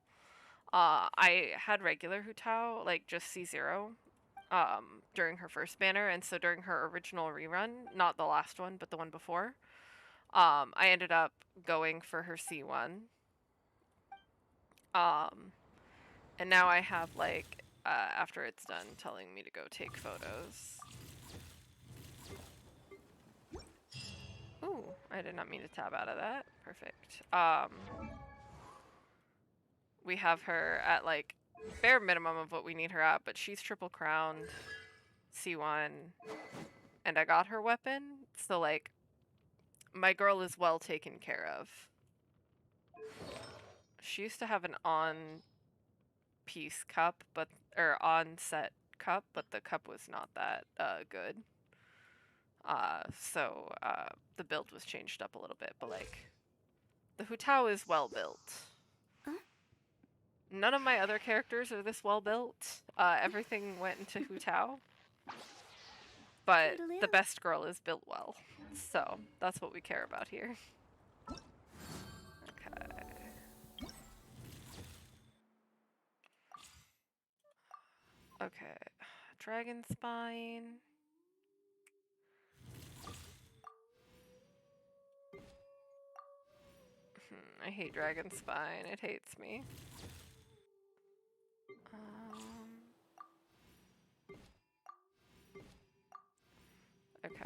I had regular Hu Tao, like just C0, during her first banner, and so during her original rerun, not the last one, but the one before, I ended up going for her C1. And now I have, like, after it's done, telling me to go take photos. Ooh, I did not mean to tab out of that. Perfect. We have her at, like, bare minimum of what we need her at, but she's triple crowned, C1, and I got her weapon, so, like, my girl is well taken care of. She used to have an on-piece cup, or on-set cup, but the cup was not that good. So the build was changed up a little bit, but like the Hu Tao is well built. None of my other characters are this well built. Everything went into Hu Tao, but the best girl is built well, so that's what we care about here. Okay. Okay, Dragon Spine. I hate Dragon Spine. It hates me. Okay.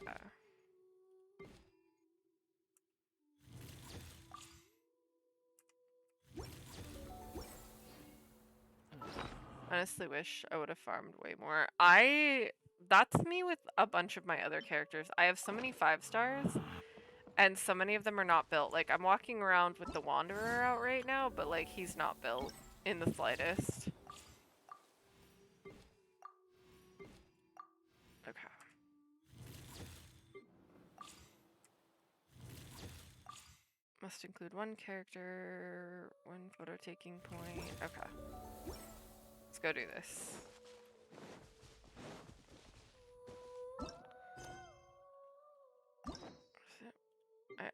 Honestly wish I would have farmed way more. That's me with a bunch of my other characters. I have so many 5 stars, and so many of them are not built. Like, I'm walking around with the Wanderer out right now, but, like, he's not built in the slightest. Okay. Must include 1 character, 1 photo taking point. Okay. Let's go do this.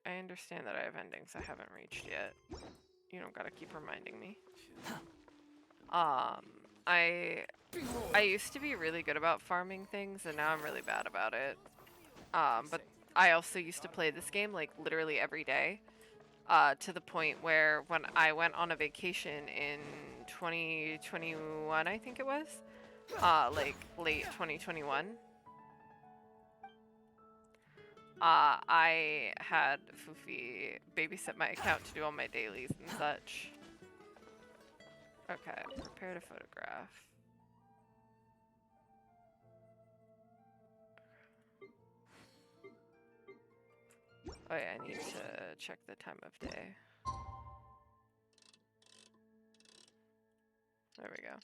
I understand that I have endings I haven't reached yet. You don't gotta keep reminding me. I used to be really good about farming things, and now I'm really bad about it. But I also used to play this game, like, literally every day. To the point where when I went on a vacation in 2021, I think it was, like, late 2021, I had Foofy babysit my account to do all my dailies and such. Okay, prepare to photograph. Oh yeah, I need to check the time of day. There we go.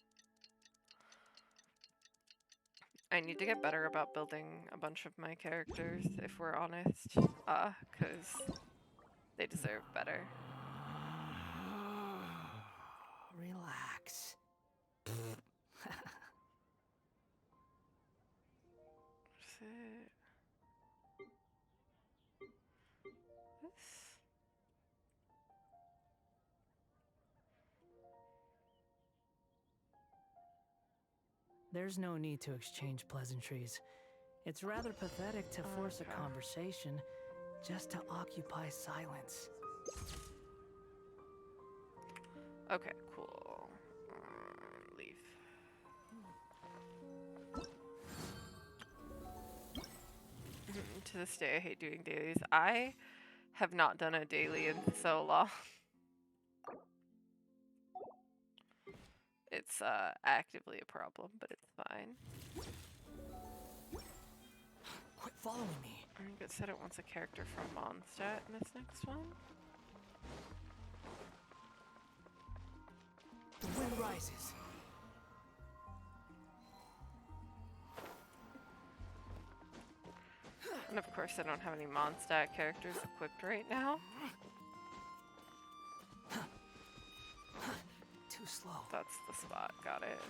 I need to get better about building a bunch of my characters, if we're honest, because they deserve better. Relax. There's no need to exchange pleasantries. It's rather pathetic to force a conversation just to occupy silence. Okay, cool. Leave. To this day, I hate doing dailies. I have not done a daily in so long. It's actively a problem, but it's fine. Quit following me. I think it said it wants a character from Mondstadt in this next one. The wind rises. And of course I don't have any Mondstadt characters equipped right now. Too slow. That's the spot, got it.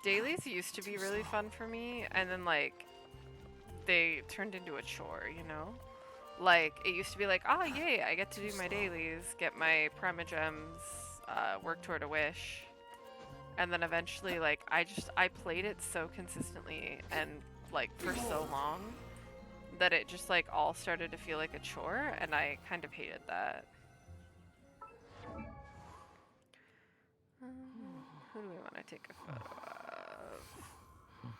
Dailies used to be really fun for me, and then like they turned into a chore, you know? Like it used to be like, oh yay, I get to do my dailies, get my Primogems, work toward a wish. And then eventually like I played it so consistently and like for so long that it just like all started to feel like a chore, and I kind of hated that. Who do we want to take a photo of?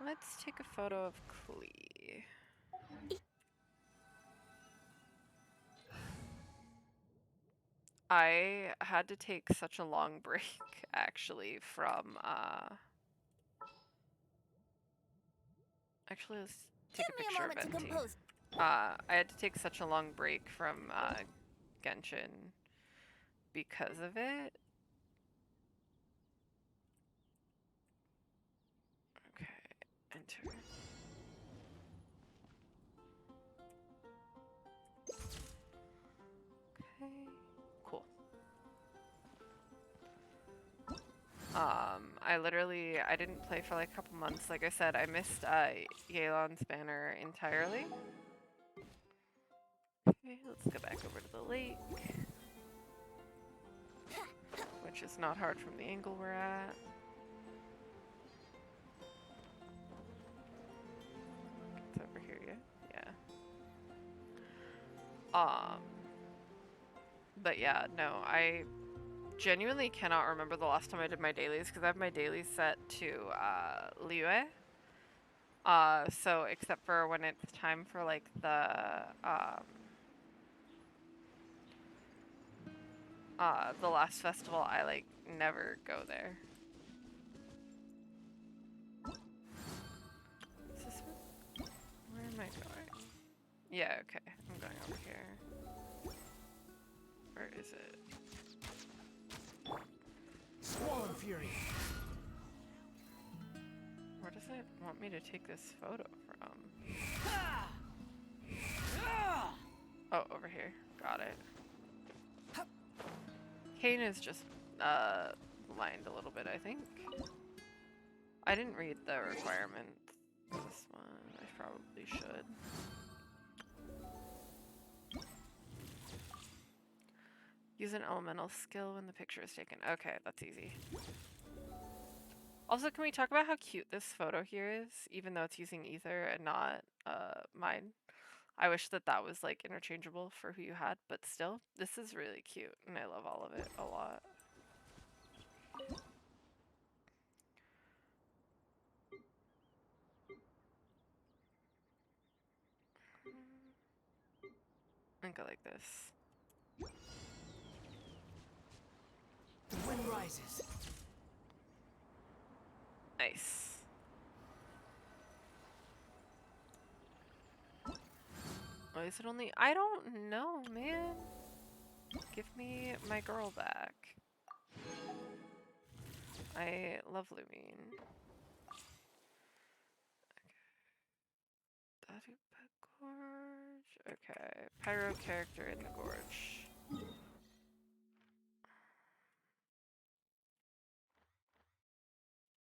Let's take a photo of Klee. I had to take such a long break, actually, from, Actually, let's take a picture of Venti. I had to take such a long break from, Genshin because of it. Okay, enter. Okay, cool. I didn't play for like a couple months. Like I said, I missed Yelan's banner entirely. Okay, let's go back over to the lake, which is not hard from the angle we're at. It's over here, yeah? Yeah. But yeah, no, I genuinely cannot remember the last time I did my dailies, because I have my dailies set to Liyue. So except for when it's time for like the last festival, I like never go there. Is this where am I going? Yeah, okay, I'm going over here. Where is it? Squall Fury. Where does it want me to take this photo from? Oh, over here. Got it. Kane is just blind a little bit, I think. I didn't read the requirements for this one. I probably should. Use an elemental skill when the picture is taken. Okay, that's easy. Also, can we talk about how cute this photo here is, even though it's using Ether and not mine? I wish that that was like interchangeable for who you had, but still, this is really cute, and I love all of it a lot. I think I like this. The wind rises. Nice. Oh, is it only? I don't know, man. Give me my girl back. I love Lumine. Okay. Gorge. Okay. Pyro character in the gorge.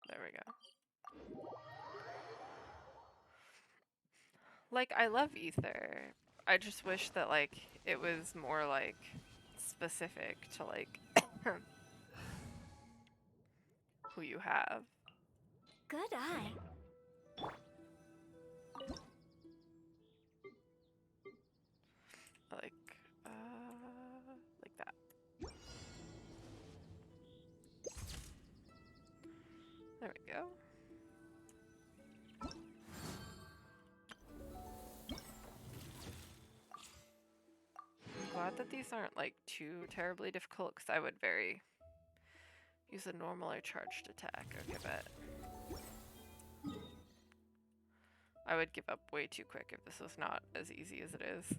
There we go. Like, I love Ether. I just wish that, like, it was more, like, specific to, like, who you have. Good eye. Like that. There we go. I'm glad that these aren't like too terribly difficult, because I would use a normal or charged attack. Okay, bet. I would give up way too quick if this was not as easy as it is.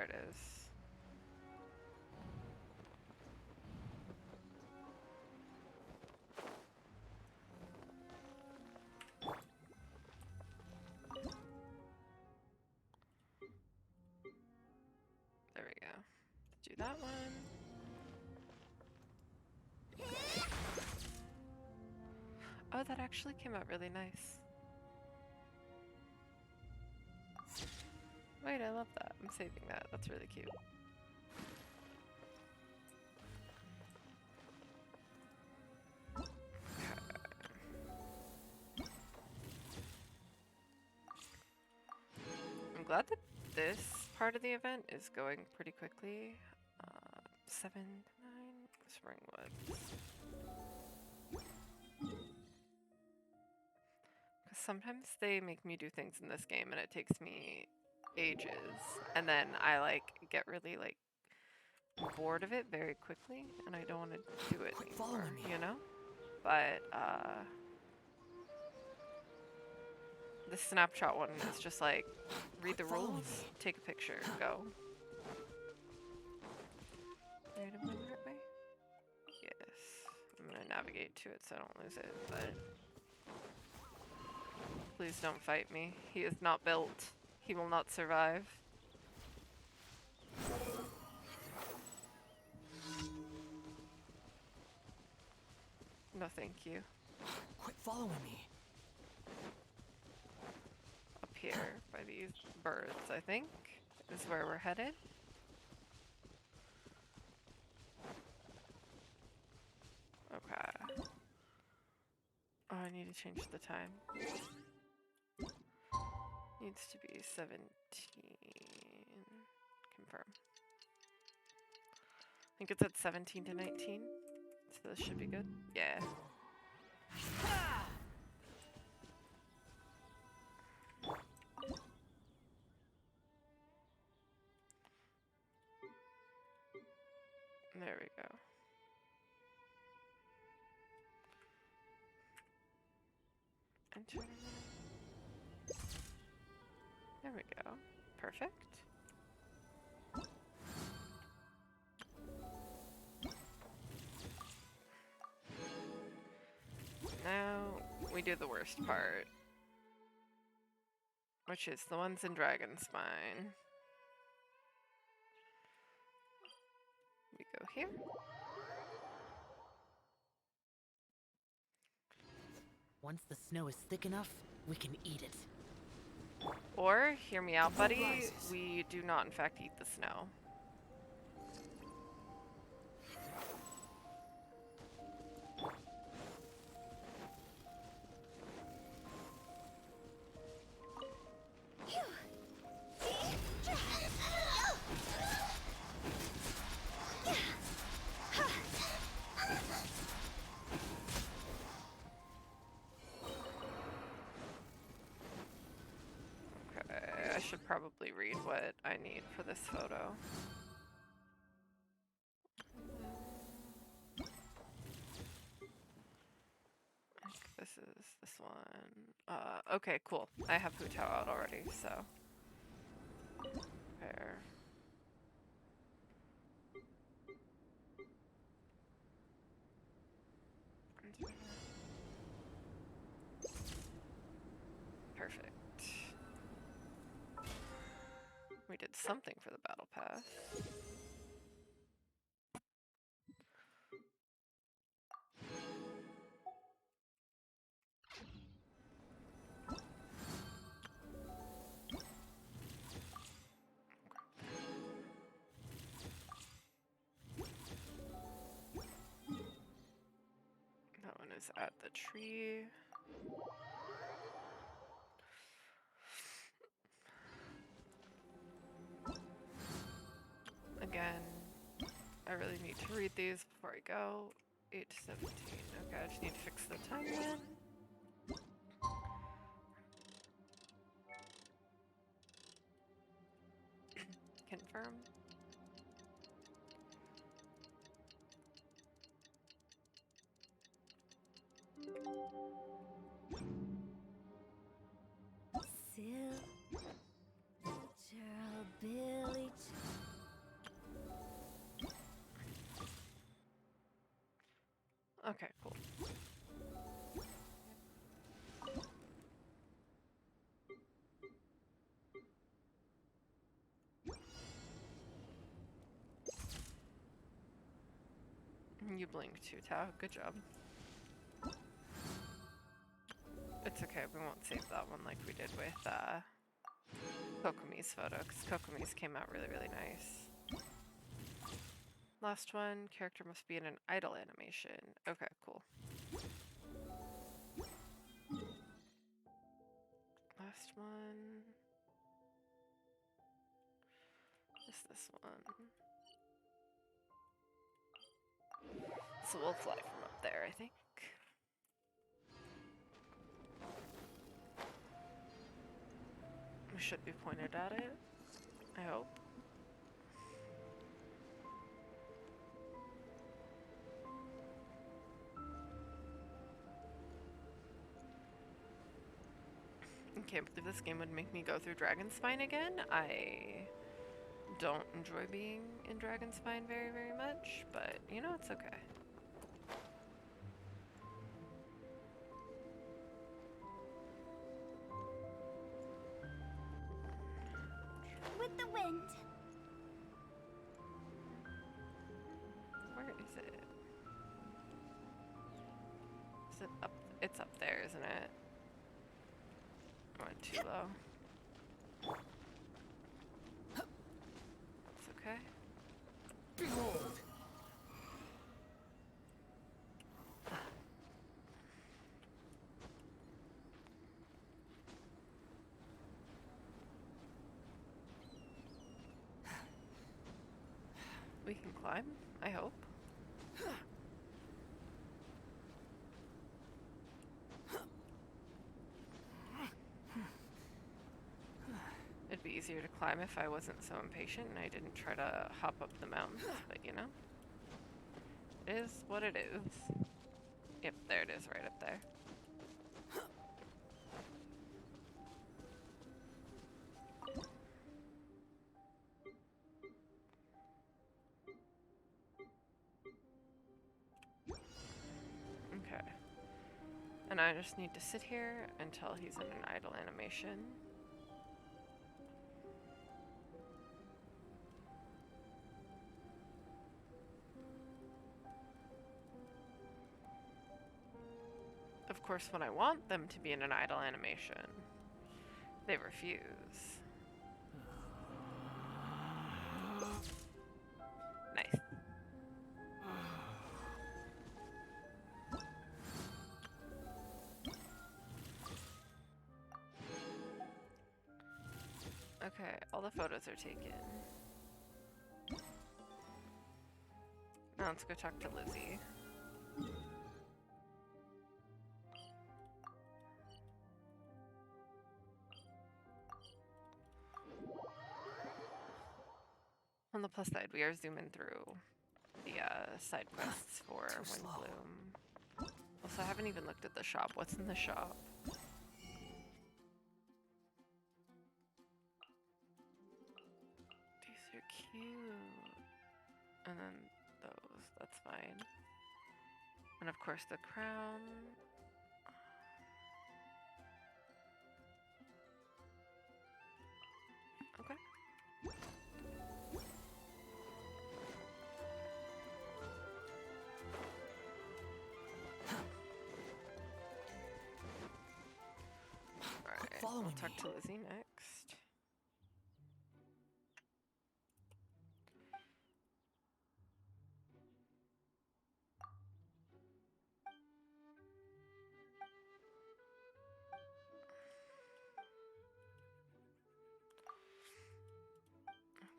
it is. There we go. Do that one. Oh, that actually came out really nice. Wait, I love that. I'm saving that. That's really cute. I'm glad that this part of the event is going pretty quickly. 7 to 9 Springwoods. Because sometimes they make me do things in this game and it takes me ages, and then I like get really like bored of it very quickly, and I don't want to do it anymore, you know? But the snapshot one is just like, read the rules, take a picture, go. Right, am I the right way? Yes. I'm gonna navigate to it so I don't lose it, but please don't fight me. He is not built. He will not survive. No, thank you. Quit following me. Up here by these birds, I think, is where we're headed. Okay. Oh, I need to change the time. Needs to be 17. Confirm. I think it's at 17 to 19. So this should be good. Yeah. There we go. Enter. There we go. Perfect. Now we do the worst part, which is the ones in Dragon Spine. We go here. Once the snow is thick enough, we can eat it. Or, hear me out, buddy, we do not in fact eat the snow. I should probably read what I need for this photo. I think this is this one. Okay, cool. I have Hu Tao out already, so. There. Perfect. We did something for the battle pass. That one is at the tree. Again, I really need to read these before I go. 8 to 17. Okay, I just need to fix the timeline. Confirm. Gerald, Billy, Okay, cool. You blinked too, Tao. Good job. It's okay, we won't save that one like we did with Kokomi's photo, because Kokomi's came out really, really nice. Last one, character must be in an idle animation. Okay, cool. Last one is this one. So we'll fly from up there, I think. We should be pointed at it, I hope. I can't believe this game would make me go through Dragonspine again. I don't enjoy being in Dragonspine very, very much, but you know, it's okay. With the wind. Where is it? Is it up? It's up there, isn't it? I went too low. It's okay. Behold! We can climb, I hope. It'd be easier to climb if I wasn't so impatient and I didn't try to hop up the mountains, but you know, it is what it is. Yep, there it is, right up there. Okay. And I just need to sit here until he's in an idle animation. Of course, when I want them to be in an idle animation, they refuse. Nice. Okay, all the photos are taken. Now let's go talk to Lizzie. On the plus side, we are zooming through the side quests for Windblume. Also, I haven't even looked at the shop. What's in the shop? These are cute. And then those, that's fine. And of course the crown. Okay. Alright, we'll talk to Lizzie next.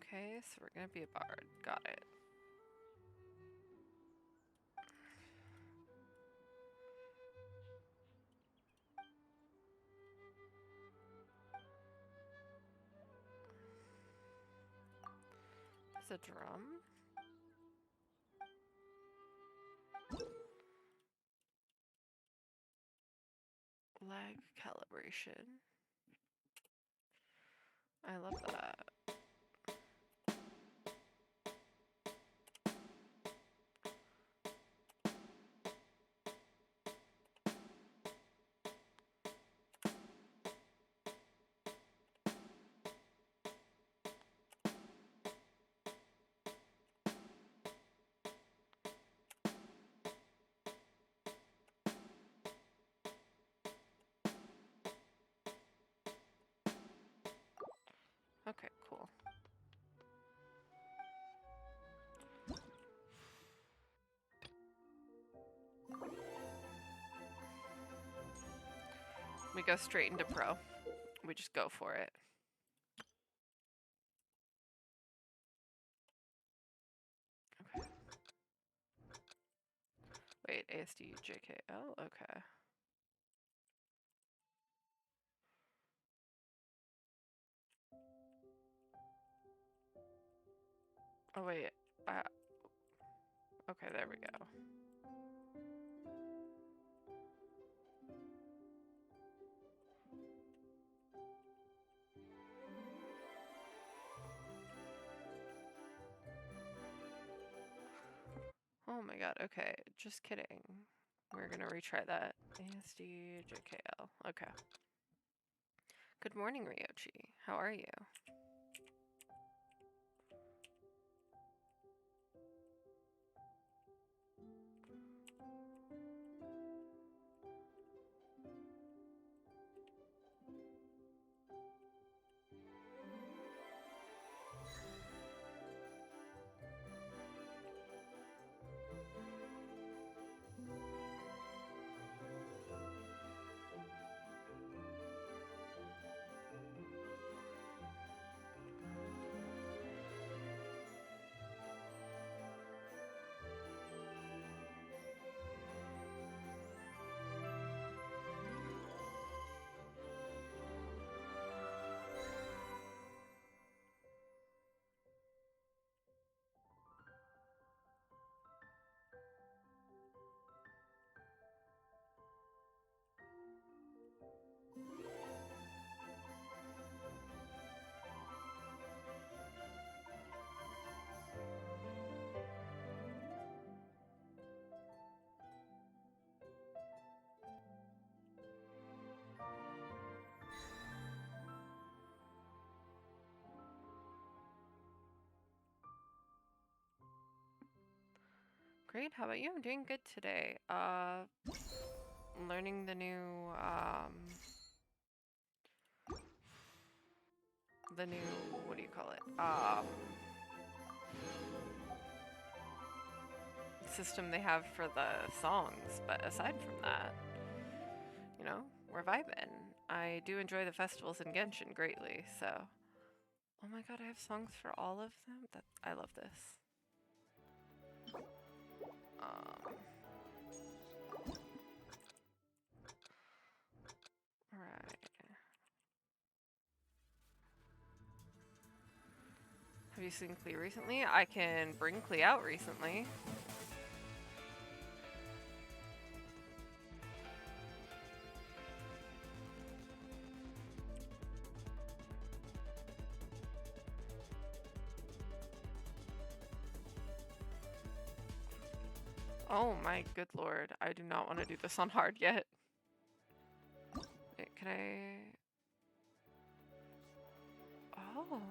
Okay, so we're gonna be a bard. Got it. There's a drum. Lag calibration. I love that. Okay, cool. We go straight into pro. We just go for it. Okay. Wait, ASD, JKL? Okay. Oh wait, okay, there we go. Oh my god, okay, just kidding. We're gonna retry that. ASD, JKL, okay. Good morning, Ryochi. How are you? Great, how about you? I'm doing good today. Learning the new, what do you call it? System they have for the songs, but aside from that, you know, we're vibing. I do enjoy the festivals in Genshin greatly, so. Oh my god, I have songs for all of them? I love this. Alright. Have you seen Klee recently? I can bring Klee out recently. Oh my good lord, I do not want to do this on hard yet. Wait, can I... Oh.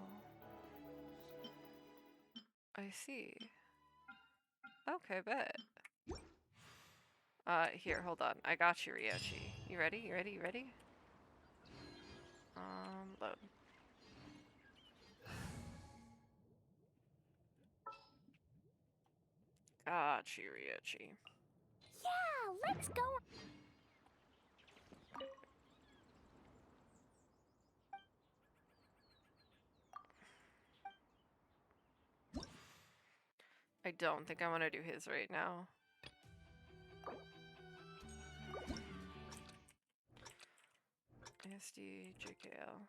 I see. Okay, bet. Here, hold on. I got you, Ryochi. You ready? You ready? You ready? Load. Got you, Ryochi. Yeah, let's go. I don't think I want to do his right now. ASD, JKL.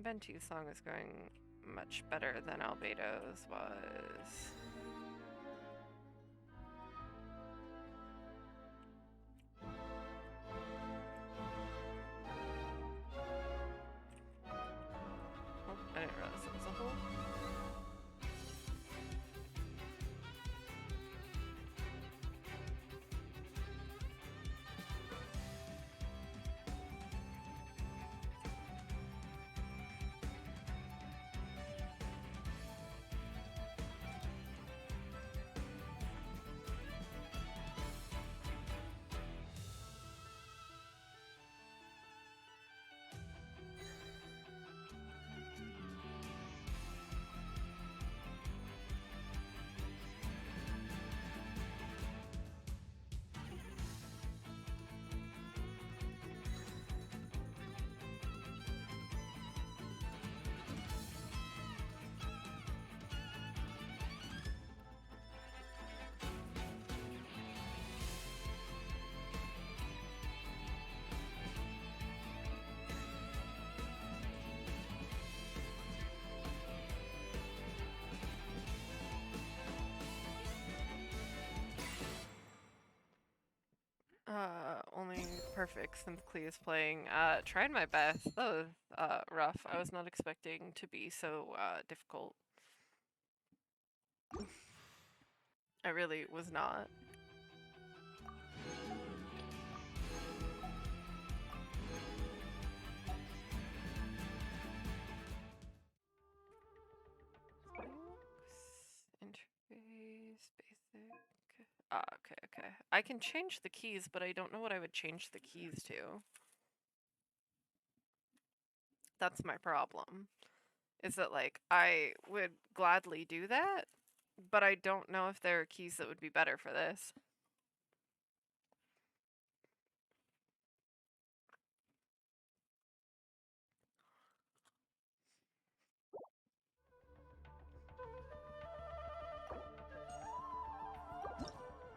Venti's song is going much better than Albedo's was. Oh, I didn't realize it was a hole. perfect since Clee is playing. Trying my best. That was rough. I was not expecting to be so difficult. I really was not. Interface, basic. Okay. I can change the keys, but I don't know what I would change the keys to. That's my problem. Is that, like, I would gladly do that, but I don't know if there are keys that would be better for this.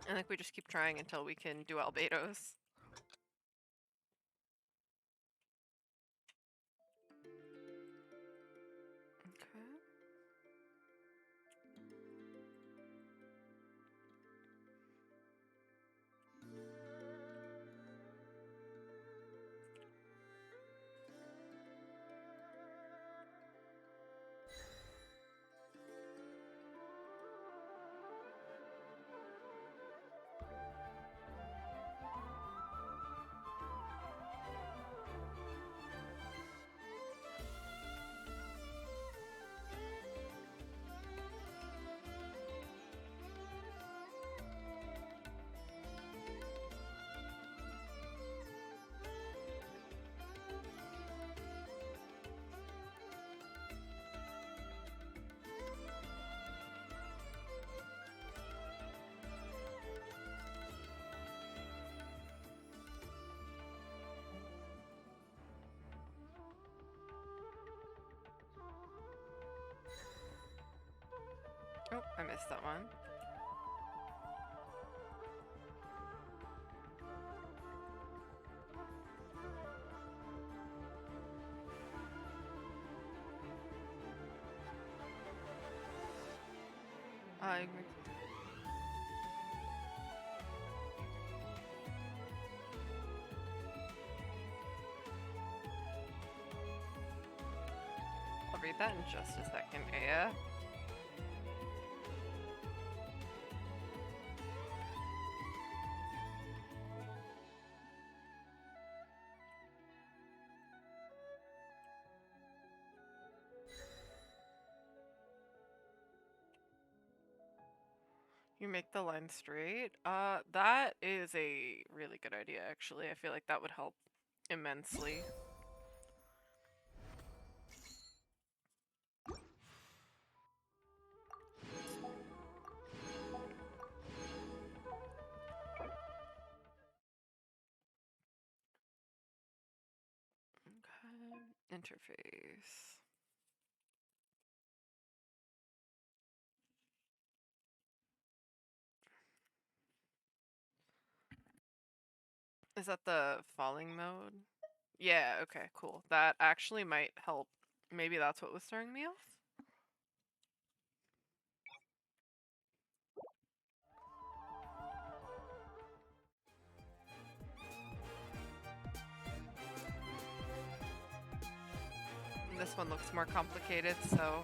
I think we just keep trying until we can do Albedos. Okay. Oh, I missed that one. I agree. I'll read that in just a second, Aya. You make the line straight. That is a really good idea, actually. I feel like that would help immensely. Okay. Interface. Is that the falling mode? Yeah, okay, cool. That actually might help. Maybe that's what was throwing me off? And this one looks more complicated, so...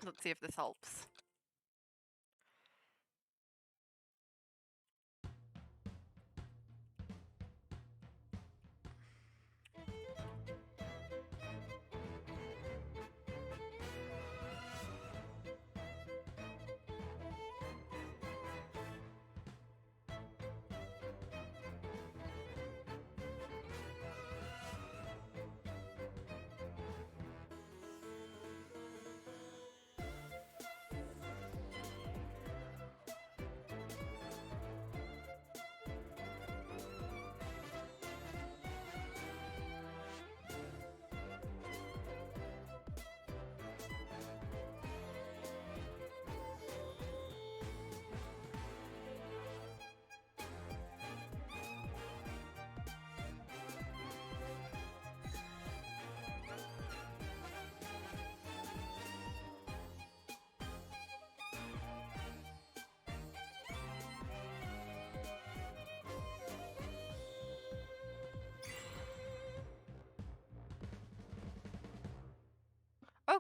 Let's see if this helps.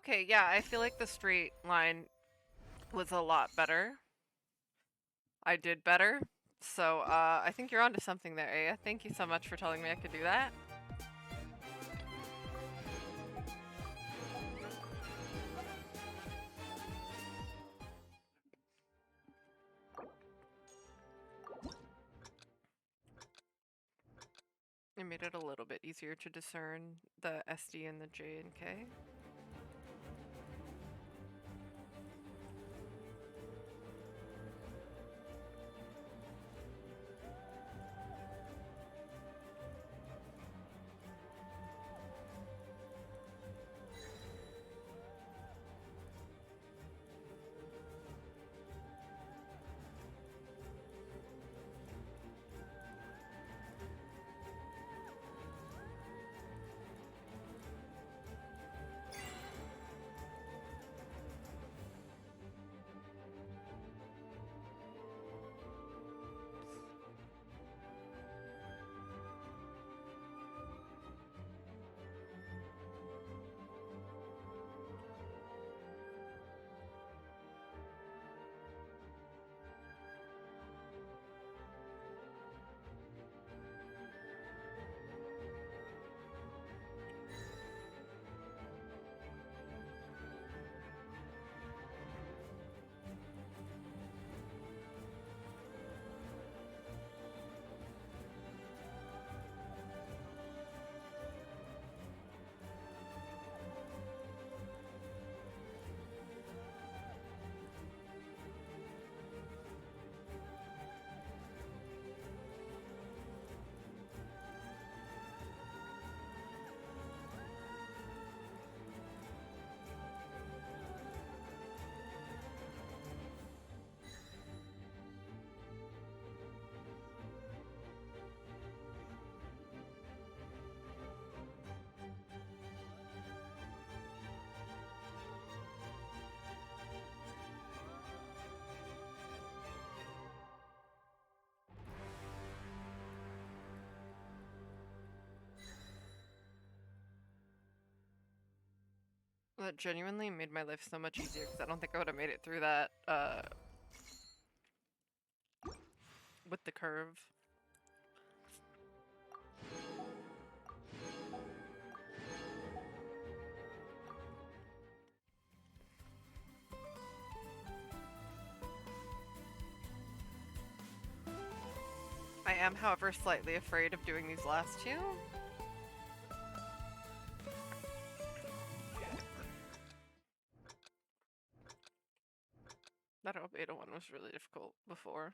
Okay, yeah, I feel like the straight line was a lot better. I did better. So, I think you're onto something there, Aya. Thank you so much for telling me I could do that. It made it a little bit easier to discern the SD and the J and K. That genuinely made my life so much easier because I don't think I would have made it through that with the curve. I am, however, slightly afraid of doing these last two. That Beta one was really difficult before.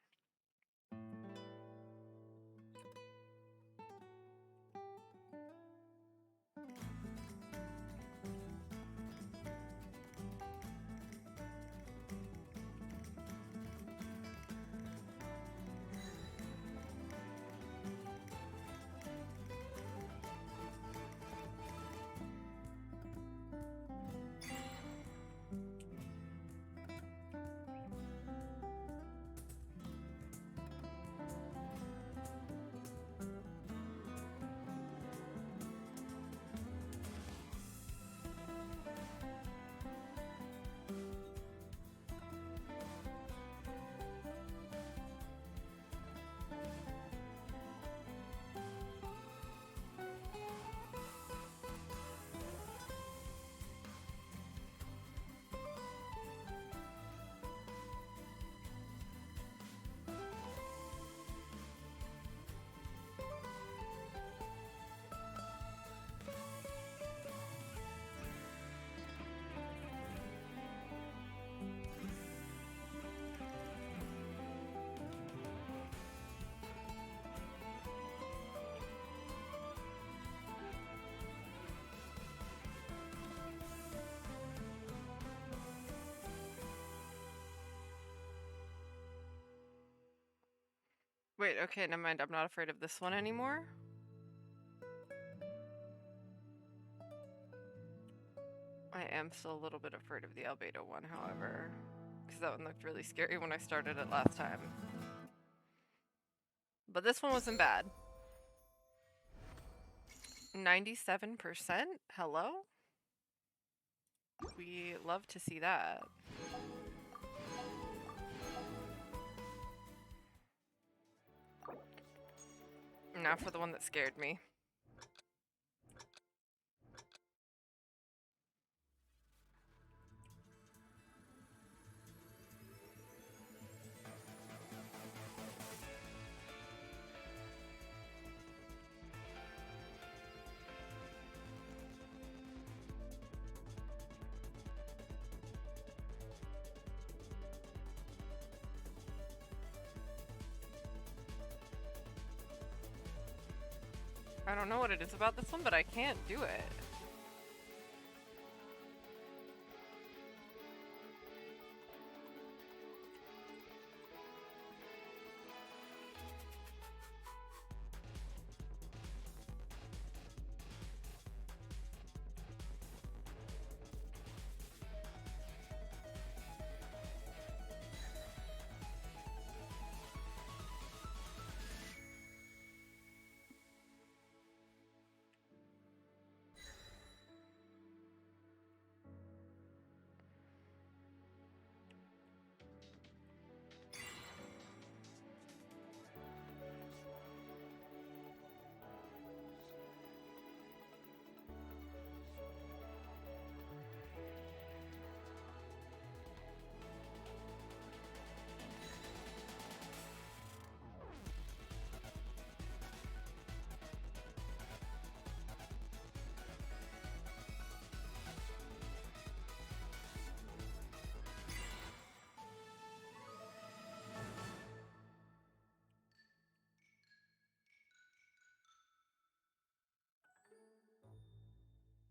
Wait, okay, never mind. I'm not afraid of this one anymore. I am still a little bit afraid of the Albedo one, however, because that one looked really scary when I started it last time. But this one wasn't bad. 97%? Hello? We love to see that. Now for the one that scared me. I don't know what it is about this one, but I can't do it.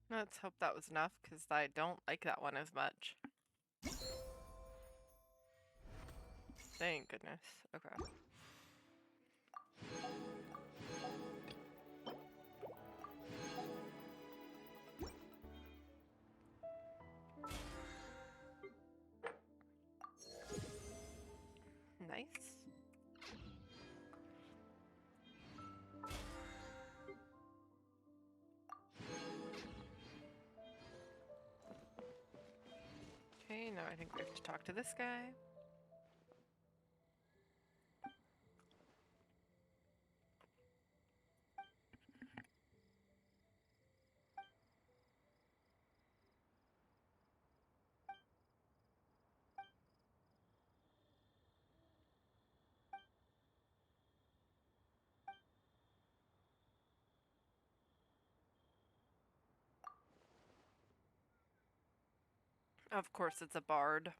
Let's hope that was enough, because I don't like that one as much. Thank goodness. Okay. Nice. Okay, now I think we have to talk to this guy. Of course, it's a bard.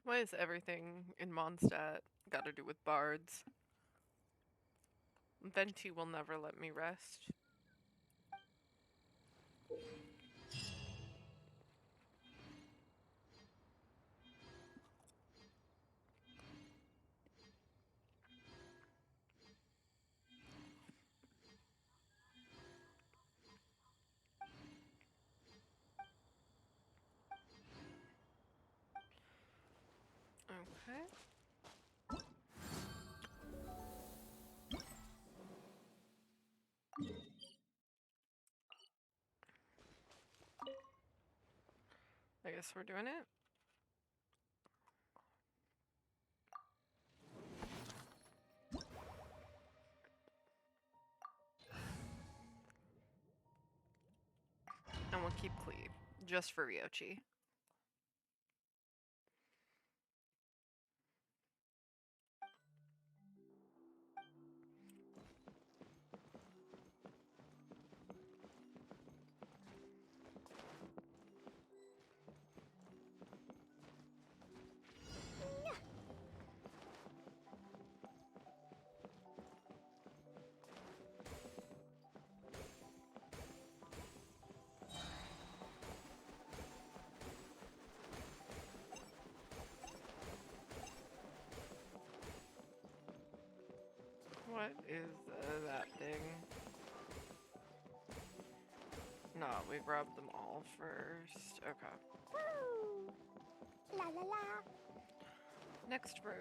Why is everything in Mondstadt got to do with bards? Venti will never let me rest. Okay. I guess we're doing it. And we'll keep Cleve, just for Ryochi. What is that thing? No, we grabbed them all first. Okay. Woo! La la la. Next room.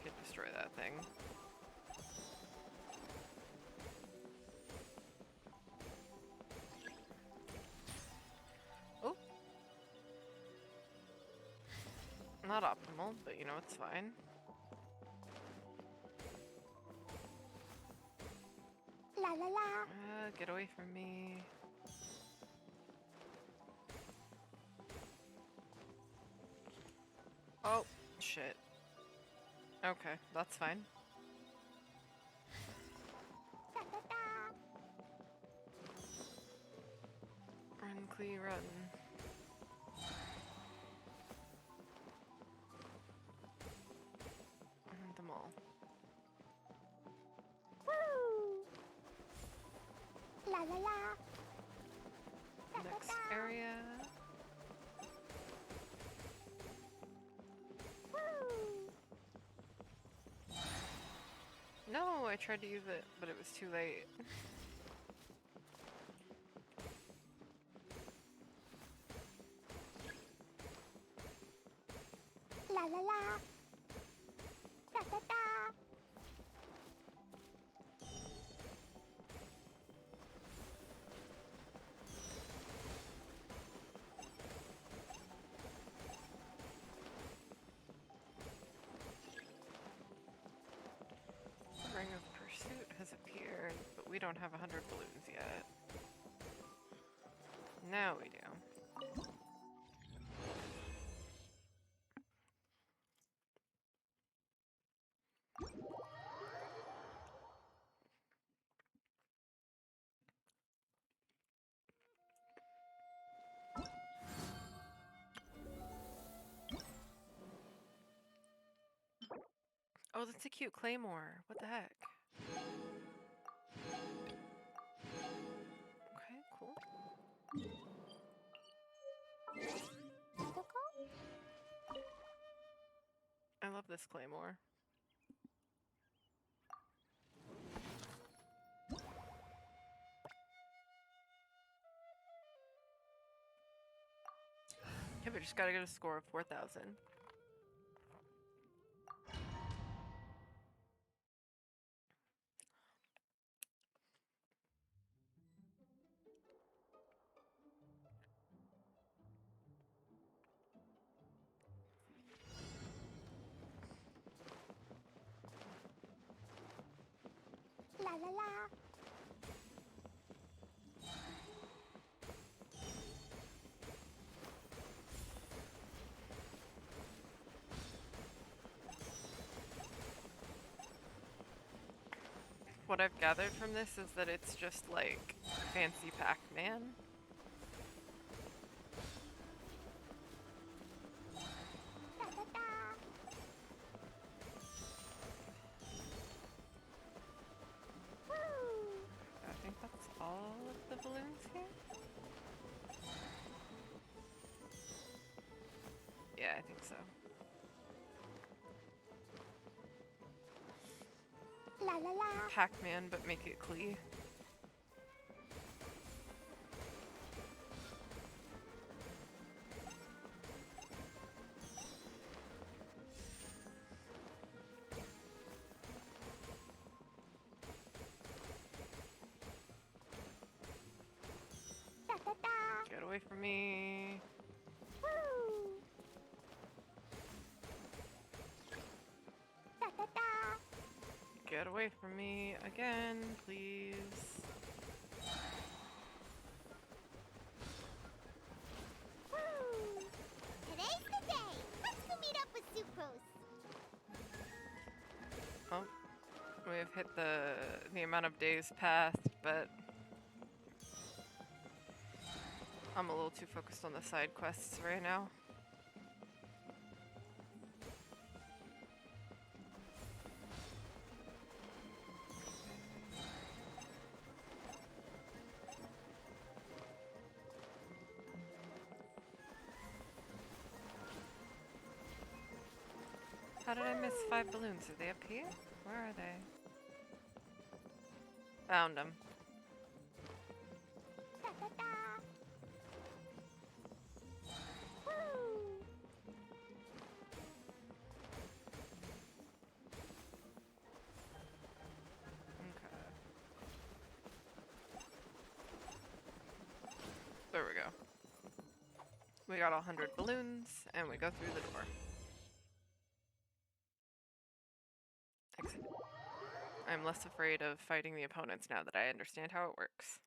can destroy that thing. Oh. Not optimal, but you know, it's fine. La la la. Get away from me. Oh, shit. Okay, that's fine. Da, da, da. Run, Clee, run. And them all. Woo! La la la. Da, da, Next da. area. Woo! No, I tried to use it, but it was too late. La la la. Da da da. The Ring of Pursuit has appeared, but we don't have 100 balloons yet. Now we do. Oh, that's a cute claymore. What the heck? Okay, cool. I love this claymore. Yeah, we just gotta get a score of 4,000. La la la. What I've gathered from this is that it's just like fancy Pac-Man. Da da da. Woo! I think that's all of the balloons here. Yeah, I think so. La la la. Pac-Man, but make it Clee. Da da da. Get away from me. Woo! Da da da. Get away from me again, please. Woo! Today's the day. Let's go meet up with Sucrose. Oh, we've hit the amount of days passed, but I'm a little too focused on the side quests right now. How did I miss 5 balloons? Are they up here? Where are they? Found them. Da da da. Woo! We got 100 balloons, and we go through the door. Exit. I'm less afraid of fighting the opponents now that I understand how it works.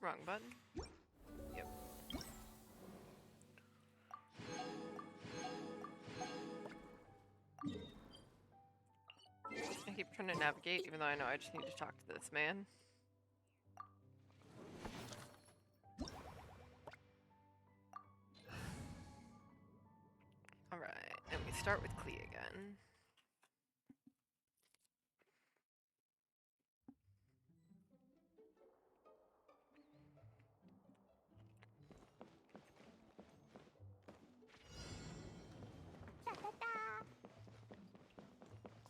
Wrong button. Yep. I keep trying to navigate, even though I know I just need to talk to this man. Alright, and we start with Klee again.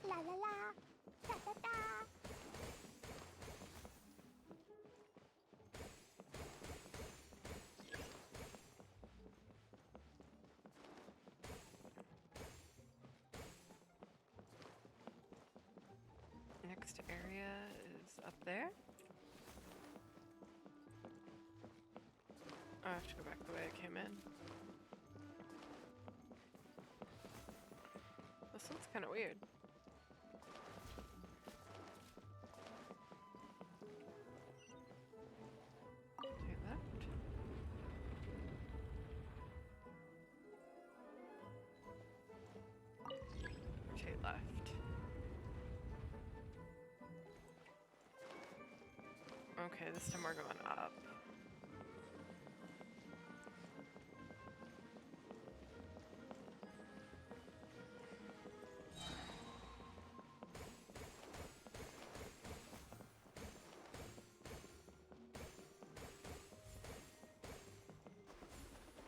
La la la. Da da da. Next area is up there. I have to go back the way I came in. This one's kind of weird. Take left. Take left. Okay, this time we're going up.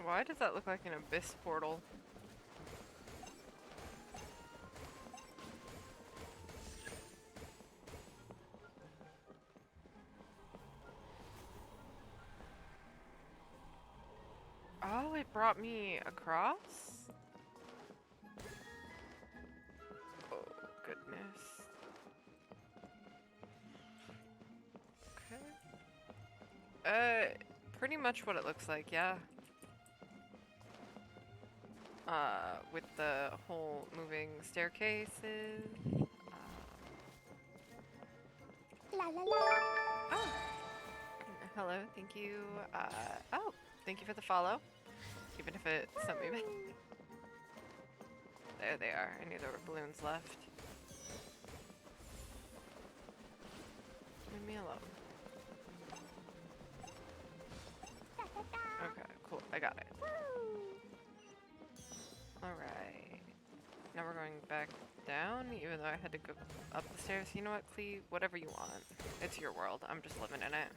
Why does that look like an abyss portal? Oh, it brought me across? Oh, goodness. Okay. Pretty much what it looks like, yeah. With the whole moving staircases. La la la. Oh. Hello, thank you. Oh, thank you for the follow. Even if it sent me back. There they are. I knew there were balloons left. Leave me alone. Okay, cool. I got it. Alright. Now we're going back down, even though I had to go up the stairs. You know what, Klee? Whatever you want. It's your world. I'm just living in it.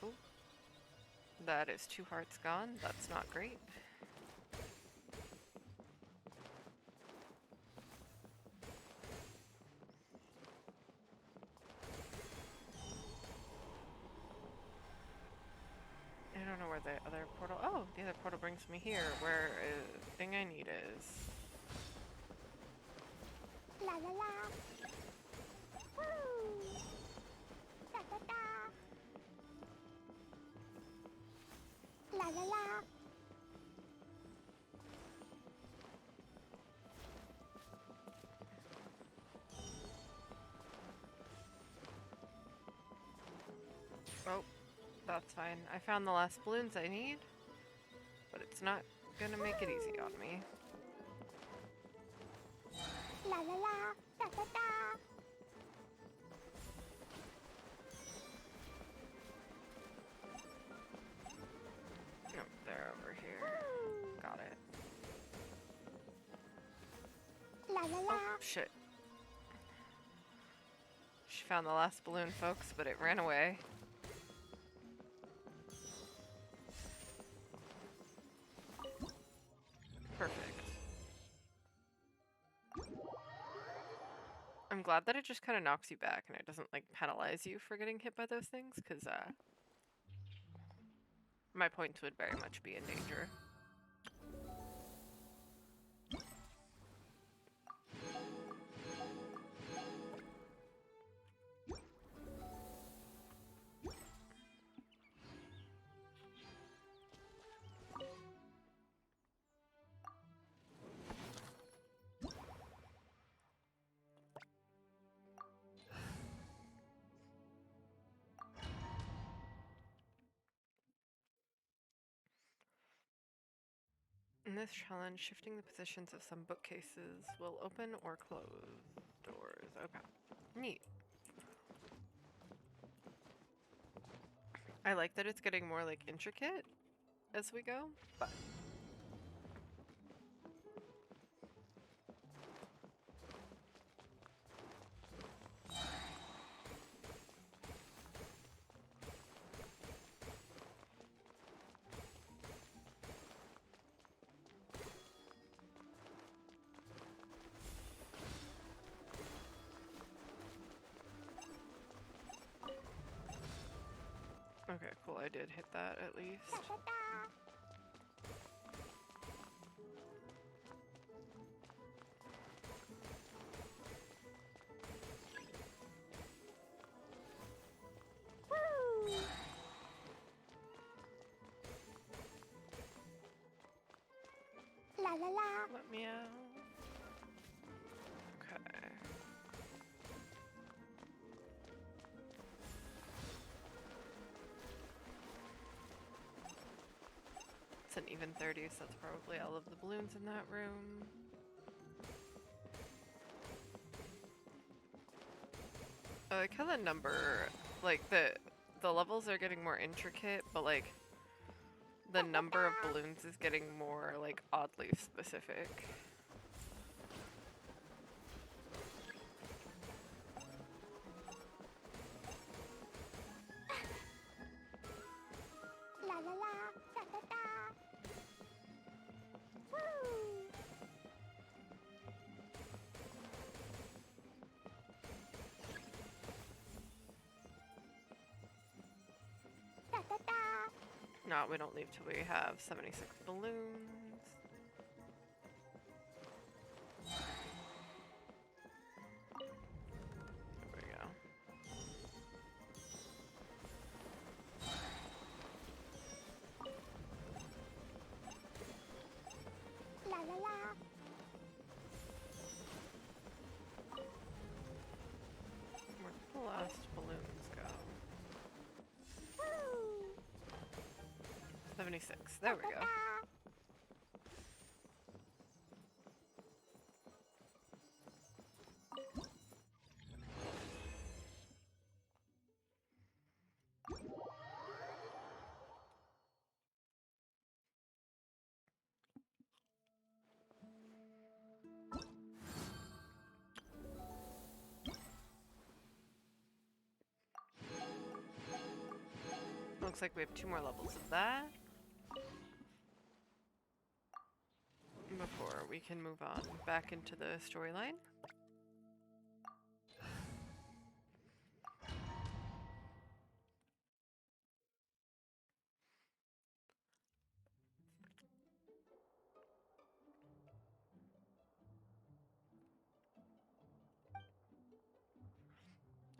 Ooh. That is 2 hearts gone. That's not great. I don't know where the other portal... Oh, the other portal brings me here, where the thing I need is. La la la. Woo. Da da da. La la la. Oh, that's fine. I found the last balloons I need, but it's not gonna make it easy on me. La la la. Da da da. No, they're over here. Got it. La la la. Oh, shit. She found the last balloon, folks, but it ran away. Perfect. I'm glad that it just kind of knocks you back and it doesn't, like, penalize you for getting hit by those things, because, my points would very much be in danger. In this challenge, shifting the positions of some bookcases will open or close doors. Okay. Neat. I like that it's getting more like intricate as we go, but okay, cool. I did hit that at least. La la la. Let me out. Okay. It's an even 30, so that's probably all of the balloons in that room. I like how the number, like the levels are getting more intricate, but like the number of balloons is getting more like oddly specific. La la la. Da da da. Woo. Da da da. No, we don't leave till we have 76 balloons. There we go. La la la. Where did the last balloons go? Woo. 76. There we go. Looks like we have 2 more levels of that before we can move on back into the storyline.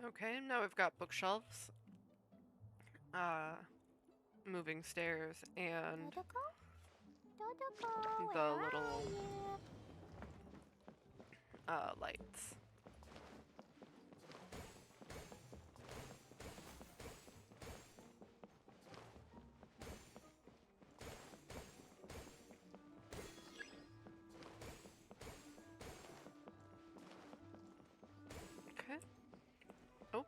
Okay, now we've got bookshelves, moving stairs, and the little lights. Okay. Oh.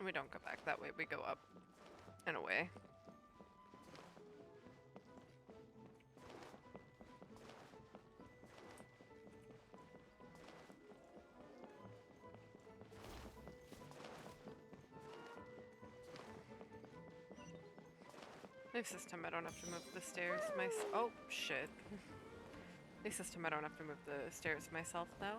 We don't go back that way, we go up and away. New system, I don't have to move the stairs oh, shit. New system, I don't have to move the stairs myself now.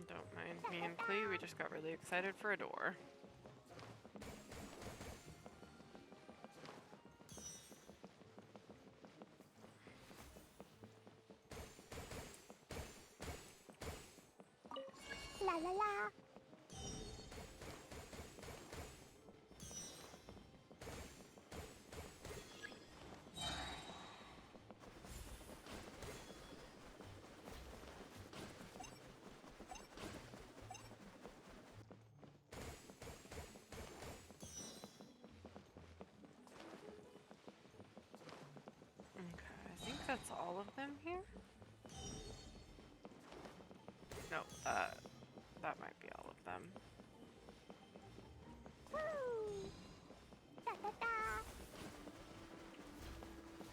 Don't mind me and Klee, we just got really excited for a door. La la la. that's all of them here? No, that might be all of them. Woo! Da da da!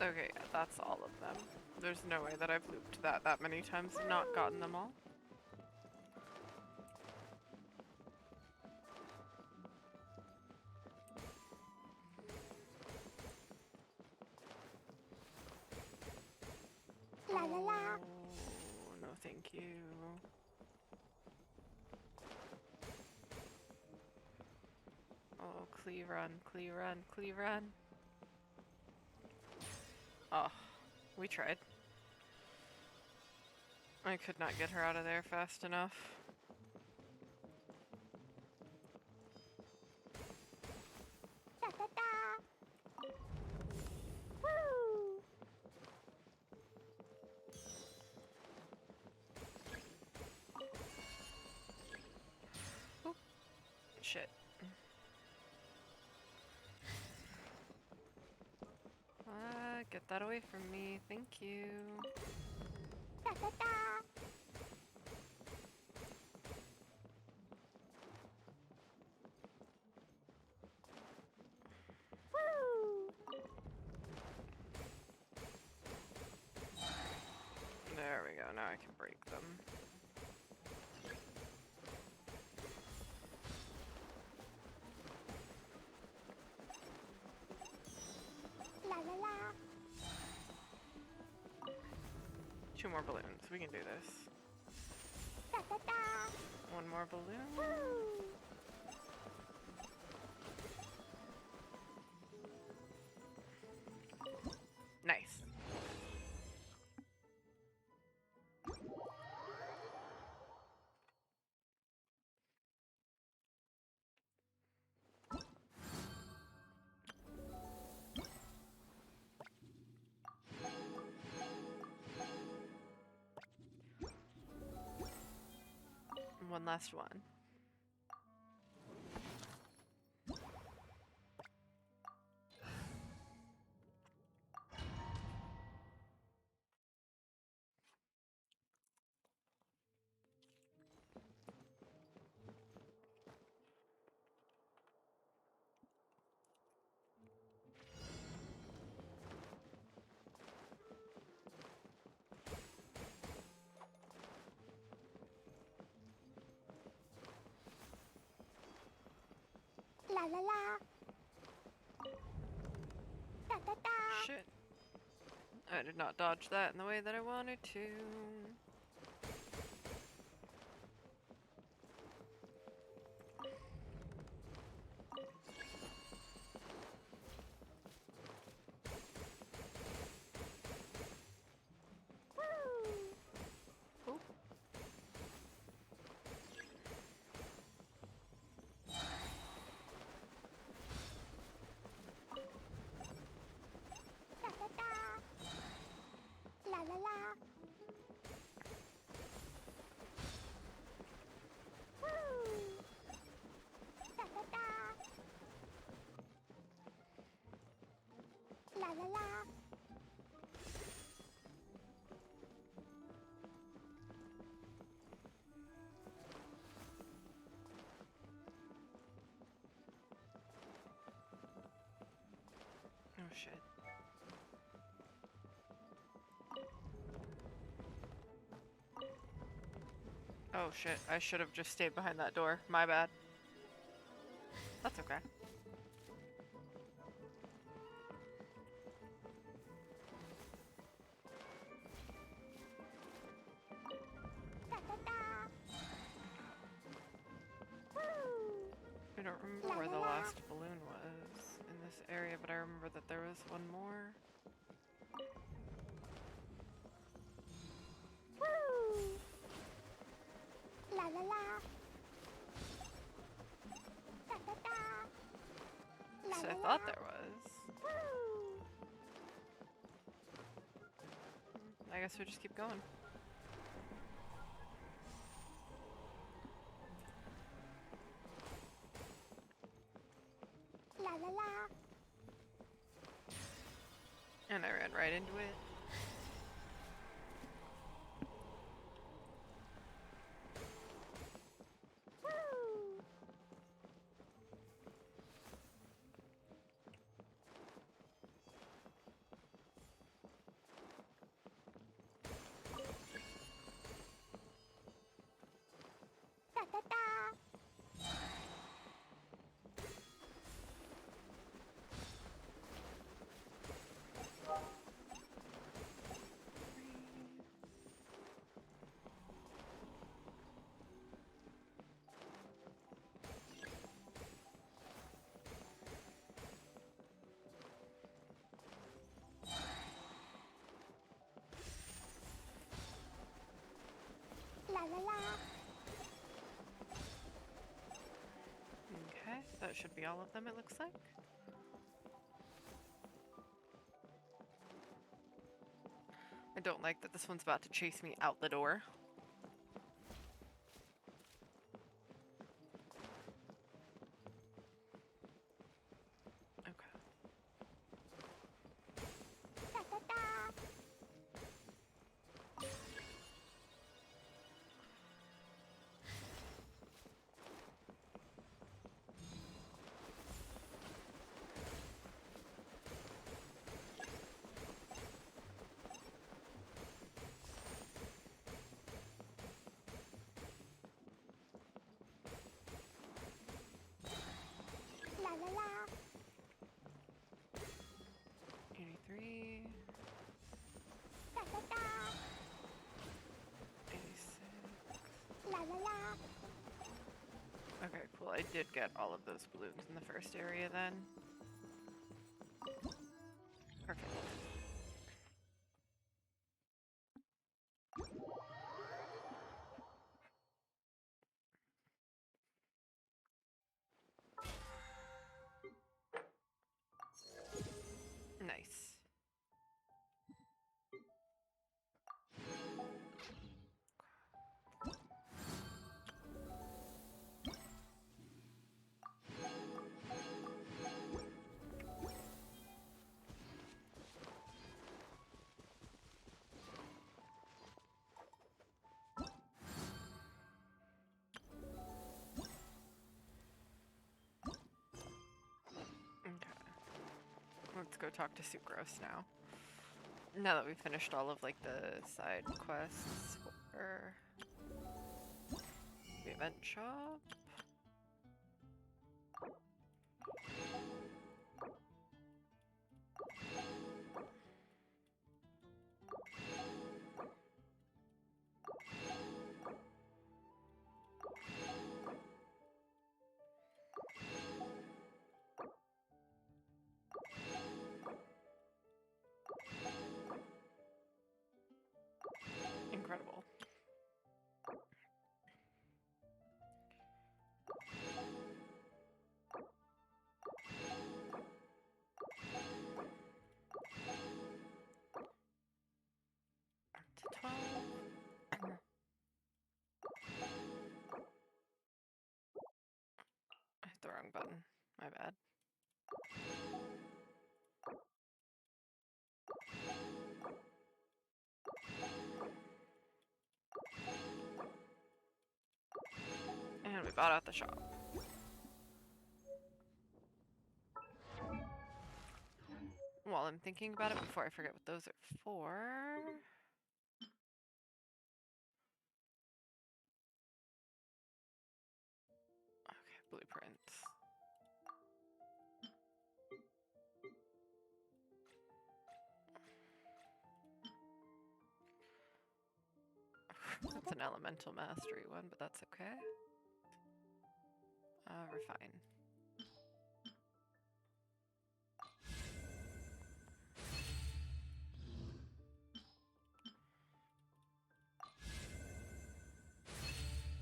Okay, yeah, that's all of them. There's no way that I've looped that many times and not gotten them all. La la la! Oh, no thank you. Oh, Clee run, Clee run, Clee run. Oh, we tried. I could not get her out of there fast enough. Da da da! Woo! Oop. Shit. Get that away from me, thank you. Da da da! Woo! There we go, now I can break them. La la la! 2 more balloons, we can do this. Da da da! 1 more balloon. Woo! Nice. One last one. La la la! Da da da! Shit. I did not dodge that in the way that I wanted to. Woo! Da da da! La la la! Woo! Da da da! La la la! Oh shit. Oh shit, I should have just stayed behind that door. My bad. That's okay. Da da da! Woo! I don't remember where the last balloon was in this area, but I remember that there was one more. Woo! La la la! Da da da! La So la I la! thought there was. Woo! I guess we just keep going. La la la! And I ran right into it. it should be all of them, it looks like. I don't like that this one's about to chase me out the door. La la la. 83. Da da da. 86. La la la. Okay, cool. I did get all of those balloons in the first area then. Perfect. Nice. Let's go talk to Sucrose now. Now that we've finished all of like the side quests for the event shop. Incredible. Up to 12. I hit the wrong button. My bad. And we bought out the shop. While I'm thinking about it, before I forget what those are for. Okay, blueprints. That's an elemental mastery one, but that's okay. Refine.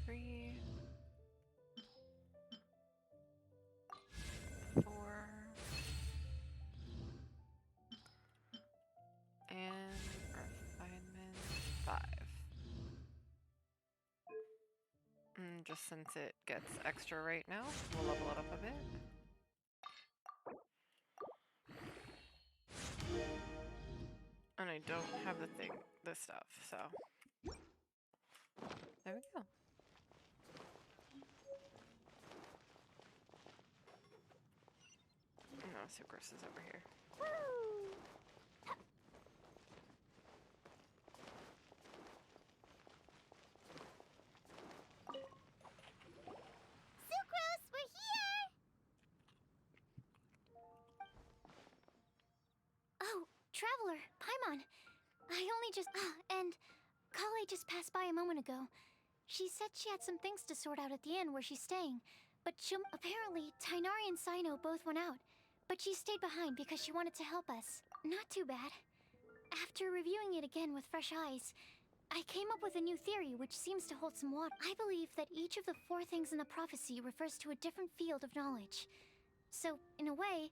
Three. 4. And refinement 5. Just since it gets extra right now, we'll level it up a bit. And I don't have this stuff, so there we go. No, Sucrose is over here. Sucrose, we're here! Oh, Traveler, Paimon. I only just... and Kale just passed by a moment ago. She said she had some things to sort out at the inn where she's staying. But apparently, Tainari and Sino both went out. But she stayed behind because she wanted to help us. Not too bad. After reviewing it again with fresh eyes, I came up with a new theory which seems to hold some water. I believe that each of the 4 things in the prophecy refers to a different field of knowledge. So, in a way,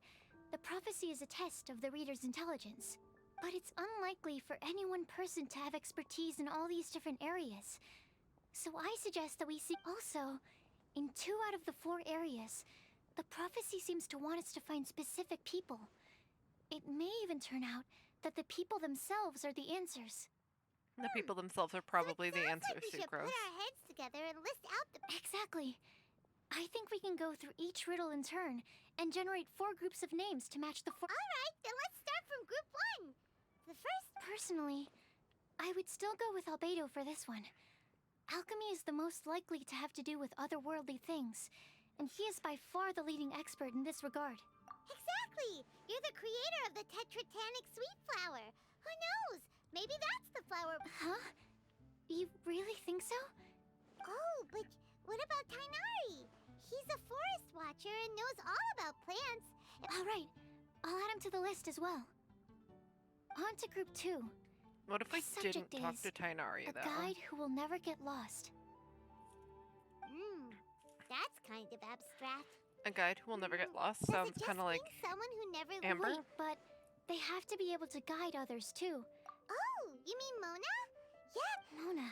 the prophecy is a test of the reader's intelligence. But it's unlikely for any one person to have expertise in all these different areas. So I suggest that we see also, in 2 out of the 4 areas, the prophecy seems to want us to find specific people. It may even turn out that the people themselves are the answers. The people themselves are probably the answer, We should put Sucrose. our heads together and list out the... Exactly. I think we can go through each riddle in turn and generate 4 groups of names to match the 4. Alright, then let's start from group 1. The first... Personally, I would still go with Albedo for this one. Alchemy is the most likely to have to do with otherworldly things, and he is by far the leading expert in this regard. Exactly! You're the creator of the tetratanic sweet flower. Who knows? Maybe that's the flower... Huh? You really think so? Oh, but what about Tainari? He's a forest watcher and knows all about plants. Alright, I'll add him to the list as well. On to group 2. What if we The subject didn't talk is to Tainari, a though? guide who will never get lost. That's kind of abstract. A guide who will never get lost Does sounds it just kind of like mean someone who never... Amber? Wait, but they have to be able to guide others too. Oh, you mean Mona? Yeah. Mona.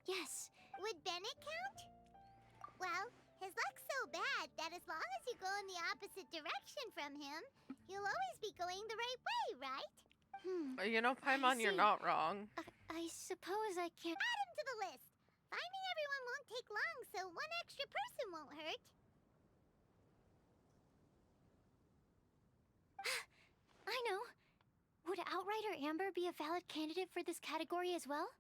Yes. Would Bennett count? Well, his luck's so bad that as long as you go in the opposite direction from him, you'll always be going the right way, right? You know, Paimon, you're see. not wrong. I suppose I can't... Add him to the list. Finding everyone won't take long, so one extra person won't hurt. I know. Would Outrider Amber be a valid candidate for this category as well?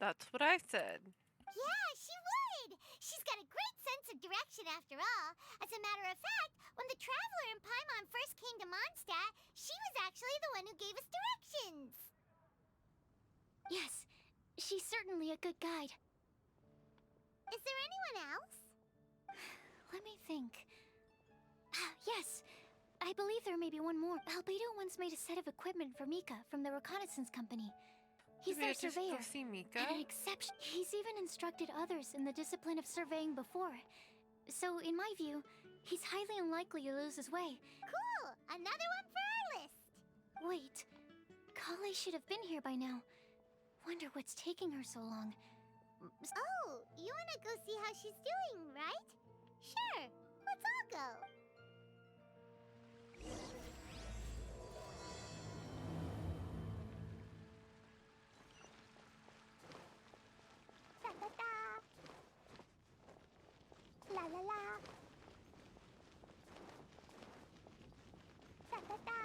That's what I said. Yeah, she would! She's got a great sense of direction after all. As a matter of fact, when the Traveler and Paimon first came to Mondstadt, she was actually the one who gave us directions. Yes, she's certainly a good guide. Is there anyone else? Let me think. Yes, I believe there may be one more. Albedo once made a set of equipment for Mika from the reconnaissance company. He's Maybe their I just go surveyor. see Mika? And an exception. He's even instructed others in the discipline of surveying before. So, in my view, he's highly unlikely to lose his way. Cool! Another one for our list! Wait, Kale should have been here by now. Wonder what's taking her so long. Oh, you wanna go see how she's doing, right? Sure, let's all go. Da-da-da. La la la. Da-da-da.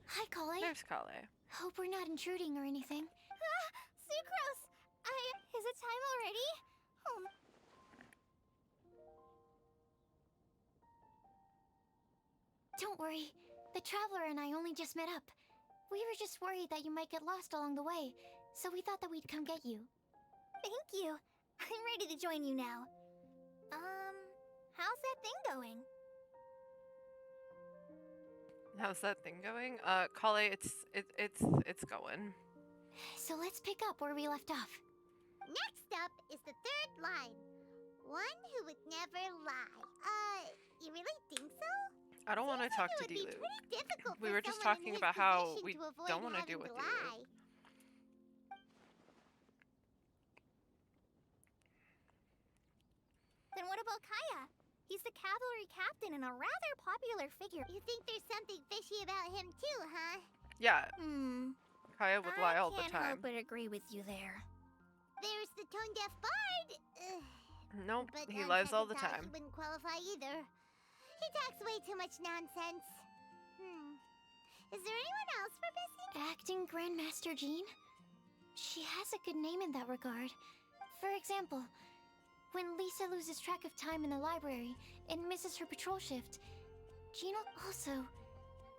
Hi, Kale. There's Kale. Hope we're not intruding or anything. Sucrose! Is it time already? Oh. Don't worry. The Traveler and I only just met up. We were just worried that you might get lost along the way, so we thought that we'd come get you. Thank you. I'm ready to join you now. How's that thing going? How's that thing going? Kale, it's going. So let's pick up where we left off. Next up is the third line. One who would never lie. You really think so? I don't want to talk to It would be Dilu. pretty difficult We for were just someone in talking his about how position we to avoid don't want to having deal with to Dilu. lie. Then what about Kaya? He's the cavalry captain and a rather popular figure. You think there's something fishy about him too, huh? Yeah. Hmm. Kaya would lie all the I can't help time. but agree with you there. There's the tone-deaf bard. Nope, But he on lies all the second thought, time. He wouldn't qualify either. He talks way too much nonsense. Is there anyone else we're missing? Acting Grandmaster Jean? She has a good name in that regard. For example, when Lisa loses track of time in the library and misses her patrol shift, Jean also...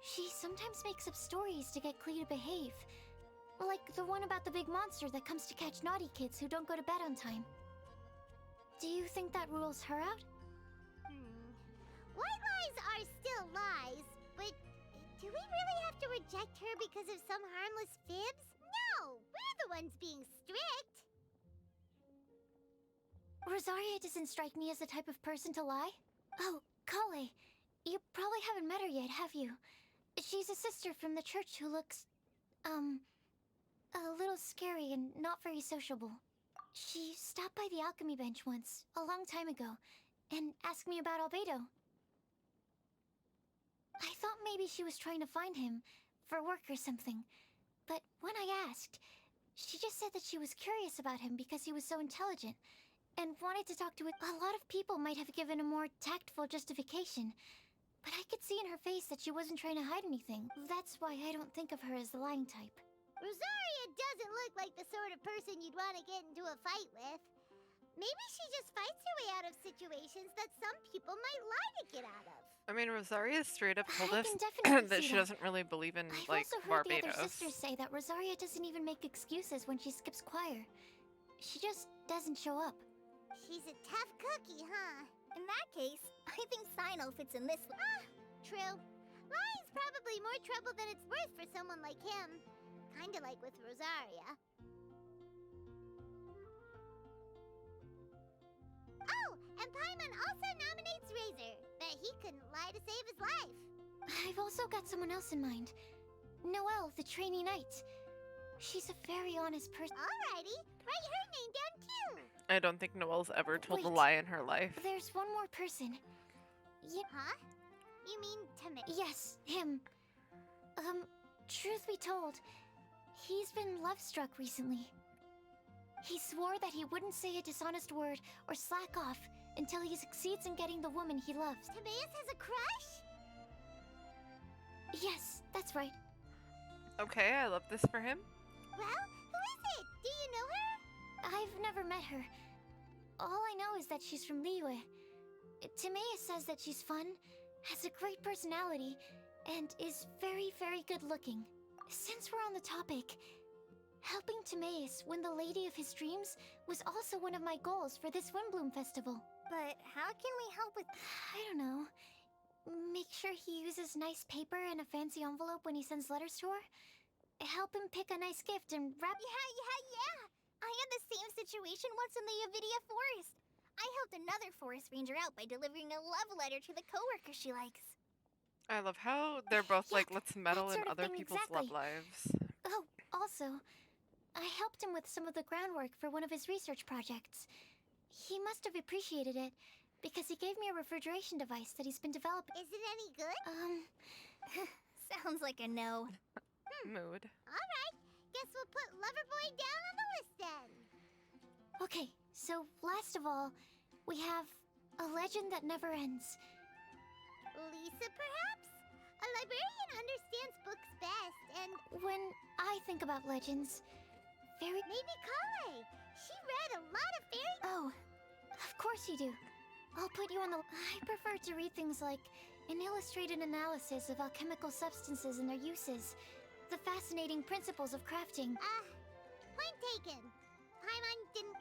She sometimes makes up stories to get Klee to behave. Like the one about the big monster that comes to catch naughty kids who don't go to bed on time. Do you think that rules her out? White lies are still lies, but do we really have to reject her because of some harmless fibs? No! We're the ones being strict! Rosaria doesn't strike me as the type of person to lie. Oh, Kale, you probably haven't met her yet, have you? She's a sister from the church who looks, a little scary and not very sociable. She stopped by the alchemy bench once, a long time ago, and asked me about Albedo. I thought maybe she was trying to find him, for work or something. But when I asked, she just said that she was curious about him because he was so intelligent, and wanted to talk to it. A lot of people might have given a more tactful justification, but I could see in her face that she wasn't trying to hide anything. That's why I don't think of her as the lying type. Rosaria doesn't look like the sort of person you'd want to get into a fight with. Maybe she just fights her way out of situations that some people might lie to get out of. I mean, Rosaria straight up told I us can definitely that see she that. doesn't really believe in, I've like, also heard the other Barbados. sisters say that Rosaria doesn't even make excuses when she skips choir. She just doesn't show up. She's a tough cookie, huh? In that case, I think Sino fits in this. True. Lying's probably more trouble than it's worth for someone like him. Kinda like with Rosaria. Oh, and Paimon also nominates Razor. Bet he couldn't lie to save his life. I've also got someone else in mind. Noelle, the trainee knight. She's a very honest person. Alrighty, write her name down too. I don't think Noelle's ever told a Wait. lie in her life. There's one more person. Huh? You mean Timmy? Yes, him. Truth be told, he's been love-struck recently. He swore that he wouldn't say a dishonest word or slack off until he succeeds in getting the woman he loves. Timaeus has a crush? Yes, that's right. Okay, I love this for him. Well, who is it? Do you know her? I've never met her. All I know is that she's from Liyue. Timaeus says that she's fun, has a great personality, and is very, very good looking. Since we're on the topic, helping Timaeus win the lady of his dreams was also one of my goals for this Windblume festival. But how can we help with... I don't know. Make sure he uses nice paper and a fancy envelope when he sends letters to her? Help him pick a nice gift and wrap... Yeah! I had the same situation once in the Avidia Forest. I helped another forest ranger out by delivering a love letter to the coworker she likes. I love how they're both like, let's meddle that in sort of other thing, people's exactly. love lives. Oh, also, I helped him with some of the groundwork for one of his research projects. He must have appreciated it, because he gave me a refrigeration device that he's been developing. Is it any good? Sounds like a no. Mood. Alright, guess we'll put Loverboy down on the list then. Okay, so last of all, we have a legend that never ends. Lisa, perhaps? A librarian understands books best, and... When I think about legends, Maybe Kale. She read a lot of fairy... Oh, of course you do. I'll put you on the... I prefer to read things like an illustrated analysis of alchemical substances and their uses, the fascinating principles of crafting. Point taken. Paimon didn't...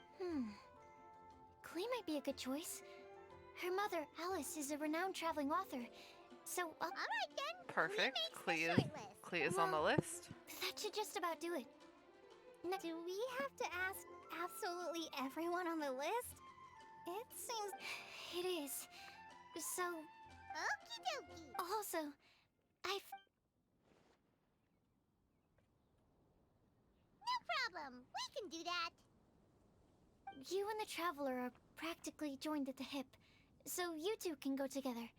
Klee might be a good choice. Her mother, Alice, is a renowned traveling author, so... Alright then. Perfect. Klee is on the list. That should just about do it. Do we have to ask absolutely everyone on the list? It seems... It is. So... Okie dokie. Also, No problem. We can do that. You and the Traveler are practically joined at the hip, so you two can go together.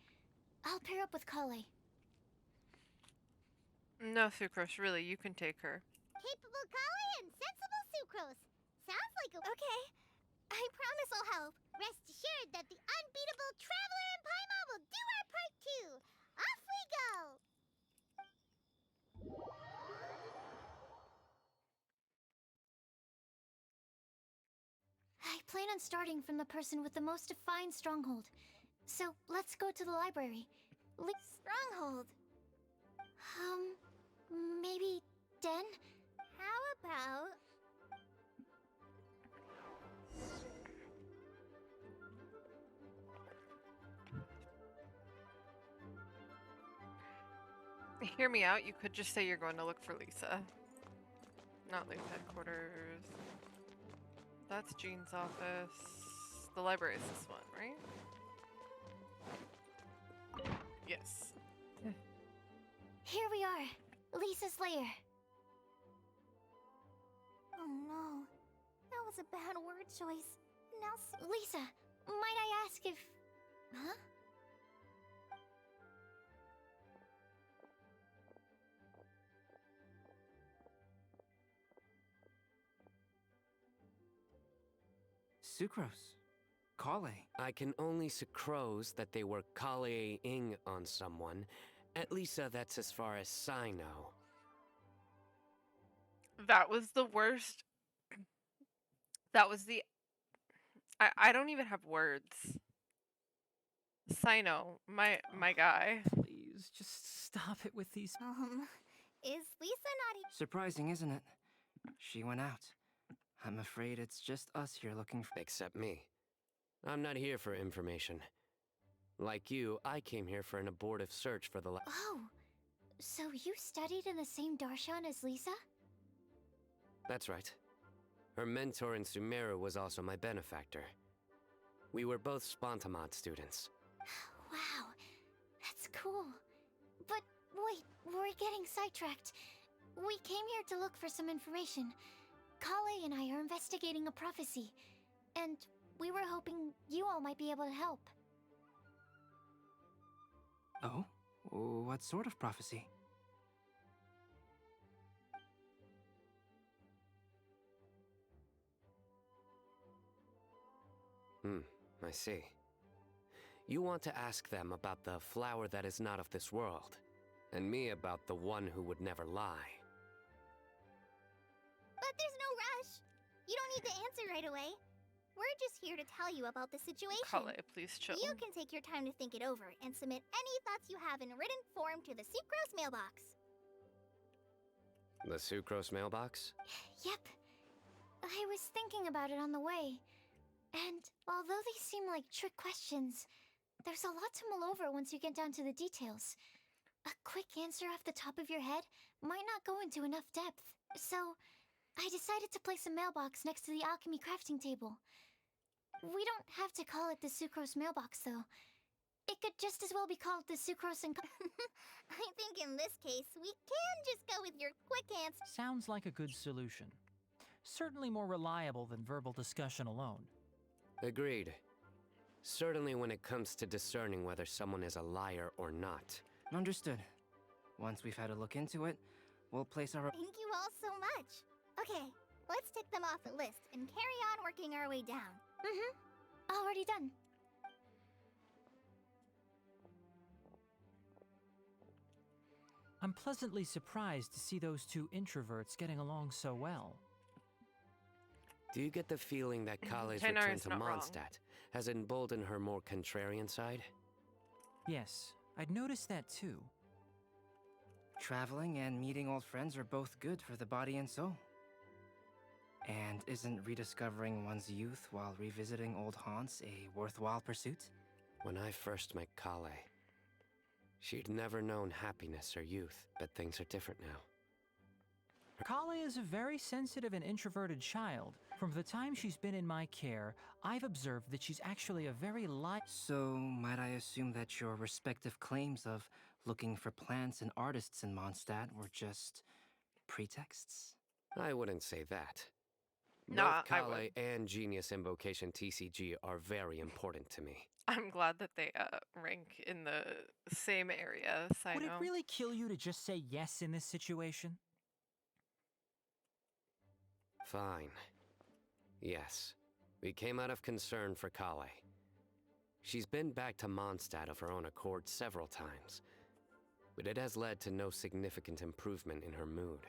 I'll pair up with Kale. No, Sucrose, really, you can take her. Capable Kale and sensible Sucrose. Sounds like a... Okay. I promise I'll help. Rest assured that the unbeatable Traveler and Paimon will do our part too. Off we go! I plan on starting from the person with the most defined stronghold. So let's go to the library. Stronghold. Hear me out, you could just say you're going to look for Lisa. Not leave headquarters. That's Jean's office. The library is this one, right? Yes. Here we are, Lisa's lair. Oh no, that was a bad word choice. Now, Lisa, might I ask if... Huh? Sucrose. Kale. I can only sucrose that they were Kale-ing on someone. At least that's as far as I know. That was the worst. That was the... I don't even have words. Sino, my guy. Please, just stop it with these... Is Lisa not Surprising, isn't it? She went out. I'm afraid it's just us here looking for... Except me. I'm not here for information. Like you, I came here for an abortive search for the Oh, so you studied in the same darshan as Lisa? That's right. Her mentor in Sumeru was also my benefactor. We were both Spontamod students. Wow, that's cool. But wait, we're getting sidetracked. We came here to look for some information. Kale and I are investigating a prophecy, and we were hoping you all might be able to help. Oh? What sort of prophecy? I see. You want to ask them about the flower that is not of this world, and me about the one who would never lie. But there's no rush. You don't need to answer right away. We're just here to tell you about the situation. Kale, please chill. You can take your time to think it over and submit any thoughts you have in written form to the Sucrose mailbox. The Sucrose mailbox? Yep. I was thinking about it on the way. And although they seem like trick questions, there's a lot to mull over once you get down to the details. A quick answer off the top of your head might not go into enough depth. So, I decided to place a mailbox next to the alchemy crafting table. We don't have to call it the Sucrose mailbox, though. It could just as well be called the Sucrose and... I think in this case, we can just go with your quick answer. Sounds like a good solution. Certainly more reliable than verbal discussion alone. Agreed. Certainly when it comes to discerning whether someone is a liar or not. Understood. Once we've had a look into it, we'll place our... Thank you all so much. Okay, let's tick them off the list and carry on working our way down. Already done. I'm pleasantly surprised to see those two introverts getting along so well. Do you get the feeling that Kale's Tainara return is to not wrong. Mondstadt has emboldened her more contrarian side? Yes, I'd noticed that too. Traveling and meeting old friends are both good for the body and soul. And isn't rediscovering one's youth while revisiting old haunts a worthwhile pursuit? When I first met Kale, she'd never known happiness or youth, but things are different now. Kale is a very sensitive and introverted child. From the time she's been in my care, I've observed that she's actually a very So, might I assume that your respective claims of looking for plants and artists in Mondstadt were just pretexts? I wouldn't say that. Nah, Both I Kale would. and Genius Invocation TCG are very important to me. I'm glad that they rank in the same area, Sino. Would it really kill you to just say yes in this situation? Fine. Yes. We came out of concern for Kale. She's been back to Mondstadt of her own accord several times, but it has led to no significant improvement in her mood.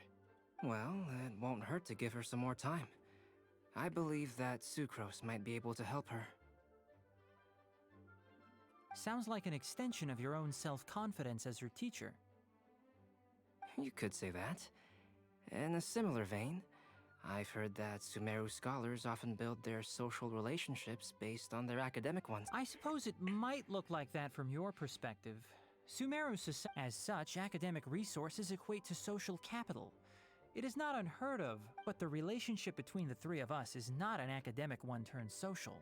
Well, it won't hurt to give her some more time. I believe that Sucrose might be able to help her. Sounds like an extension of your own self-confidence as her teacher. You could say that. In a similar vein, I've heard that Sumeru scholars often build their social relationships based on their academic ones. I suppose it might look like that from your perspective. As such, academic resources equate to social capital. It is not unheard of, but the relationship between the three of us is not an academic one turned social.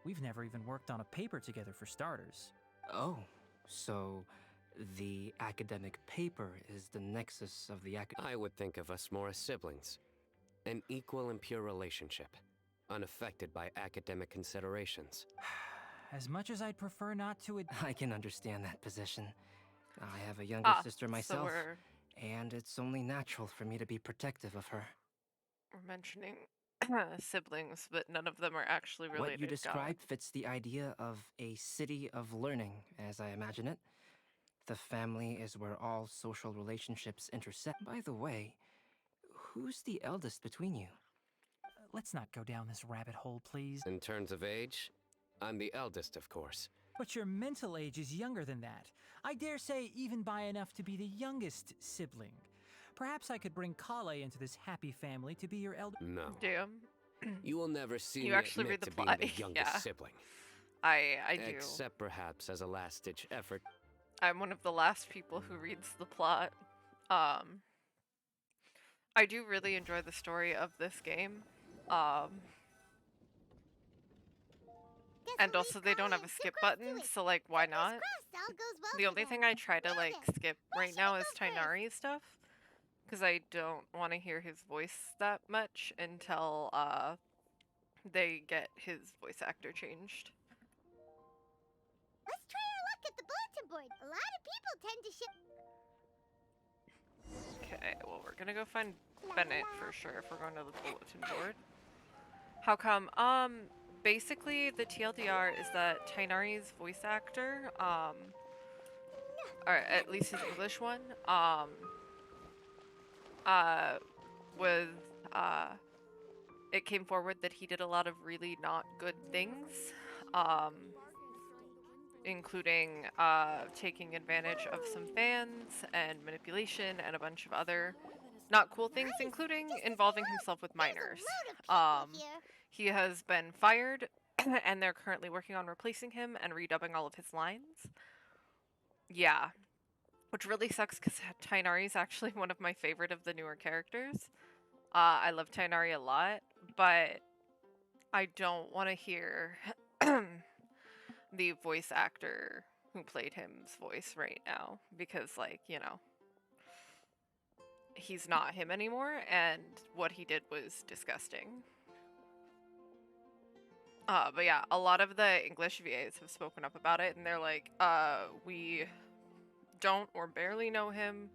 We've never even worked on a paper together for starters. Oh, so the academic paper is the nexus of the I would think of us more as siblings. An equal and pure relationship, unaffected by academic considerations. As much as I'd prefer not to I can understand that position. I have a younger sister myself, and it's only natural for me to be protective of her. We're mentioning siblings, but none of them are actually related. What you described fits the idea of a city of learning, as I imagine it. The family is where all social relationships intersect. By the way, who's the eldest between you? Let's not go down this rabbit hole, please. In terms of age, I'm the eldest, of course. But your mental age is younger than that. I dare say even by enough to be the youngest sibling. Perhaps I could bring Kale into this happy family to be your elder. No. Damn. You will never see You me actually admit read the to plot. being the youngest Yeah. sibling. I do. Except perhaps as a last-ditch effort. I'm one of the last people who reads the plot. I do really enjoy the story of this game. And also they don't have a skip button, so like why not? The only thing I try to like skip right now is Tainari stuff, because I don't want to hear his voice that much until they get his voice actor changed. Let's try our luck at the bulletin board. A lot of people tend to ship. Okay, well we're gonna go find Bennett for sure if we're going to the bulletin board. How come? Basically the TLDR is that Tainari's voice actor, or at least his English one, it came forward that he did a lot of really not good things, including taking advantage of some fans and manipulation and a bunch of other not cool things, including involving himself with minors. He has been fired, and they're currently working on replacing him and redubbing all of his lines. Yeah. Which really sucks because Tainari is actually one of my favorite of the newer characters. I love Tainari a lot, but I don't want to hear the voice actor who played him's voice right now because, like, you know, he's not him anymore, and what he did was disgusting. But yeah, a lot of the English VAs have spoken up about it, and they're like, we don't or barely know him,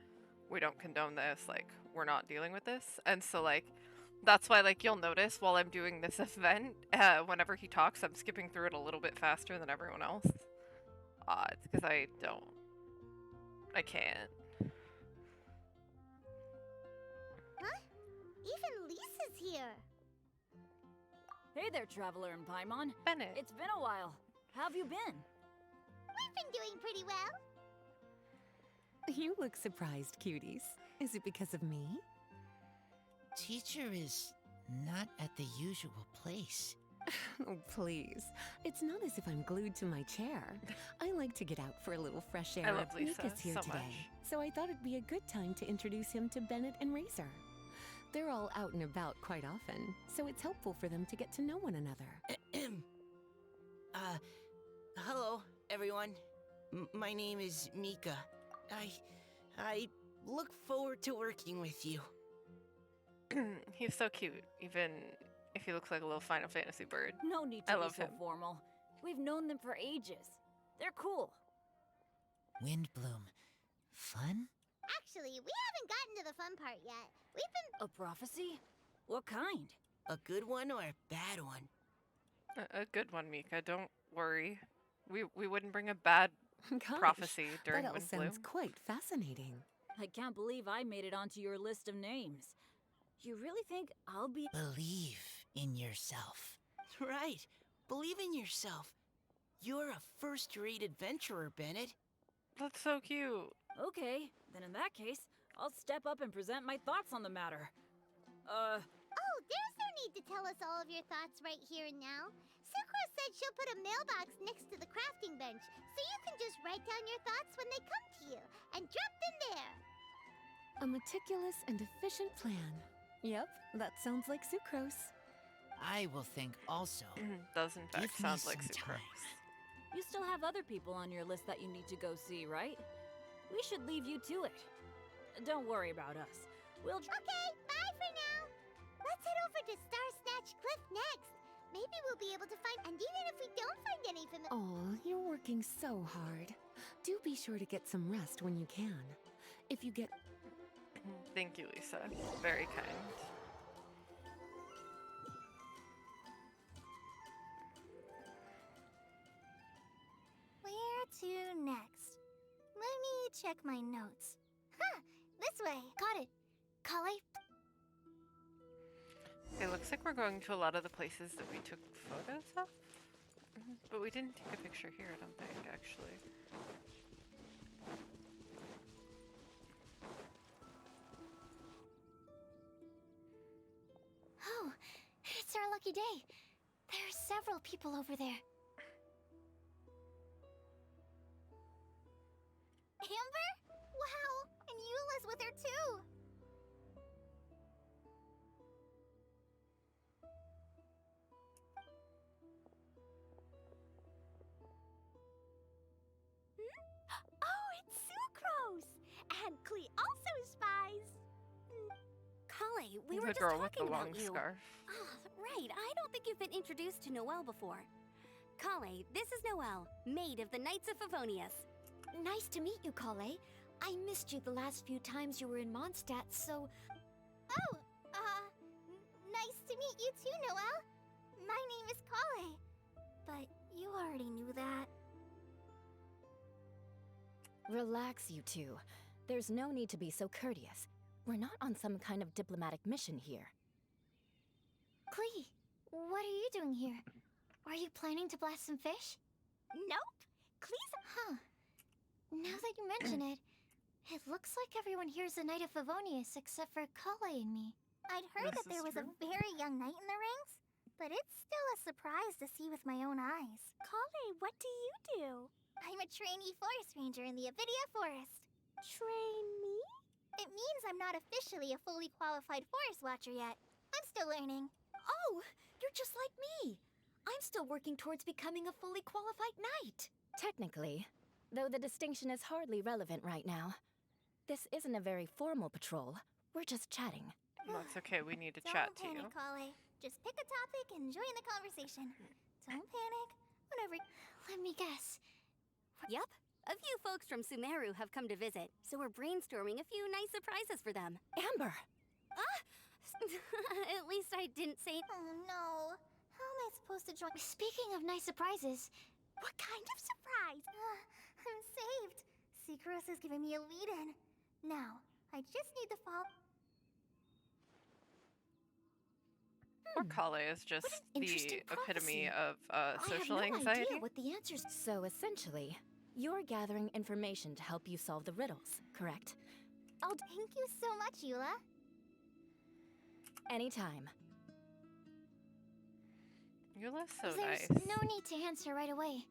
we don't condone this, like, we're not dealing with this. And so, like, that's why, like, you'll notice while I'm doing this event, whenever he talks, I'm skipping through it a little bit faster than everyone else. It's because I can't. Huh? Even Lisa's here. Hey there, Traveler in Paimon. Bennett. It's been a while. How have you been? We've been doing pretty well. You look surprised, cuties. Is it because of me? Teacher is not at the usual place. Oh, please. It's not as if I'm glued to my chair. I like to get out for a little fresh air. I love Lisa Mika's here so today, much. so I thought it'd be a good time to introduce him to Bennett and Razor. They're all out and about quite often, so it's helpful for them to get to know one another. Hello, everyone. My name is Mika. I look forward to working with you. He's so cute, even if he looks like a little Final Fantasy bird. No need I to be love so him. formal. We've known them for ages. They're cool. Windblume. Fun? Actually, we haven't gotten to the fun part yet. We've been... A prophecy? What kind? A good one or a bad one? A good one, Mika. Don't worry. We wouldn't bring a bad Gosh, prophecy during that all Windblume. sounds quite fascinating. I can't believe I made it onto your list of names. You really think I'll be... Believe in yourself. Right. Believe in yourself. You're a first-rate adventurer, Bennett. That's so cute. Okay, then in that case, I'll step up and present my thoughts on the matter. Oh, there's no need to tell us all of your thoughts right here and now. Sucrose said she'll put a mailbox next to the crafting bench, so you can just write down your thoughts when they come to you, and drop them there. A meticulous and efficient plan. Yep, that sounds like Sucrose. I will think also. Does in fact Give me sound like some Sucrose. time. You still have other people on your list that you need to go see, right? We should leave you to it. Don't worry about us. We'll... Okay, bye for now. Let's head over to Star Snatch Cliff next. Maybe we'll be able to find... And even if we don't find any familiar... Oh, you're working so hard. Do be sure to get some rest when you can. If you get... Thank you, Lisa. Very kind. Where to next? Let me check my notes. Huh, this way. Got it. Kale, It looks like we're going to a lot of the places that we took photos of. But we didn't take a picture here, I don't think, actually. oh, it's our lucky day. There are several people over there. Amber? Wow, and Eula's with her too. Oh, it's Sucrose! And Klee also spies. Kale, we The were just girl with the talking long about you. scarf. Ah, right, I don't think you've been introduced to Noelle before. Kale, this is Noelle, maid of the Knights of Favonius. Nice to meet you, Kale. I missed you the last few times you were in Mondstadt, so... Oh, nice to meet you too, Noelle. My name is Kale. But you already knew that. Relax, you two. There's no need to be so courteous. We're not on some kind of diplomatic mission here. Klee, what are you doing here? Are you planning to blast some fish? Nope. Klee's... Huh. Now that you mention it, it looks like everyone here is a Knight of Favonius except for Kale and me. I'd heard that there was a very young knight in the ranks, but it's still a surprise to see with my own eyes. Kale, what do you do? I'm a trainee forest ranger in the Avidia Forest. Trainee? It means I'm not officially a fully qualified forest watcher yet. I'm still learning. Oh, you're just like me. I'm still working towards becoming a fully qualified knight. Technically, though the distinction is hardly relevant right now. This isn't a very formal patrol. We're just chatting. That's okay, we need to Don't chat to you. panic, Kale. Just pick a topic and join the conversation. Don't panic. Whatever. Let me guess. Yep, a few folks from Sumeru have come to visit, so we're brainstorming a few nice surprises for them. Amber! Ah! At least I didn't say... Oh no. How am I supposed to join? Speaking of nice surprises, What kind of surprise? I'm saved. Sucrose is giving me a lead-in. Now, I just need to follow... Poor Kale is just the interesting epitome prophecy. of social I have no anxiety. idea what the answers. So essentially, you're gathering information to help you solve the riddles, correct? Thank you so much, Eula. Anytime. You're less so There's nice. no need to answer right away.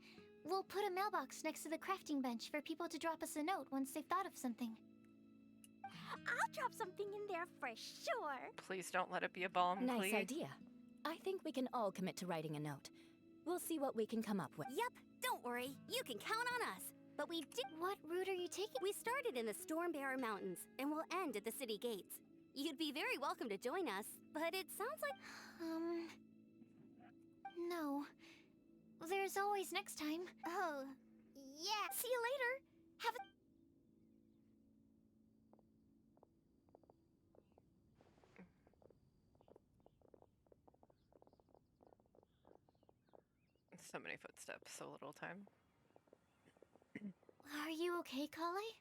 We'll put a mailbox next to the crafting bench for people to drop us a note once they've thought of something. I'll drop something in there for sure. Please don't let it be a bomb, Nice Klee. idea. I think we can all commit to writing a note. We'll see what we can come up with. Yep, don't worry, you can count on us. But we did... What route are you taking? We started in the Stormbearer Mountains, and we'll end at the city gates. You'd be very welcome to join us, but it sounds like... No. There's always next time. Oh, yeah. See you later. Have a... So many footsteps, so little time. Are you okay, Kale?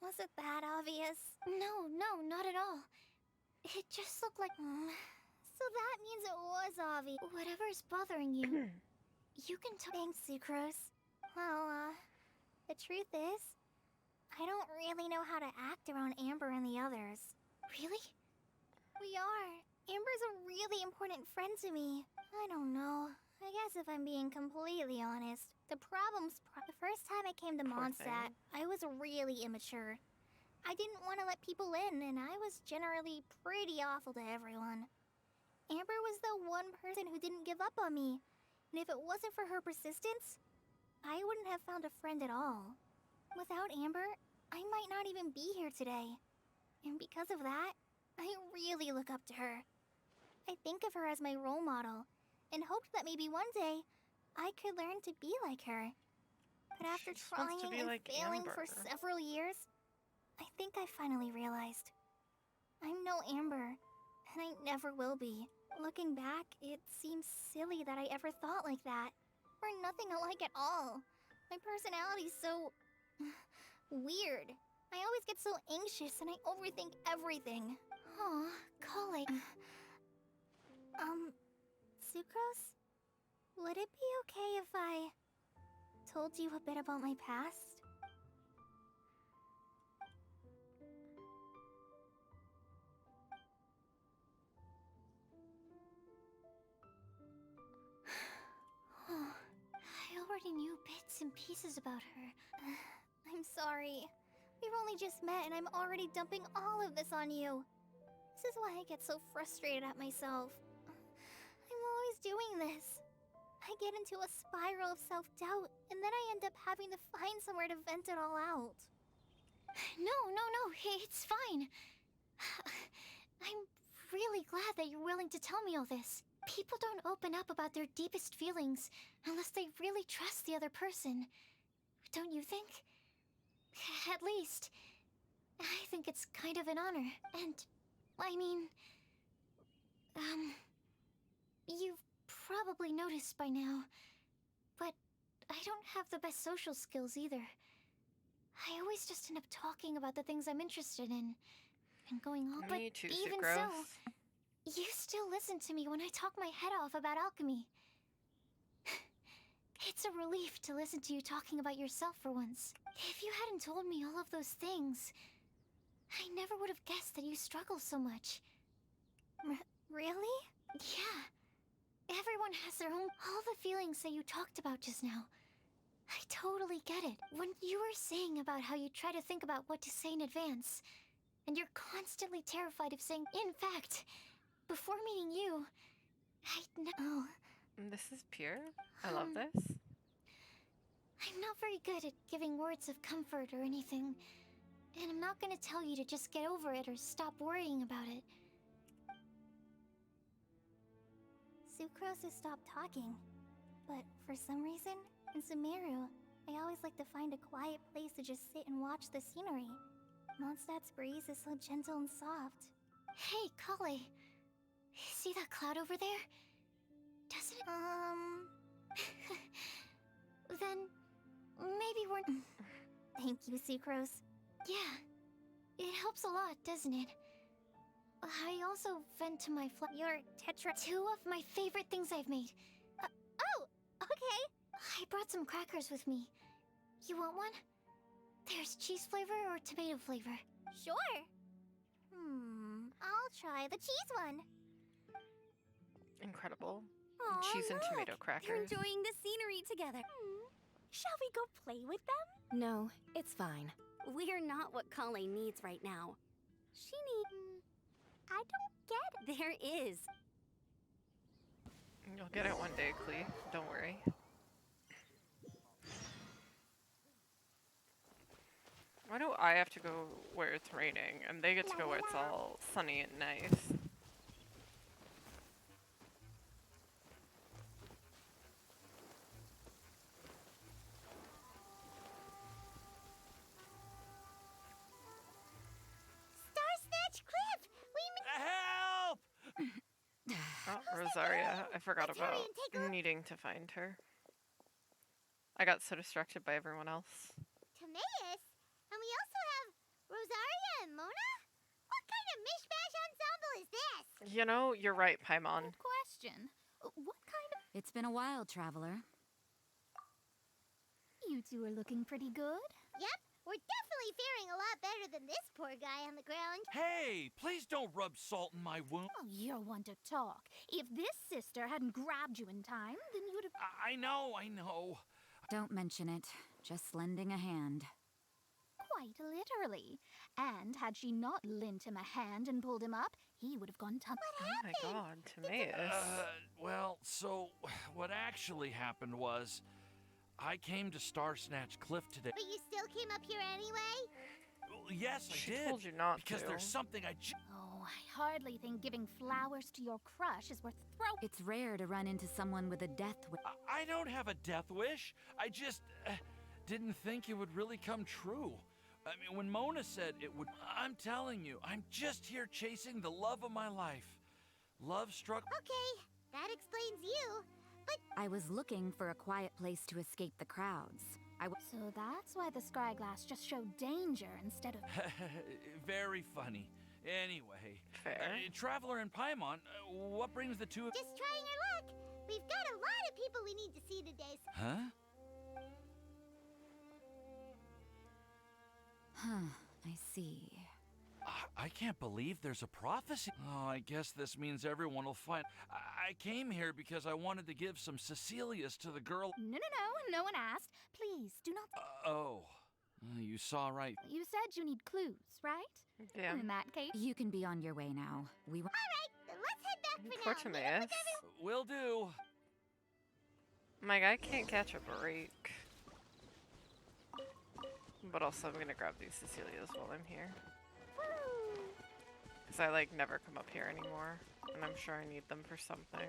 Was it that obvious? No, not at all. It just looked like... So that means it was obvious. Whatever's bothering you, you can tell... Thanks, Sucrose. Well, the truth is, I don't really know how to act around Amber and the others. Really? We are, Amber's a really important friend to me. I don't know. I guess if I'm being completely honest, the first time I came to Mondstadt, I was really immature. I didn't want to let people in, and I was generally pretty awful to everyone. Amber was the one person who didn't give up on me, and if it wasn't for her persistence, I wouldn't have found a friend at all. Without Amber, I might not even be here today. And because of that, I really look up to her. I think of her as my role model, and hoped that maybe one day I could learn to be like her. But after trying and failing for several years, I think I finally realized. I'm no Amber, and I never will be. Looking back, it seems silly that I ever thought like that. We're nothing alike at all. My personality's so... weird. I always get so anxious and I overthink everything. Aw, Kale. Sucrose? Would it be okay if I told you a bit about my past? I already knew bits and pieces about her. I'm sorry. We've only just met and I'm already dumping all of this on you. This is why I get so frustrated at myself. I'm always doing this. I get into a spiral of self-doubt, and then I end up having to find somewhere to vent it all out. No, it's fine. I'm really glad that you're willing to tell me all this. People don't open up about their deepest feelings unless they really trust the other person. Don't you think? At least, I think it's kind of an honor. And, I mean... you've probably noticed by now, but I don't have the best social skills either. I always just end up talking about the things I'm interested in, and going on. But even so, you still listen to me when I talk my head off about alchemy. It's a relief to listen to you talking about yourself for once. If you hadn't told me all of those things, I never would have guessed that you struggle so much. Really? Yeah. Everyone has their own... All the feelings that you talked about just now. I totally get it. When you were saying about how you try to think about what to say in advance, and you're constantly terrified of saying... In fact, before meeting you, Oh. This is pure. I love this. I'm not very good at giving words of comfort or anything, and I'm not gonna tell you to just get over it or stop worrying about it. Sucrose has stopped talking, but for some reason, in Sumeru, I always like to find a quiet place to just sit and watch the scenery. Mondstadt's breeze is so gentle and soft. Hey, Kale. See that cloud over there? Doesn't it... Then, maybe we're... Thank you, Sucrose. Yeah, it helps a lot, doesn't it? I also vent to my your tetra... Two of my favorite things I've made. Oh, okay. I brought some crackers with me. You want one? There's cheese flavor or tomato flavor. Sure. I'll try the cheese one. Incredible. Aw, Cheese and tomato They're crackers. enjoying the scenery together. Shall we go play with them? No, it's fine. We're not what Kale needs right now. She needs... I don't get it. There is. You'll get it one day, Klee. Don't worry. Why do I have to go where it's raining and they get to go where it's all sunny and nice? Snatch Cliff! Help! Oh, Rosaria. I forgot about needing to find her. I got so distracted by everyone else. Timaeus? And we also have Rosaria and Mona? What kind of mishmash ensemble is this? You know, you're right, Paimon. Good question. What kind of... It's been a while, Traveler. You two are looking pretty good. Yep, We're definitely faring a lot better than this poor guy on the ground. Hey, please don't rub salt in my wound. Oh, you're one to talk. If this sister hadn't grabbed you in time, then you'd have... I know. Don't mention it. Just lending a hand. Quite literally. And had she not lent him a hand and pulled him up, he would have gone tumbling. Oh my god, Timaeus. Well, so what actually happened was I came to Star Snatch Cliff today. But you still came up here anyway? Yes, I did. Told you not because to. there's something Oh, I hardly think giving flowers to your crush is worth throwing. It's rare to run into someone with a death wish. I don't have a death wish. I just didn't think it would really come true. I mean, when Mona said it would, I'm telling you, I'm just here chasing the love of my life. Love struck... Okay, that explains you. But I was looking for a quiet place to escape the crowds. So that's why the scryglass just showed danger instead of... Very funny. Anyway, Fair. Traveler and Paimon, what brings the two of... Just trying our luck. We've got a lot of people we need to see today. Huh? Huh, I see. I can't believe there's a prophecy. Oh, I guess this means everyone will find... I came here because I wanted to give some Cecilias to the girl... No one asked. Please, do not... Oh, you saw right. You said you need clues, right? Yeah. In that case... You can be on your way now. We were... Alright, then let's head back for Poor now. Timaeus. Will do. My guy can't catch a break. But also I'm gonna grab these Cecilias while I'm here. Because I like never come up here anymore. And I'm sure I need them for something.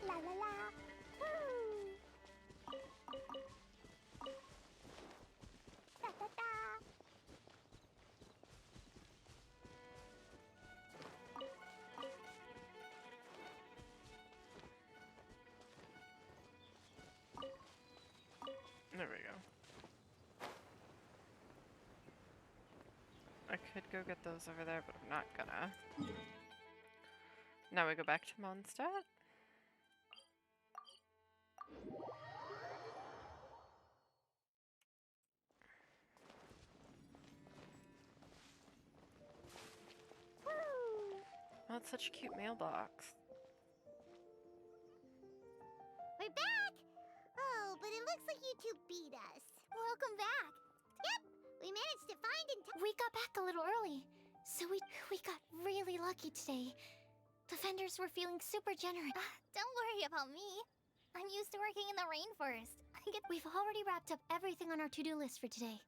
La la la. Woo. Da da da. There we go. I could go get those over there, but I'm not gonna. Now we go back to Mondstadt. Oh, it's such a cute mailbox. We're back! Oh, but it looks like you two beat us. Welcome back. Yep, we managed to find in time. We got back a little early, so we got really lucky today. The vendors were feeling super generous. Don't worry about me. I'm used to working in the rainforest. We've already wrapped up everything on our to-do list for today.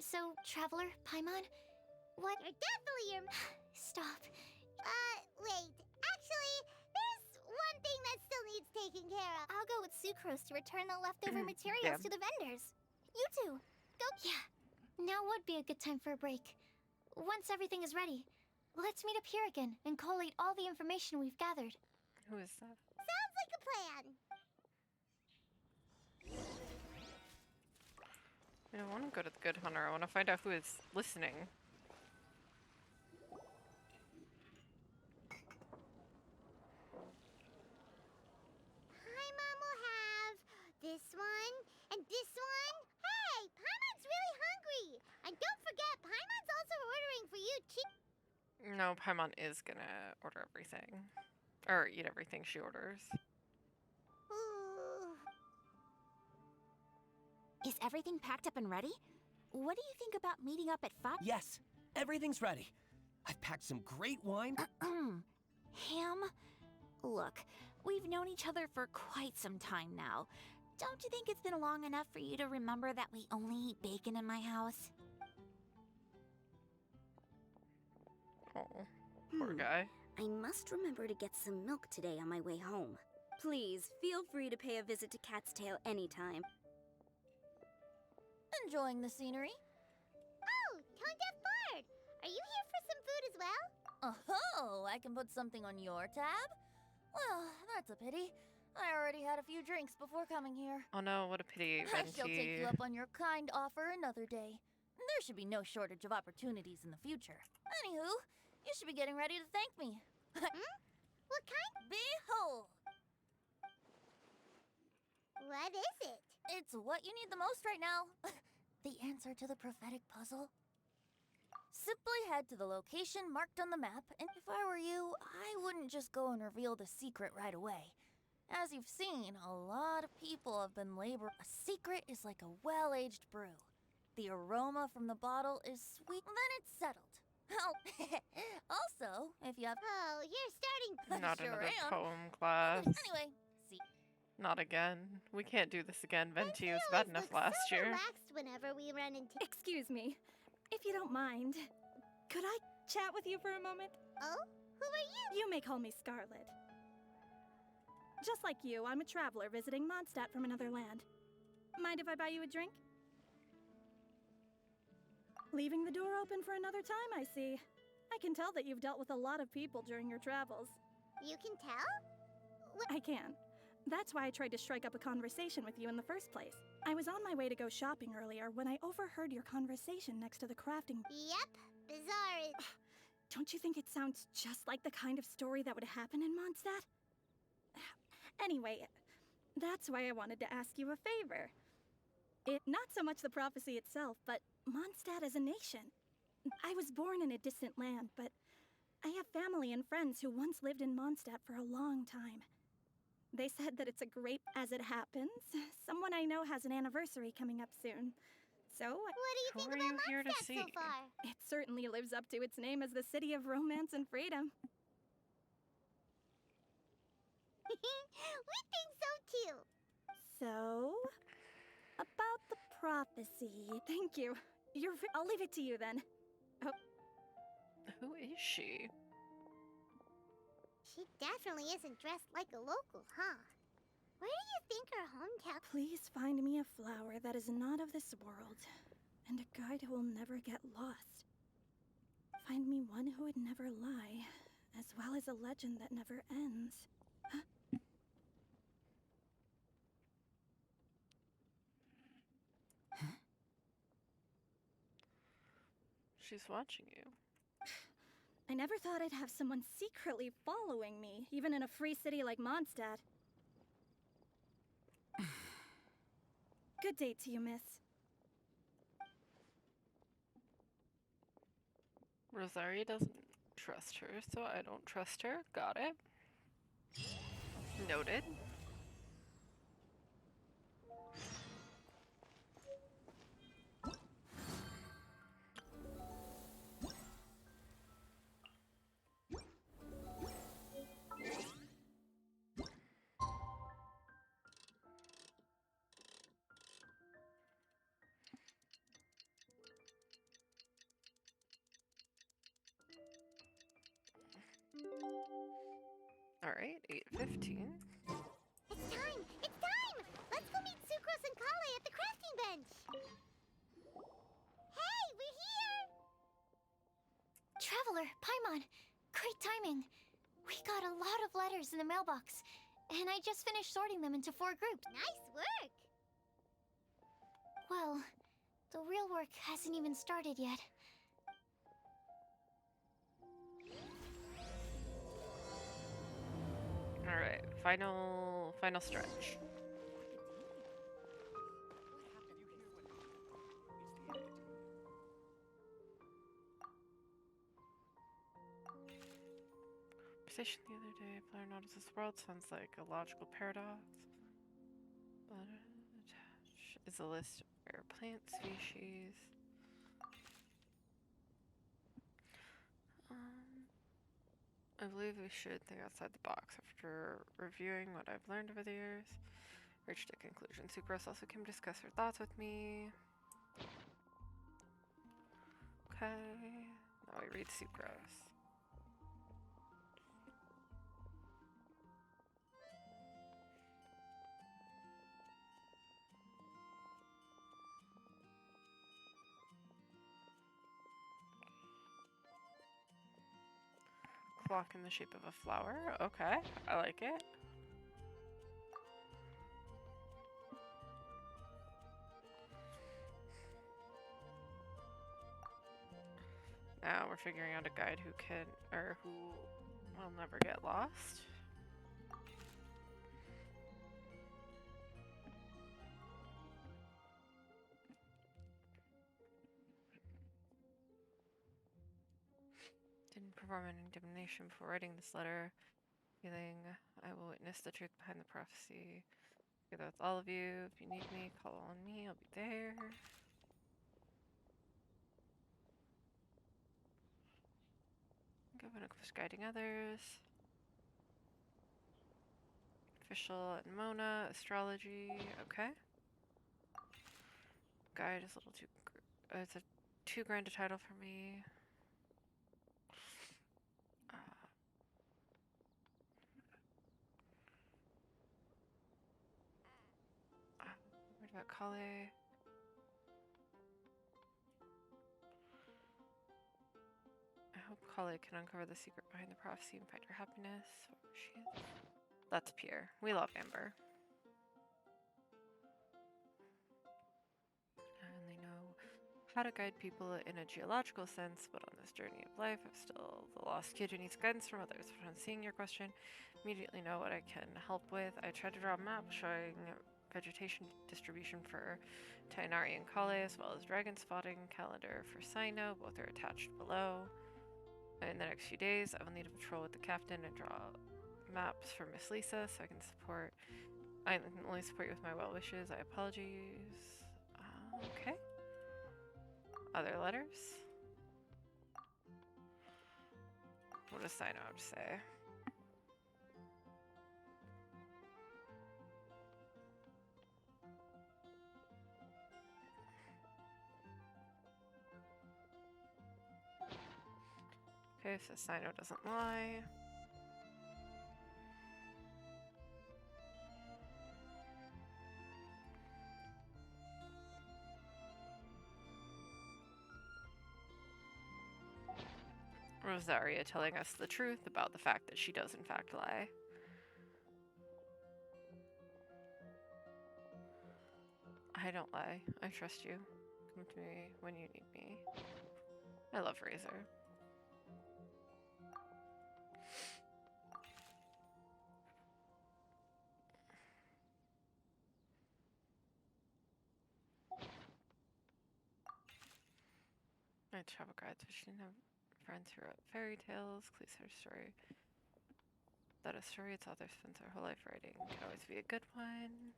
So, Traveler, Paimon, what... You're definitely your... Stop. Wait. Actually, there's one thing that still needs taken care of. I'll go with Sucrose to return the leftover materials to the vendors. You two, go. Yeah, now would be a good time for a break. Once everything is ready, let's meet up here again and collate all the information we've gathered. Who is that? Sounds like a plan. I don't want to go to the Good Hunter. I want to find out who is listening. Paimon will have this one and this one. Hey, Paimon's really hungry. And don't forget, Paimon's also ordering for you too. No, Paimon is gonna order everything. Or eat everything she orders. Ooh. Is everything packed up and ready? What do you think about meeting up at 5? Yes, everything's ready. I've packed some great wine. Ham? Look, we've known each other for quite some time now. Don't you think it's been long enough for you to remember that we only eat bacon in my house? Oh, poor guy. I must remember to get some milk today on my way home. Please, feel free to pay a visit to Cat's Tail anytime. Enjoying the scenery? Oh, Tone Deaf Bard! Are you here for some food as well? Oh, I can put something on your tab? Well, that's a pity. I already had a few drinks before coming here. Oh no, what a pity, I shall take Venti. you up on your kind offer another day. There should be no shortage of opportunities in the future. Anywho, you should be getting ready to thank me. What kind? Behold! What is it? It's what you need the most right now. The answer to the prophetic puzzle. Simply head to the location marked on the map, and if I were you, I wouldn't just go and reveal the secret right away. As you've seen, a lot of people have been laboring. A secret is like a well-aged brew. The aroma from the bottle is sweet, then it's settled. Oh, also, if you have... Oh, you're starting... Not Sure another am. poem class. Anyway, see. Not again. We can't do this again. Venti was always bad enough looks last so year. relaxed whenever we run into... Excuse me, if you don't mind, could I chat with you for a moment? Oh? Who are you? You may call me Scarlet. Just like you, I'm a traveler visiting Mondstadt from another land. Mind if I buy you a drink? Leaving the door open for another time, I see. I can tell that you've dealt with a lot of people during your travels. You can tell? I can. That's why I tried to strike up a conversation with you in the first place. I was on my way to go shopping earlier when I overheard your conversation next to the crafting... Yep. Bizarre is... Don't you think it sounds just like the kind of story that would happen in Mondstadt? Anyway, that's why I wanted to ask you a favor. Not so much the prophecy itself, but Mondstadt as a nation. I was born in a distant land, but I have family and friends who once lived in Mondstadt for a long time. They said that it's a great... As it happens, someone I know has an anniversary coming up soon. So... What do you think about Mondstadt so far? It certainly lives up to its name as the city of romance and freedom. We think so too. So... About the prophecy... Thank you. I'll leave it to you then. Oh. Who is she? She definitely isn't dressed like a local, huh? Where do you think her hometown... Please find me a flower that is not of this world, and a guide who will never get lost. Find me one who would never lie, as well as a legend that never ends. She's watching you. I never thought I'd have someone secretly following me, even in a free city like Mondstadt. Good day to you, miss. Rosaria doesn't trust her, so I don't trust her. Got it. Noted. Alright, 8:15. It's time! It's time! Let's go meet Sucrose and Kale at the crafting bench! Hey, we're here! Traveler, Paimon, great timing. We got a lot of letters in the mailbox, and I just finished sorting them into 4 groups. Nice work! Well, the real work hasn't even started yet. Alright, final stretch. Conversation the other day, player noticed this world sounds like a logical paradox. But attached is a list of rare plant species. I believe we should think outside the box. After reviewing what I've learned over the years, reached a conclusion. Sucrose also came to discuss her thoughts with me. Okay, now we read Sucrose. Clock in the shape of a flower. Okay, I like it. Now we're figuring out a guide who will never get lost. Didn't perform an divination before writing this letter. Feeling I will witness the truth behind the prophecy. Together with all of you. If you need me, call on me. I'll be there. Governor was guiding others. Official and Mona. Astrology. Okay. Guide is a little too... it's a too grand a title for me. What about Kale? I hope Kale can uncover the secret behind the prophecy and find her happiness. Whatever she is. That's Pierre. We love Amber. And they know how to guide people in a geological sense, but on this journey of life, I'm still the lost kid who needs guidance from others. Upon seeing your question, immediately know what I can help with. I tried to draw a map showing vegetation distribution for Tainari and Kale, as well as dragon spotting calendar for Sino. Both are attached below. In the next few days, I will need to patrol with the captain and draw maps for Miss Lisa so I can only support you with my well wishes. I apologize. Okay. Other letters? What does Sino have to say? Okay, so Sino doesn't lie. Rosaria telling us the truth about the fact that she does in fact lie. I don't lie. I trust you. Come to me when you need me. I love Razor. I travel guides, but she didn't have friends who wrote fairy tales. Please her story. That a story its author spends her whole life writing can always be a good one.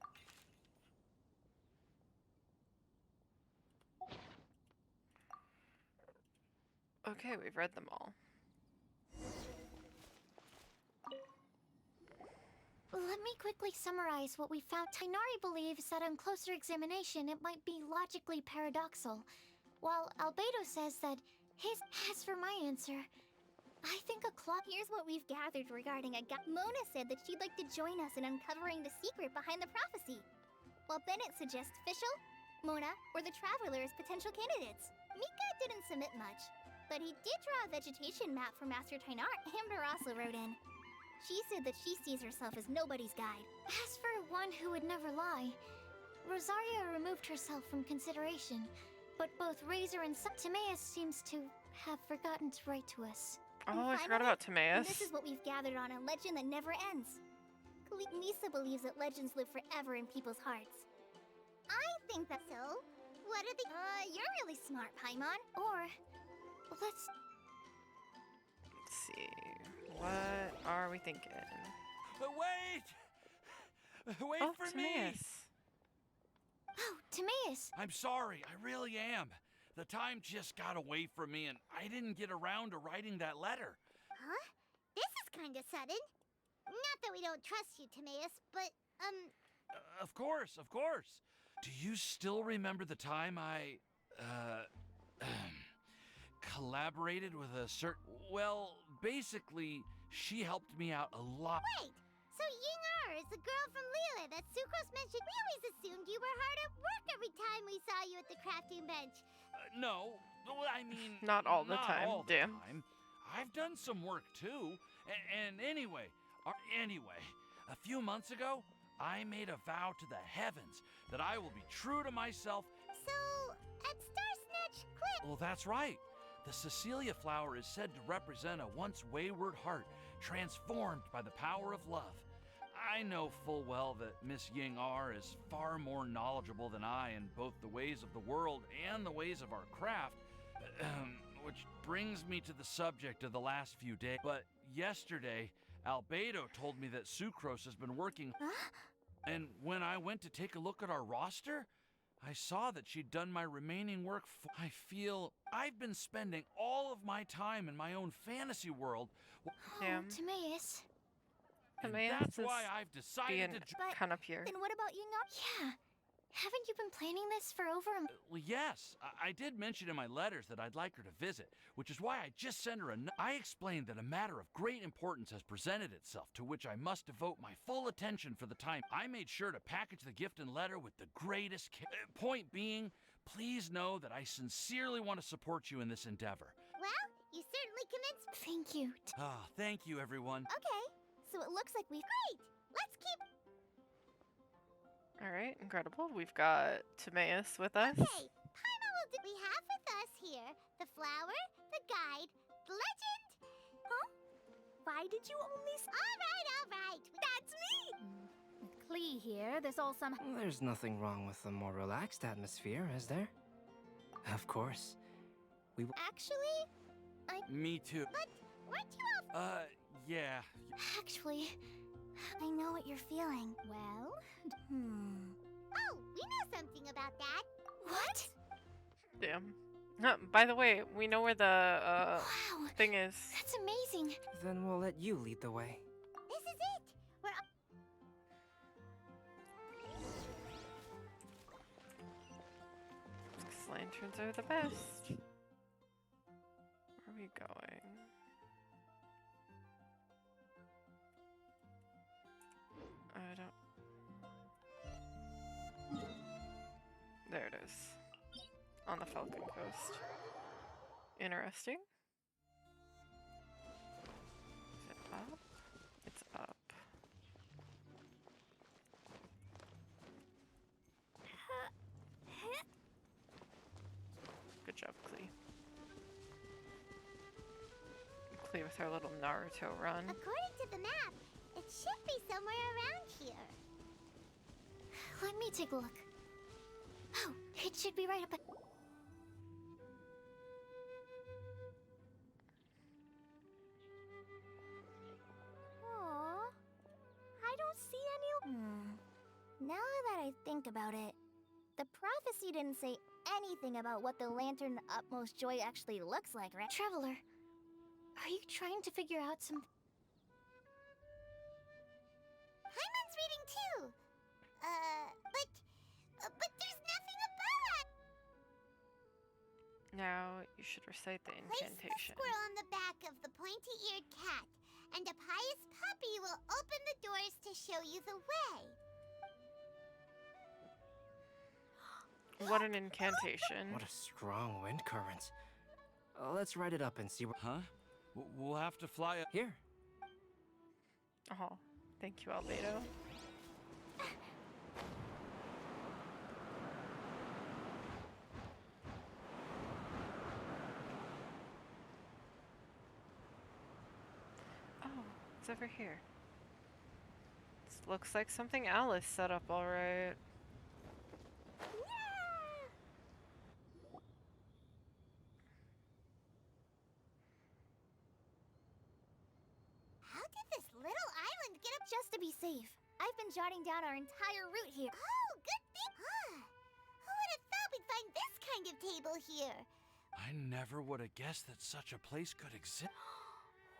Okay, we've read them all. Let me quickly summarize what we found. Tainari believes that on closer examination it might be logically paradoxal, while Albedo says that his... As for my answer, I think a clock... Here's what we've gathered regarding a guy. Mona said that she'd like to join us in uncovering the secret behind the prophecy, while Bennett suggests Fischl, Mona, or the Traveler as potential candidates. Mika didn't submit much, but he did draw a vegetation map for Master Tainar. Amber also wrote in. She said that she sees herself as nobody's guide. As for one who would never lie, Rosaria removed herself from consideration, but both Razor and Timaeus seems to have forgotten to write to us. Oh, I forgot about Timaeus. This is what we've gathered on a legend that never ends. Lisa believes that legends live forever in people's hearts. I think that's so. What are the... you're really smart, Paimon. Or, let's see. What are we thinking? Wait! Wait for Timaeus. me! Oh, Timaeus! I'm sorry, I really am. The time just got away from me and I didn't get around to writing that letter. Huh? This is kinda sudden. Not that we don't trust you, Timaeus, but, Of course, of course. Do you still remember the time I, collaborated with a certain... Well, basically, she helped me out a lot. Wait! So Ying is the girl from Lila that Sucrose mentioned. We always assumed you were hard at work every time we saw you at the crafting bench. No, I mean... Not all the time, all the damn. time. I've done some work, too. And anyway, a few months ago, I made a vow to the heavens that I will be true to myself. So, at Star Snatch Cliff... Well, that's right. The Cecilia flower is said to represent a once wayward heart transformed by the power of love. I know full well that Miss Ying R is far more knowledgeable than I in both the ways of the world and the ways of our craft, which brings me to the subject of the last few days. But yesterday, Albedo told me that Sucrose has been working, and when I went to take a look at our roster, I saw that she'd done my remaining work. I feel I've been spending all of my time in my own fantasy world. Damn. Timaeus. And that's why I've decided to... kind of pure. Then what about Ying R? Yeah. Haven't you been planning this for over a... Well, yes. I did mention in my letters that I'd like her to visit, which is why I just sent her a note. I explained that a matter of great importance has presented itself, to which I must devote my full attention for the time. I made sure to package the gift and letter with the greatest care. Point being, please know that I sincerely want to support you in this endeavor. Well, you certainly convinced... Thank you. Thank you, everyone. Okay, so it looks like we've... Great! Let's keep... Alright, incredible. We've got Timaeus with us. Okay, Paimon will we have with us here the flower, the guide, the legend. Huh? Why did you only... All right. That's me! With Klee here, this all somehow... There's nothing wrong with a more relaxed atmosphere, is there? Of course. We... Actually, Me too. But weren't you all... Yeah. Actually, I know what you're feeling. Well... Oh, we know something about that. What? Damn. By the way, we know where the wow, thing is. That's amazing. Then we'll let you lead the way. This is it. We're... These lanterns are the best. Where are we going? I don't... There it is. On the Falcon Coast. Interesting. Is it up? It's up. Good job, Klee. Klee with our little Naruto run. According to the map, it should be somewhere around here. Let me take a look. Oh, it should be right up at... Aww. I don't see any... Now that I think about it, the prophecy didn't say anything about what the Lantern Utmost Joy actually looks like, right? Traveler, are you trying to figure out some... Paimon's reading too. But there's nothing above. Now you should recite the incantation. Place the squirrel on the back of the pointy-eared cat, and a pious puppy will open the doors to show you the way. What an incantation. What a strong wind current. Let's write it up and see what... Huh? We'll have to fly up. Here. Oh, thank you, Albedo. Oh, it's over here. This looks like something Alice set up all right. How did this little island get up? Just to be safe, I've been jotting down our entire route here. Oh, good thing. Who would have thought we'd find this kind of table here? I never would have guessed that such a place could exist.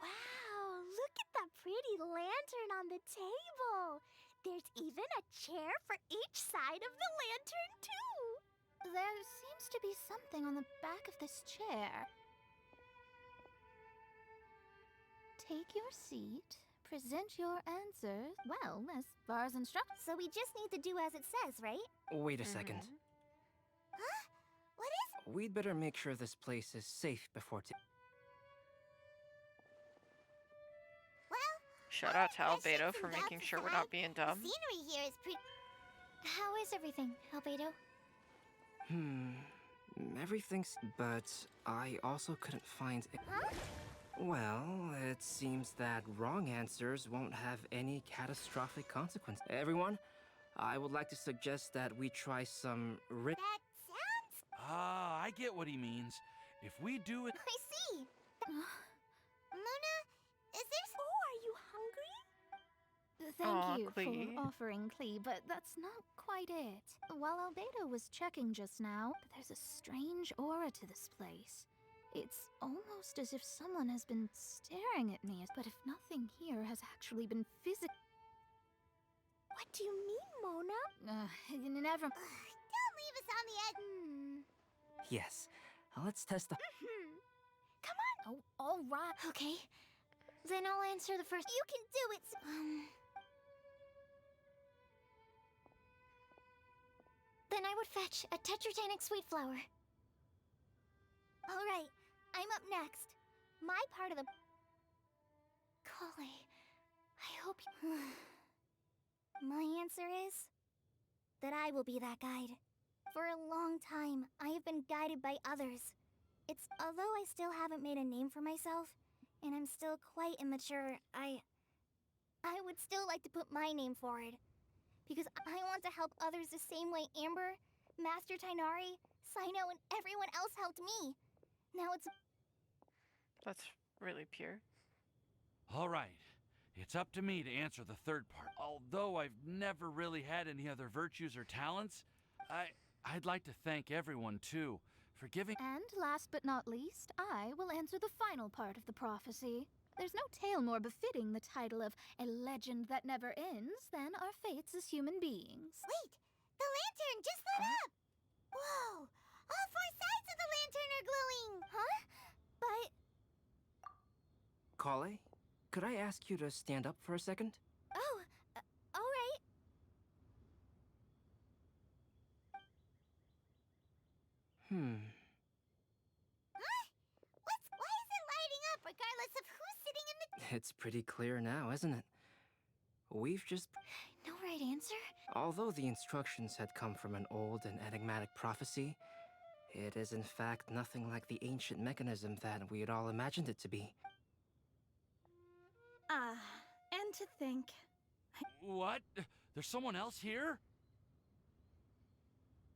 Wow, look at that pretty lantern on the table. There's even a chair for each side of the lantern, too. There seems to be something on the back of this chair. Take your seat. Present your answers. Well, as far as instructed. So we just need to do as it says, right? Wait a second. Huh? What is it? We'd better make sure this place is safe before Shout out to Albedo for making sure we're not being dumb. The scenery here is pretty... How is everything, Albedo? Everything's... But I also couldn't find... Huh? Well, it seems that wrong answers won't have any catastrophic consequence. Everyone, I would like to suggest that we try some... That sounds... Ah, I get what he means. If we do it... I see. Mona, is there... Oh, are you hungry? Aw, Thank you Klee. for offering, Klee, but that's not quite it. While Albedo was checking just now, there's a strange aura to this place. It's almost as if someone has been staring at me, but if nothing here has actually been physical... What do you mean, Mona? Never... Don't leave us on the edge. Yes, let's test the... Come on. Oh, all right. Okay, then I'll answer the first... You can do it. Then I would fetch a Tetratanic sweet flower. All right, I'm up next. My part of the... Kale, I hope you... My answer is... that I will be that guide. For a long time, I have been guided by others. It's... although I still haven't made a name for myself, and I'm still quite immature, I would still like to put my name forward. Because I want to help others the same way Amber, Master Tainari, Sino, and everyone else helped me. Now it's... That's really pure. All right. It's up to me to answer the third part. Although I've never really had any other virtues or talents, I'd like to thank everyone, too, for giving... And last but not least, I will answer the final part of the prophecy. There's no tale more befitting the title of a legend that never ends than our fates as human beings. Wait! The lantern just lit up! Whoa! All four sides of the lantern are glowing! Huh? But... Kale, could I ask you to stand up for a second? Oh, all right. Huh? Why is it lighting up regardless of who's sitting in the... It's pretty clear now, isn't it? We've just... No right answer? Although the instructions had come from an old and enigmatic prophecy, it is in fact nothing like the ancient mechanism that we had all imagined it to be. And to think... What? There's someone else here?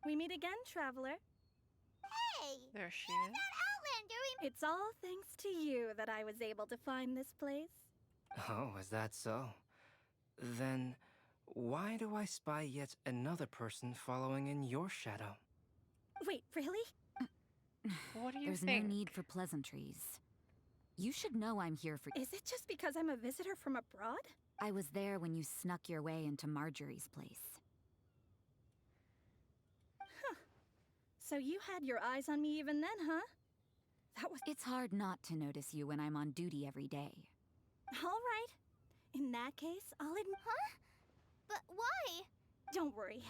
We meet again, traveler. Hey! There she you're is. that Outlander It's all thanks to you that I was able to find this place. Oh, is that so? Then, why do I spy yet another person following in your shadow? Wait, really? What do you There's think? no need for pleasantries. You should know I'm here for... Is it just because I'm a visitor from abroad? I was there when you snuck your way into Marjorie's place. Huh. So you had your eyes on me even then, huh? That was... It's hard not to notice you when I'm on duty every day. All right. In that case, I'll admit... Huh? But why? Don't worry.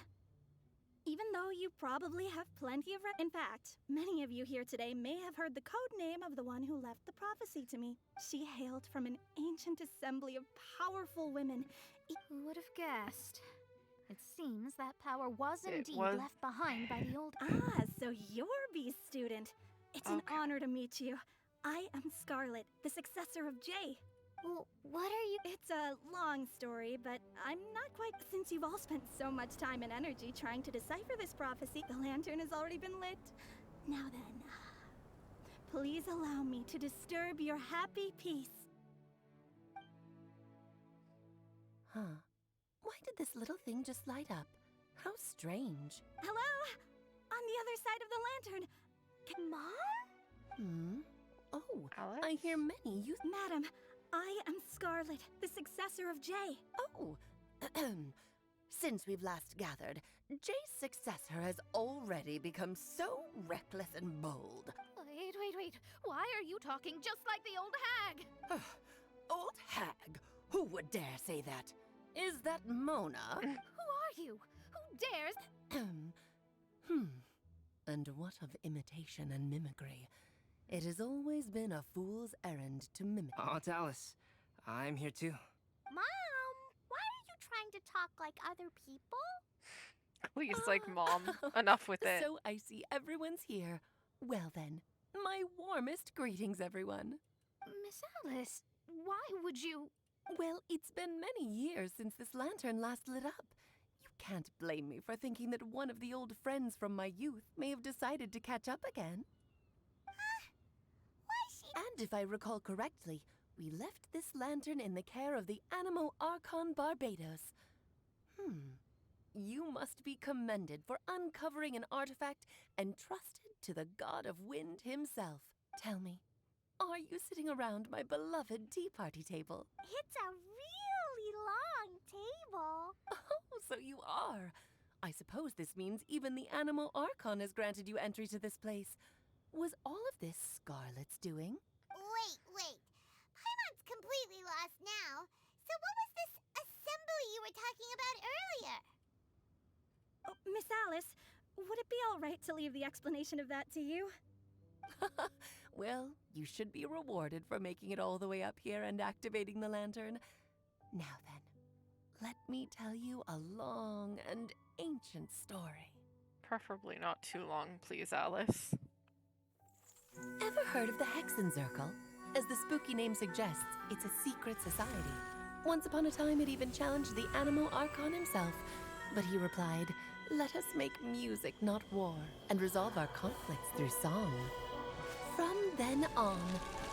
Even though you probably have plenty of... In fact, many of you here today may have heard the code name of the one who left the prophecy to me. She hailed from an ancient assembly of powerful women. Who would have guessed? It seems that power was indeed was- left behind by the old... So you're B's student. It's an honor to meet you. I am Scarlet, the successor of Jay. Well, what are you... It's a long story, but I'm not quite... Since you've all spent so much time and energy trying to decipher this prophecy, the lantern has already been lit. Now then, please allow me to disturb your happy peace. Huh. Why did this little thing just light up? How strange. Hello? On the other side of the lantern. Mom? Oh, Alex? I hear many youth... Madam, I am Scarlet, the successor of Jay. Oh, since we've last gathered, Jay's successor has already become so reckless and bold. Wait. Why are you talking just like the old hag? Old hag? Who would dare say that? Is that Mona? Who are you? Who dares? And what of imitation and mimicry? It has always been a fool's errand to mimic. Aunt Alice, I'm here too. Mom, why are you trying to talk like other people? Please, like, Mom, enough with it. So I see everyone's here. Well then, my warmest greetings, everyone. Miss Alice, why would you... Well, it's been many years since this lantern last lit up. You can't blame me for thinking that one of the old friends from my youth may have decided to catch up again. And if I recall correctly, we left this lantern in the care of the Animo Archon Barbados. You must be commended for uncovering an artifact entrusted to the god of wind himself. Tell me, are you sitting around my beloved tea party table? It's a really long table. Oh, so you are. I suppose this means even the Animo Archon has granted you entry to this place. Was all of this Scarlet's doing? Wait. Paimon's completely lost now. So what was this assembly you were talking about earlier? Oh, Miss Alice, would it be all right to leave the explanation of that to you? Well, you should be rewarded for making it all the way up here and activating the lantern. Now then, let me tell you a long and ancient story. Preferably not too long, please, Alice. Ever heard of the Hexenzirkel? As the spooky name suggests, it's a secret society. Once upon a time, it even challenged the Animo Archon himself. But he replied, "Let us make music, not war, and resolve our conflicts through song." From then on,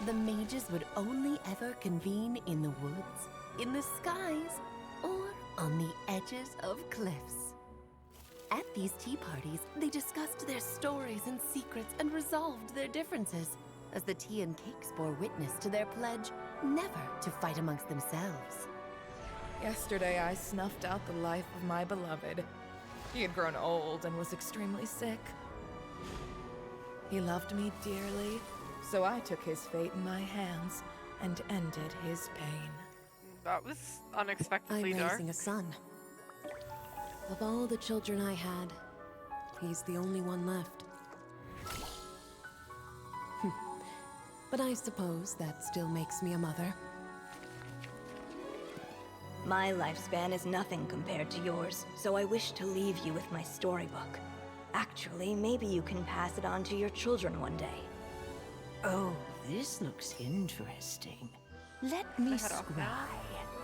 the mages would only ever convene in the woods, in the skies, or on the edges of cliffs. At these tea parties, they discussed their stories and secrets and resolved their differences, as the tea and cakes bore witness to their pledge never to fight amongst themselves. Yesterday, I snuffed out the life of my beloved. He had grown old and was extremely sick. He loved me dearly, so I took his fate in my hands and ended his pain. That was unexpectedly I'm dark. raising a son. Of all the children I had, he's the only one left. But I suppose that still makes me a mother. My lifespan is nothing compared to yours, so I wish to leave you with my storybook. Actually, maybe you can pass it on to your children one day. Oh, this looks interesting. Let me scry.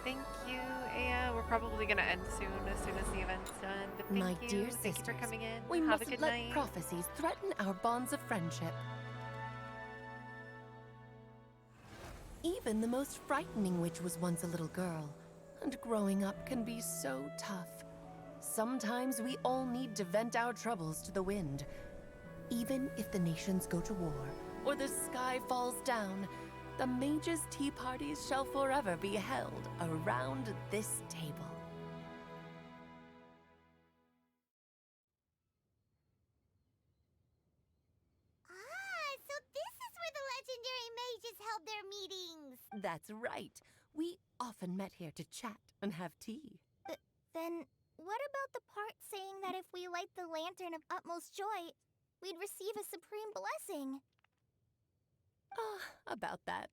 Thank you, Aya. We're probably gonna end soon as the event's done. But thank My you. dear Thank you for sisters, coming in. we Have a mustn't good let night. prophecies threaten our bonds of friendship. Even the most frightening witch was once a little girl, and growing up can be so tough. Sometimes we all need to vent our troubles to the wind. Even if the nations go to war, or the sky falls down, the mages' tea parties shall forever be held around this table. So this is where the legendary mages held their meetings. That's right. We often met here to chat and have tea. Then, what about the part saying that if we light the lantern of utmost joy, we'd receive a supreme blessing? About that.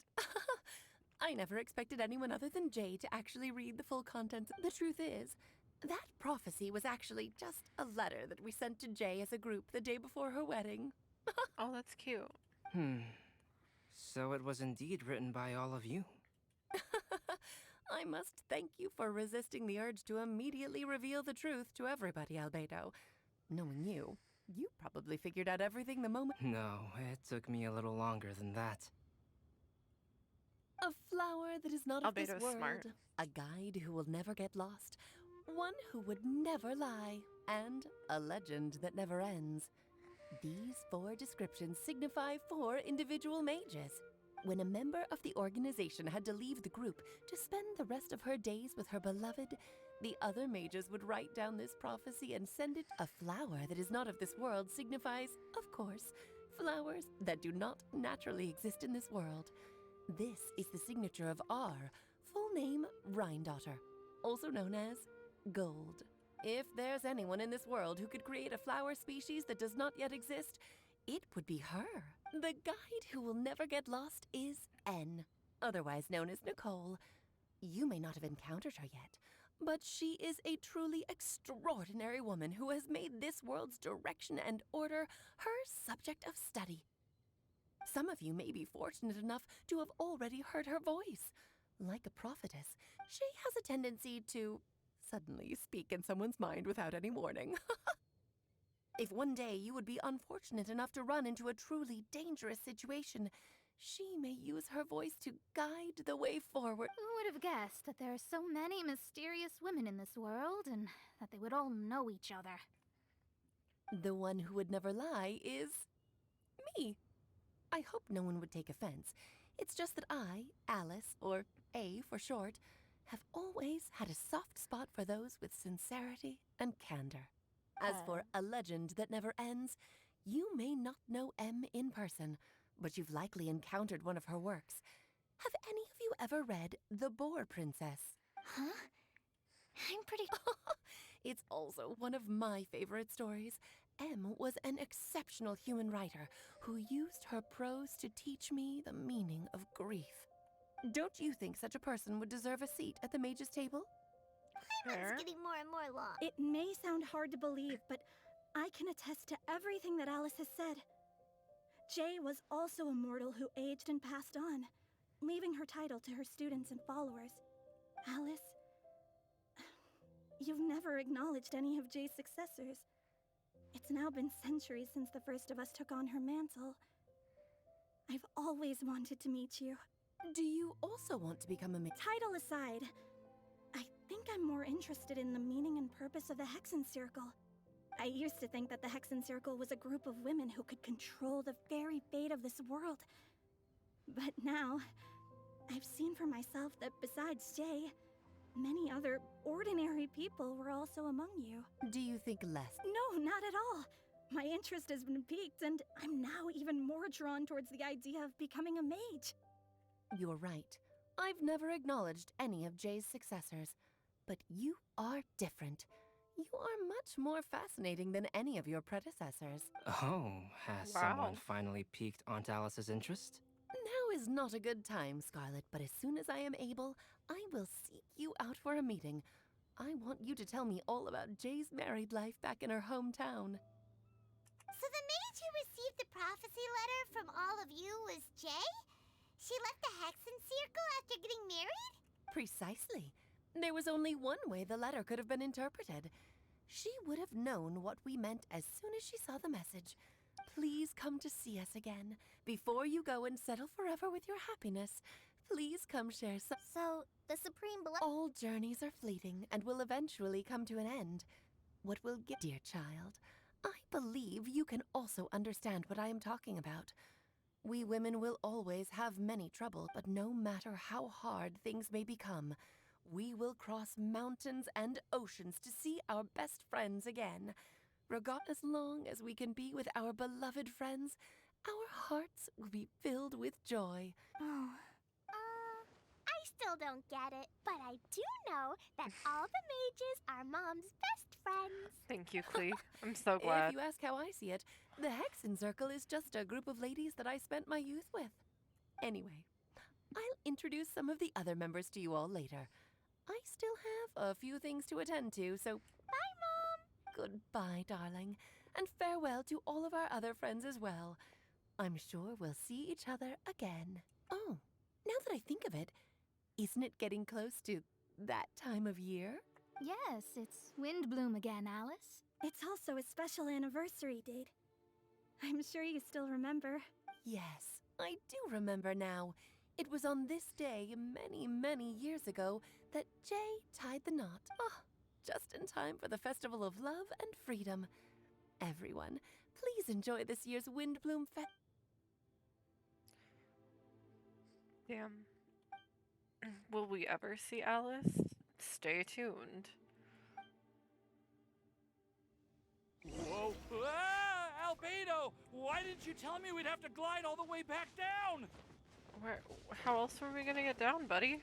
I never expected anyone other than Jay to actually read the full contents. The truth is, that prophecy was actually just a letter that we sent to Jay as a group the day before her wedding. Oh, that's cute. So it was indeed written by all of you. I must thank you for resisting the urge to immediately reveal the truth to everybody, Albedo. Knowing you, you probably figured out everything the moment— No, it took me a little longer than that. A flower that is not of this Albedo's world. smart. A guide who will never get lost. One who would never lie. And a legend that never ends. These 4 descriptions signify 4 individual mages. When a member of the organization had to leave the group to spend the rest of her days with her beloved, the other mages would write down this prophecy and send it. A flower that is not of this world signifies, of course, flowers that do not naturally exist in this world. This is the signature of our full name, Rhindaughter, also known as Gold. If there's anyone in this world who could create a flower species that does not yet exist, it would be her. The guide who will never get lost is N, otherwise known as Nicole. You may not have encountered her yet, but she is a truly extraordinary woman who has made this world's direction and order her subject of study. Some of you may be fortunate enough to have already heard her voice. Like a prophetess, she has a tendency to suddenly speak in someone's mind without any warning. If one day you would be unfortunate enough to run into a truly dangerous situation, she may use her voice to guide the way forward. Who would have guessed that there are so many mysterious women in this world and that they would all know each other? The one who would never lie is me. I hope no one would take offense. It's just that I, Alice, or A for short, have always had a soft spot for those with sincerity and candor. As for A Legend That Never Ends, you may not know M in person, but you've likely encountered one of her works. Have any of you ever read The Boar Princess? Huh? I'm pretty... It's also one of my favorite stories. M was an exceptional human writer who used her prose to teach me the meaning of grief. Don't you think such a person would deserve a seat at the mage's table? Paimon's getting more and more lost. It may sound hard to believe, but I can attest to everything that Alice has said. Jay was also a mortal who aged and passed on, leaving her title to her students and followers. Alice, you've never acknowledged any of Jay's successors. It's now been centuries since the first of us took on her mantle. I've always wanted to meet you. Do you also want to become a mage? Title aside, I think I'm more interested in the meaning and purpose of the Hexen Circle. I used to think that the Hexen Circle was a group of women who could control the very fate of this world. But now, I've seen for myself that besides Jay, many other ordinary people were also among you. Do you think less? No, not at all. My interest has been piqued, and I'm now even more drawn towards the idea of becoming a mage. You're right. I've never acknowledged any of Jay's successors, but you are different. You are much more fascinating than any of your predecessors. Oh, has someone finally piqued Aunt Alice's interest? Now is not a good time, Scarlet, but as soon as I am able, I will seek you out for a meeting. I want you to tell me all about Jay's married life back in her hometown. So the mage who received the prophecy letter from all of you was Jay? She left the Hexen Circle after getting married? Precisely. There was only one way the letter could have been interpreted. She would have known what we meant as soon as she saw the message. Please come to see us again. Before you go and settle forever with your happiness, please come share some... So, the Supreme All journeys are fleeting and will eventually come to an end. What will get... Dear child, I believe you can also understand what I am talking about. We women will always have many trouble, but no matter how hard things may become, we will cross mountains and oceans to see our best friends again. As long as we can be with our beloved friends, our hearts will be filled with joy. Oh. I still don't get it, but I do know that all the mages are Mom's best friends. Thank you, Clee. I'm so glad. If you ask how I see it, the Hexen Circle is just a group of ladies that I spent my youth with. Anyway, I'll introduce some of the other members to you all later. I still have a few things to attend to, so... Bye, Mom! Goodbye, darling, and farewell to all of our other friends as well. I'm sure we'll see each other again. Oh, now that I think of it, isn't it getting close to that time of year? Yes, it's Windblume again, Alice. It's also a special anniversary date. I'm sure you still remember. Yes, I do remember now. It was on this day, many, many years ago, that Jay tied the knot. Oh, just in time for the Festival of Love and Freedom. Everyone, please enjoy this year's Windblume Fest. Damn. Will we ever see Alice? Stay tuned. Whoa! Ah, Albedo! Why didn't you tell me we'd have to glide all the way back down? Where? How else were we gonna get down, buddy?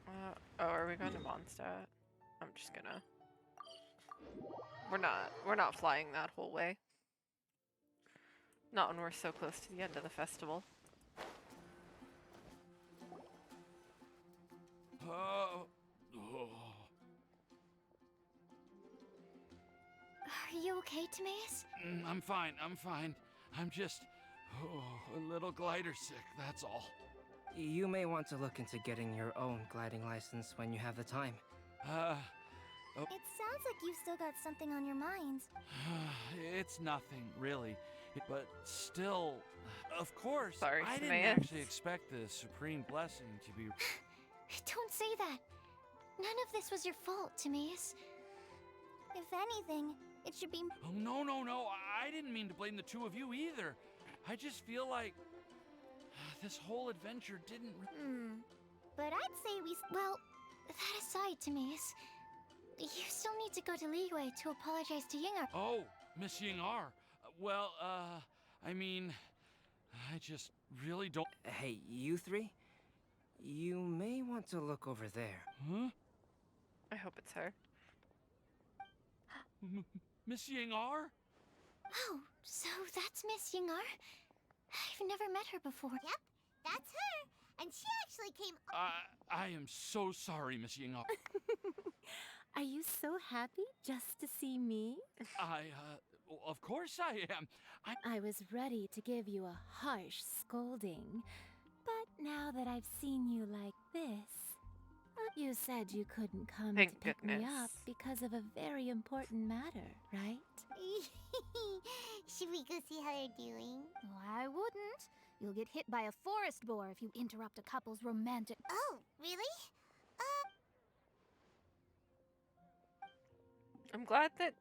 Oh, are we going to Mondstadt? I'm just gonna... We're not flying that whole way. Not when we're so close to the end of the festival. Oh. Are you okay, Timaeus? I'm fine, I'm fine. I'm just a little glider sick, that's all. You may want to look into getting your own gliding license when you have the time. Oh. It sounds like you've still got something on your mind. It's nothing, really. But still, of course, Sorry, I didn't Timaeus. actually expect the supreme blessing to be... Don't say that. None of this was your fault, Timaeus. If anything, it should be. Oh, no. I didn't mean to blame the two of you either. I just feel like this whole adventure didn't... But I'd say we. Well, that aside, Timaeus, you still need to go to Liyue to apologize to Yingar. Oh, Miss Yingar. Well, I mean, I just really don't... Hey, you three? You may want to look over there. Huh? I hope it's her. Miss Yingar? Oh, so that's Miss Yingar? I've never met her before. Yep, that's her. And she actually came. I am so sorry, Miss Yingar. Are you so happy just to see me? Of course I am. I was ready to give you a harsh scolding, but now that I've seen you like this, you said you couldn't come Thank to pick me goodness. up because of a very important matter, right? Should we go see how they're doing? I wouldn't. You'll get hit by a forest boar if you interrupt a couple's romantic. Oh, really? I'm glad that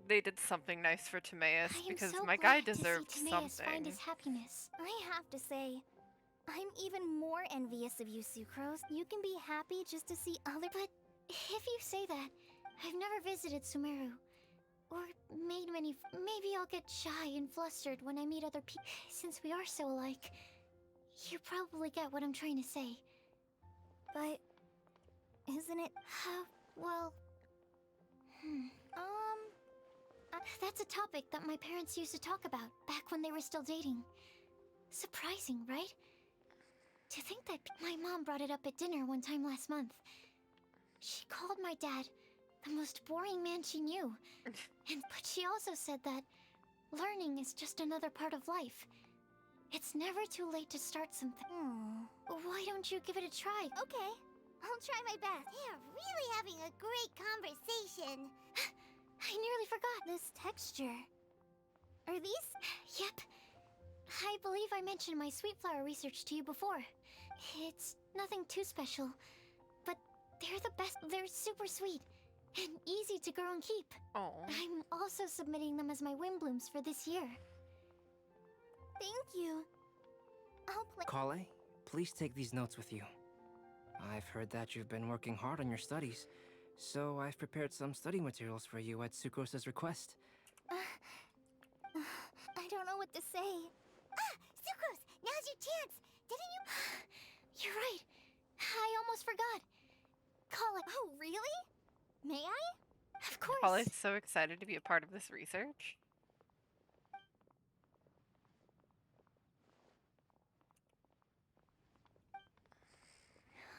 they did something nice for Timaeus I am because so my guy glad to see deserved Timaeus something. find his happiness. I have to say, I'm even more envious of you, Sucrose. You can be happy just to see other. But if you say that, I've never visited Sumeru. Or made many. Maybe I'll get shy and flustered when I meet other people. Since we are so alike, you probably get what I'm trying to say. But isn't it? Well. That's a topic that my parents used to talk about back when they were still dating. Surprising, right? To think that my mom brought it up at dinner one time last month. She called my dad the most boring man she knew. But she also said that learning is just another part of life. It's never too late to start something. Why don't you give it a try? Okay, I'll try my best. They're really having a great conversation. I nearly forgot. This texture. Are these? Yep. I believe I mentioned my sweet flower research to you before. It's nothing too special, but they're the best. They're super sweet and easy to grow and keep. Oh. I'm also submitting them as my Windblooms for this year. Thank you. I'll play. Kale, please take these notes with you. I've heard that you've been working hard on your studies, so I've prepared some study materials for you at Sucrose's request. I don't know what to say. Sucrose, now's your chance. Didn't you? You're right. I almost forgot. Call it. Oh, really? May I? Of course. Holly's so excited to be a part of this research.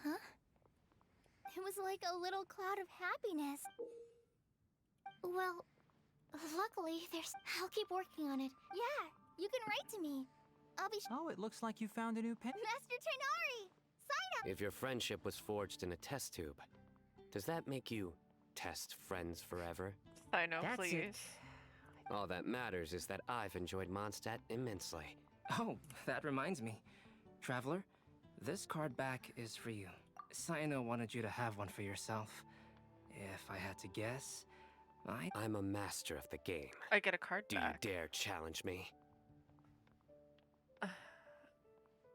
Huh? It was like a little cloud of happiness. Well, luckily, I'll keep working on it. Yeah, you can write to me. I'll be. Oh, it looks like you found a new pen. Master Tainari! Sign up! If your friendship was forged in a test tube, does that make you test friends forever? I know, That's please. it. All that matters is that I've enjoyed Mondstadt immensely. Oh, that reminds me. Traveler, this card back is for you. Saino wanted you to have one for yourself. If I had to guess, I'm a master of the game. I get a card Do back. you dare challenge me?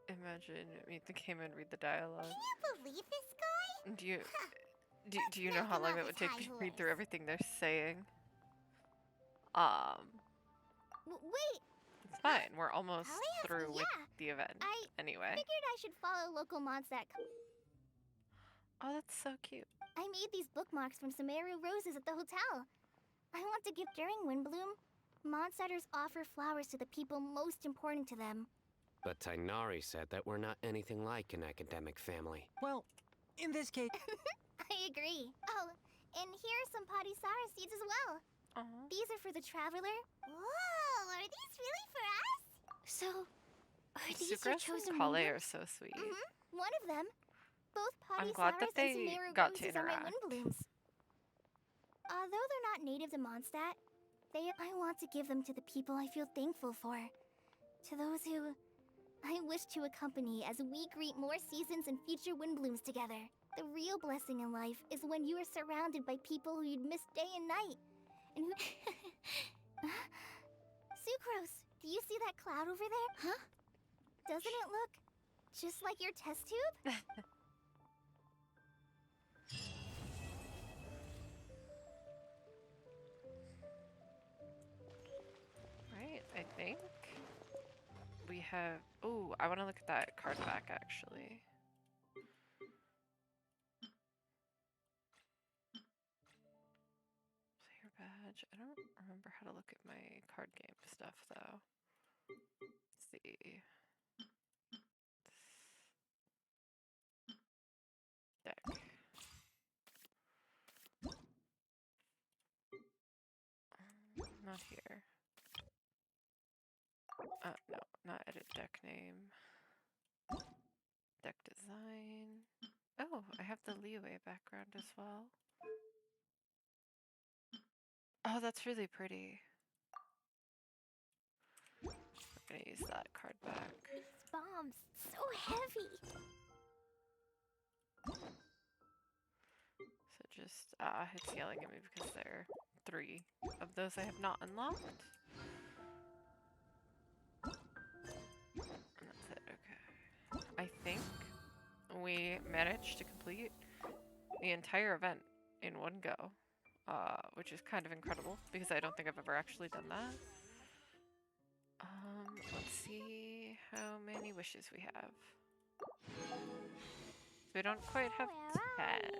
Imagine meet the game and read the dialogue. Can you believe this guy? Do you know how long it would take to read through everything they're saying? Wait! It's fine. We're almost Holly, through with yeah. the event. Anyway. Figured I should follow local Mondstadt. Oh, that's so cute. I made these bookmarks from Sumeru roses at the hotel. I want to give during Windblume. Mondstadters offer flowers to the people most important to them. But Tainari said that we're not anything like an academic family. Well, In this case... I agree. Oh, and here are some Podisara seeds as well. These are for the traveler. Whoa, are these really for us? So, are these your Sucrose chosen and Kale are Windblooms? so sweet. One of them. Both I'm glad that Podisaras and they Sumeru got to roses are my interact. Windblooms. Although they're not native to Mondstadt, I want to give them to the people I feel thankful for. To those who I wish to accompany as we greet more seasons and future Windblooms together. The real blessing in life is when you are surrounded by people who you'd miss day and night. And who... Sucrose, do you see that cloud over there? Huh? Doesn't it look just like your test tube? Right, I think we have... Oh, I want to look at that card back, actually. Player badge. I don't remember how to look at my card game stuff, though. Let's see. Deck. Not here. No, not edit deck name. Deck design. Oh, I have the leeway background as well. Oh, that's really pretty. I'm gonna use that card back. These bombs, so heavy. So just, it's yelling at me because there are 3 of those I have not unlocked. And that's it, okay. I think we managed to complete the entire event in one go, which is kind of incredible because I don't think I've ever actually done that. Let's see how many wishes we have. So we don't quite have 10.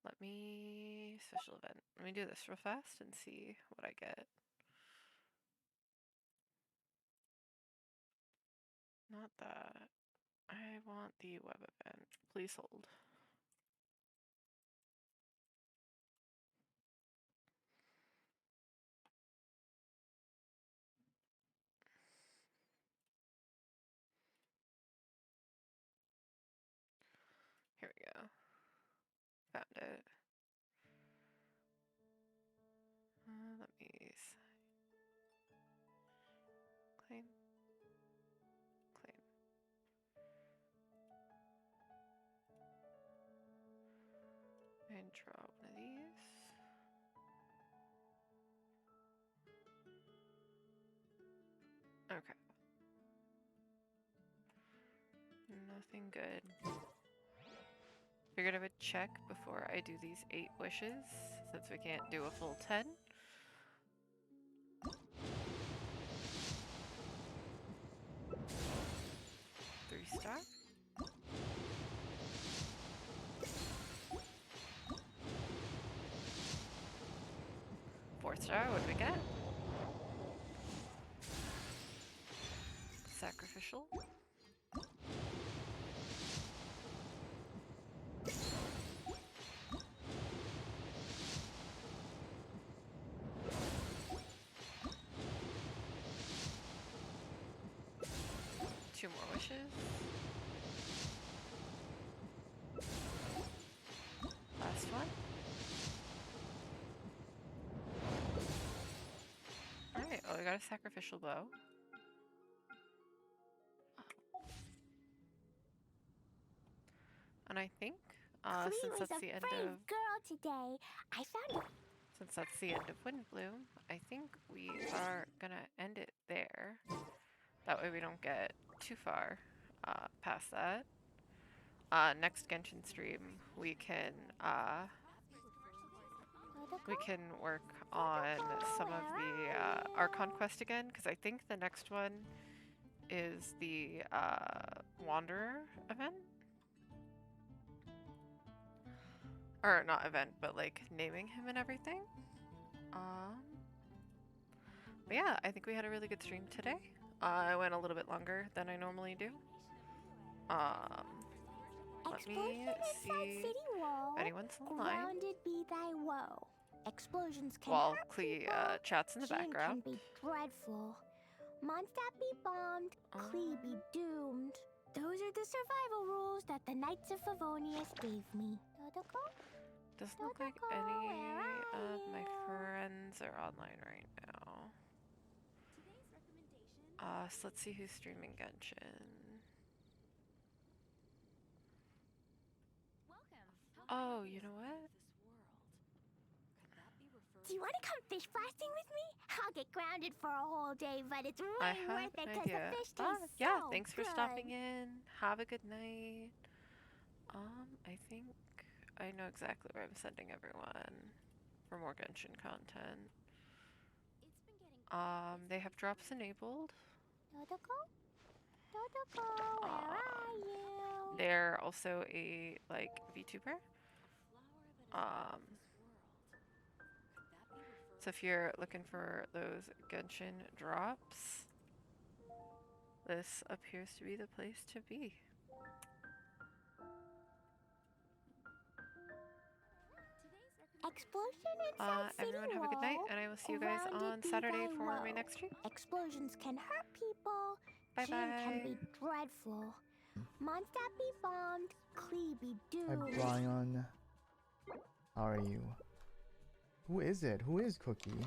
Let me... Special event. Let me do this real fast and see what I get. Not that. I want the web event. Please hold. Here we go. Found it. Let me claim. Claim. And draw one of these. Okay. Nothing good. Figured I would check before I do these 8 wishes, since we can't do a full 10. Three-star. Four-star, what do we get? Sacrificial. Two more wishes. Last one. Alright, well, we got a sacrificial bow. And I think, since that's the end of... girl today. I found it. Since that's the end of Windblume, I think we are gonna end it there. That way we don't get too far past that. Next Genshin stream, we can work on some of the Archon quest again, because I think the next one is the Wanderer event. Or not event, but like naming him and everything. But yeah, I think we had a really good stream today. I went a little bit longer than I normally do. Let me Explosion inside see city wall. if anyone's online. Grounded be thy woe. Explosions can While hurt Clee people. chats in the Jean background. can be dreadful. Mondstadt be bombed. Clee be doomed. Those are the survival rules that the Knights of Favonius gave me. Dodoko? Doesn't look like any of my friends are online right now. So let's see who's streaming Genshin. Oh, you know what? Do you want to come fish blasting with me? I'll get grounded for a whole day, but it's I way have worth it an because idea. the fish taste Yeah, so thanks for good. stopping in. Have a good night. I think I know exactly where I'm sending everyone for more Genshin content. They have drops enabled. Dodoko? Dodoko, where are you? They're also a VTuber. So if you're looking for those Genshin drops, this appears to be the place to be. Explosion inside city Everyone have a good night, wall. and I will see you guys Grounded on be Saturday thy for my woe. next stream. Explosions can hurt people. Bye Jean can bye. be dreadful. Mondstadt be bombed. Clee be Hi, doomed. Brian. How are you? Who is it? Who is Cookie?